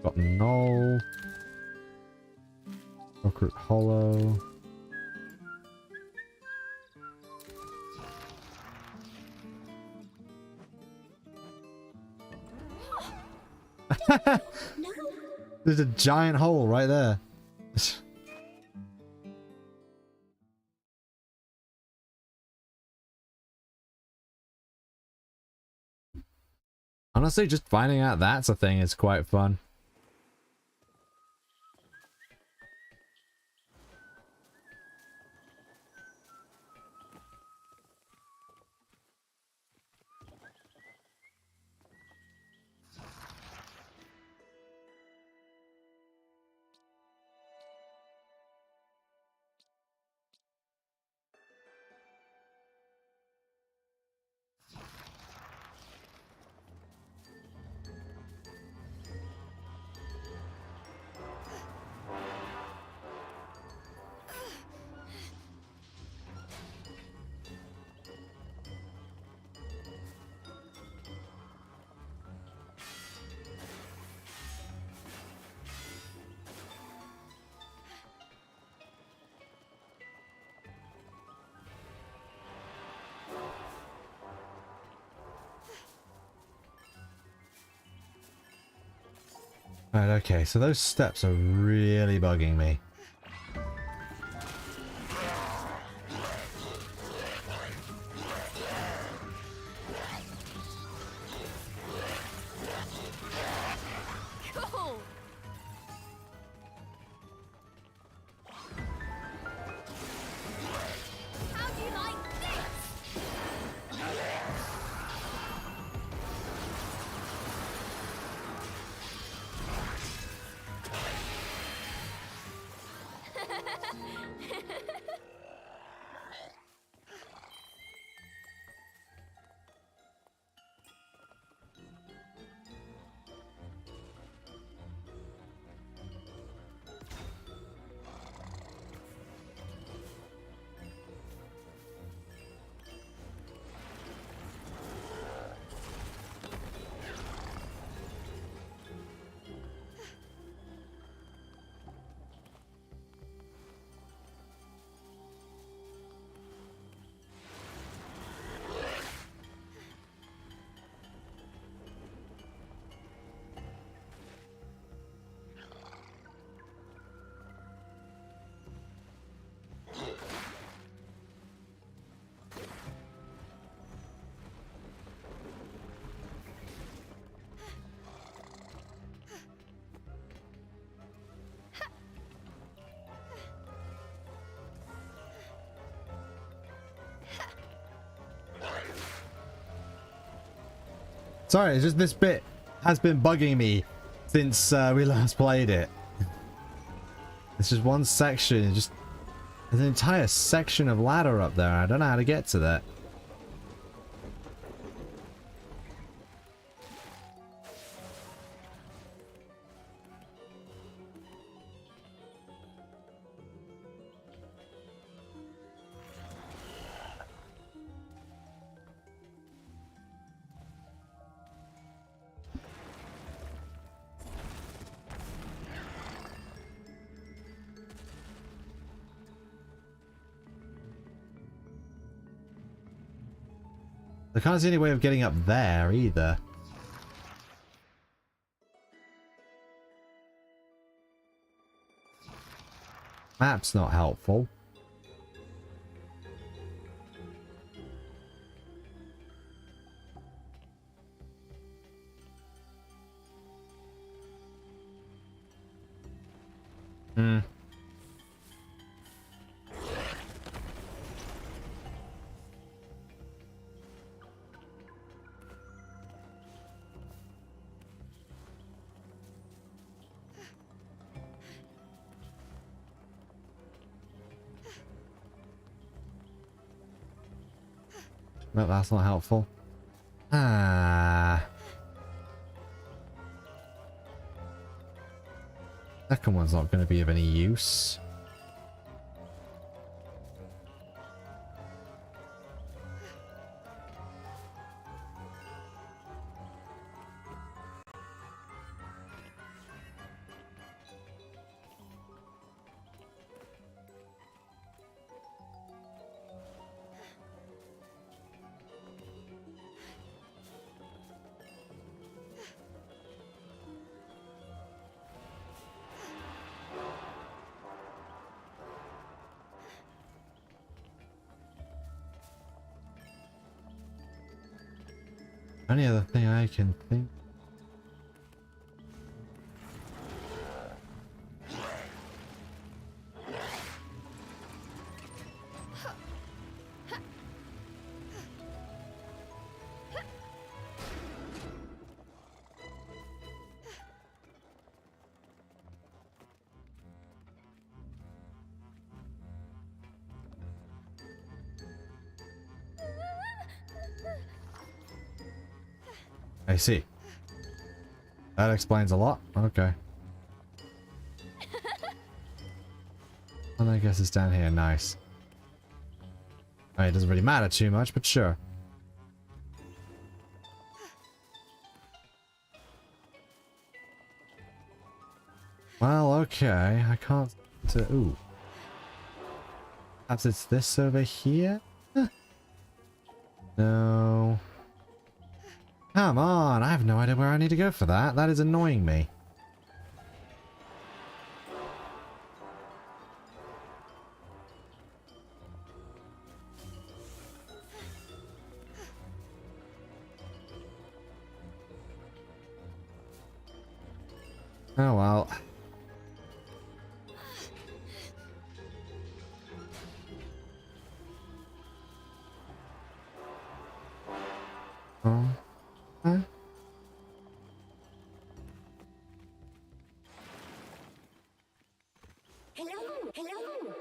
Got Null. Recruit Hollow. No. There's a giant hole right there. Honestly, just finding out that's a thing is quite fun. Right, okay, so those steps are really bugging me. Cool. How do you like this? Sorry, it's just this bit has been bugging me since we last played it. It's just one section, just there's an entire section of ladder up there. I don't know how to get to that. I can't see any way of getting up there either. Map's not helpful. Hmm. No, that's not helpful. Ah. Second one's not going to be of any use. Only other thing I can think. I see. That explains a lot. Okay. Well, I guess it's down here. Nice. I mean, it doesn't really matter too much, but sure. Well, okay. I can't... Ooh. Perhaps it's this over here? Huh. No. Come on, I have no idea where I need to go for that. That is annoying me. Oh well. Oh. Huh? Hello, hello.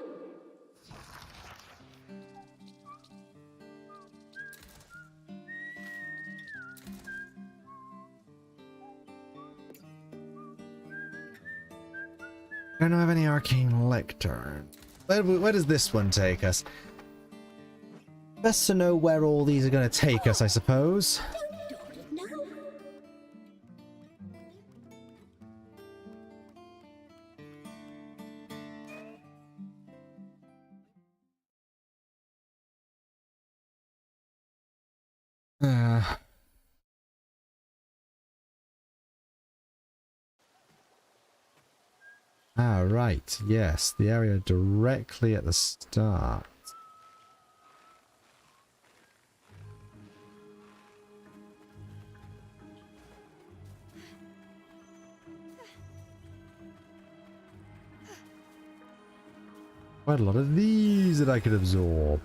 I don't have any arcane lectern. Where does this one take us? Best to know where all these are going to take us, I suppose. No. Ah, right. Yes, the area directly at the start. Quite a lot of these that I could absorb.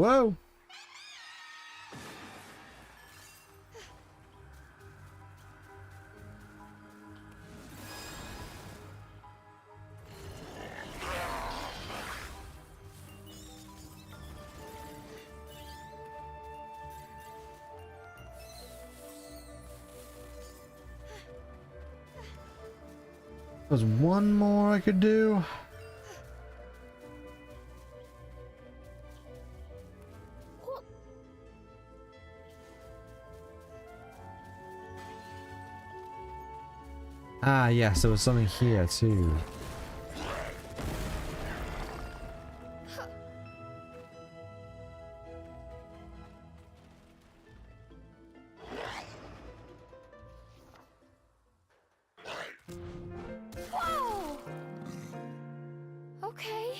Whoa! There's one more I could do. Ah, yes, there was something here too. Whoa! Okay,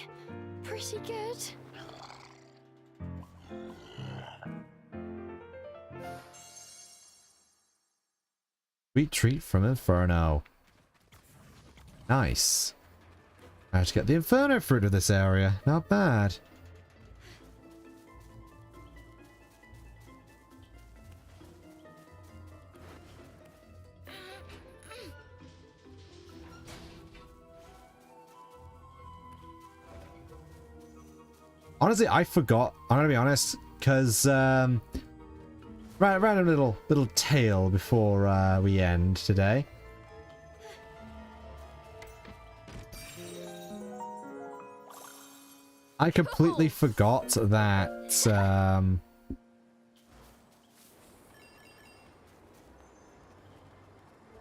pretty good. Sweet treat from Inferno. Nice. Managed to get the Inferno fruit of this area. Not bad. Honestly, I forgot. I'm gonna be honest, because random little tale before we end today. I completely forgot that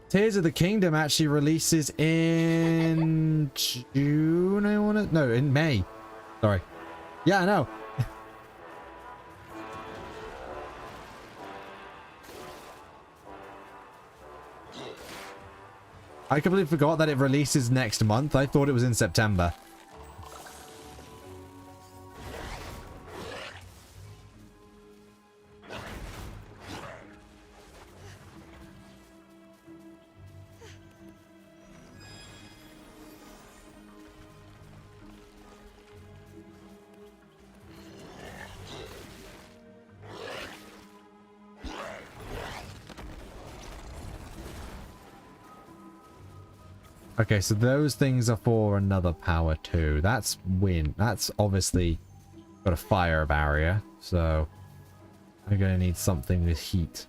Tears of the Kingdom actually releases in June. No, in May. Sorry. Yeah, I know. I completely forgot that it releases next month. I thought it was in September. Okay, so those things are for another power too. That's wind. That's obviously got a fire barrier, so I'm gonna need something with heat.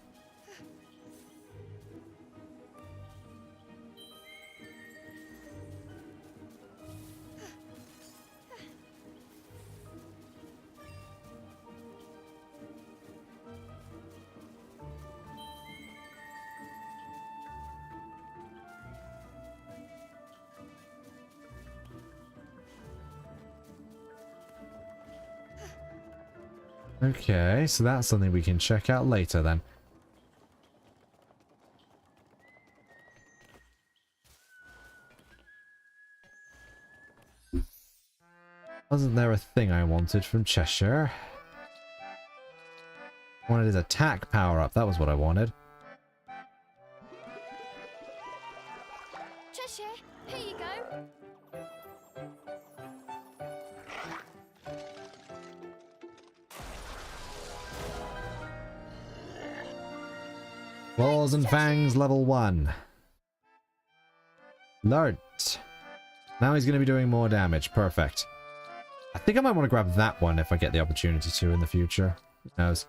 Okay, so that's something we can check out later then. Wasn't there a thing I wanted from Cheshire? I wanted his attack power up, that was what I wanted. Cheshire, here you go. Claws and Fangs level 1. Learnt. Now he's going to be doing more damage. Perfect. I think I might want to grab that one if I get the opportunity to in the future. Who knows?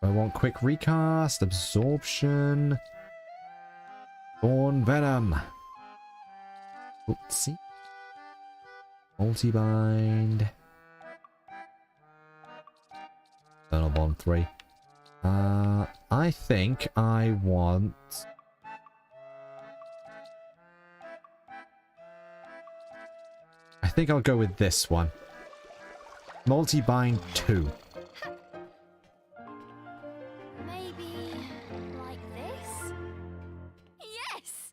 I want quick recast, absorption, thorn venom. Oopsie. Multi-bind. Eternal bond 3. I think I want... I think I'll go with this one. Multi-bind 2. Maybe like this? Yes!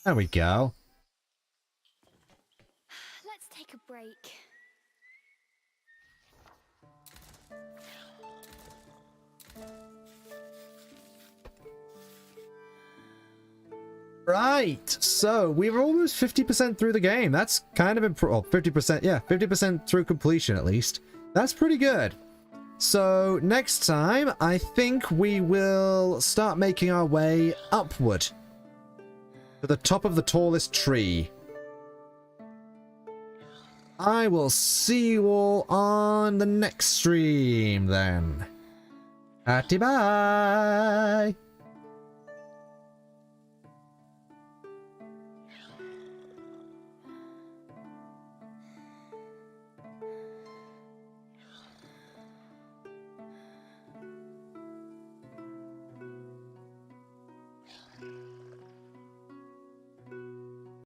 There we go. Let's take a break. Right, so we were almost 50% through the game. That's kind of 50%, yeah, 50% through completion at least. That's pretty good. So next time, I think we will start making our way upward to the top of the tallest tree. I will see you all on the next stream then. Bye.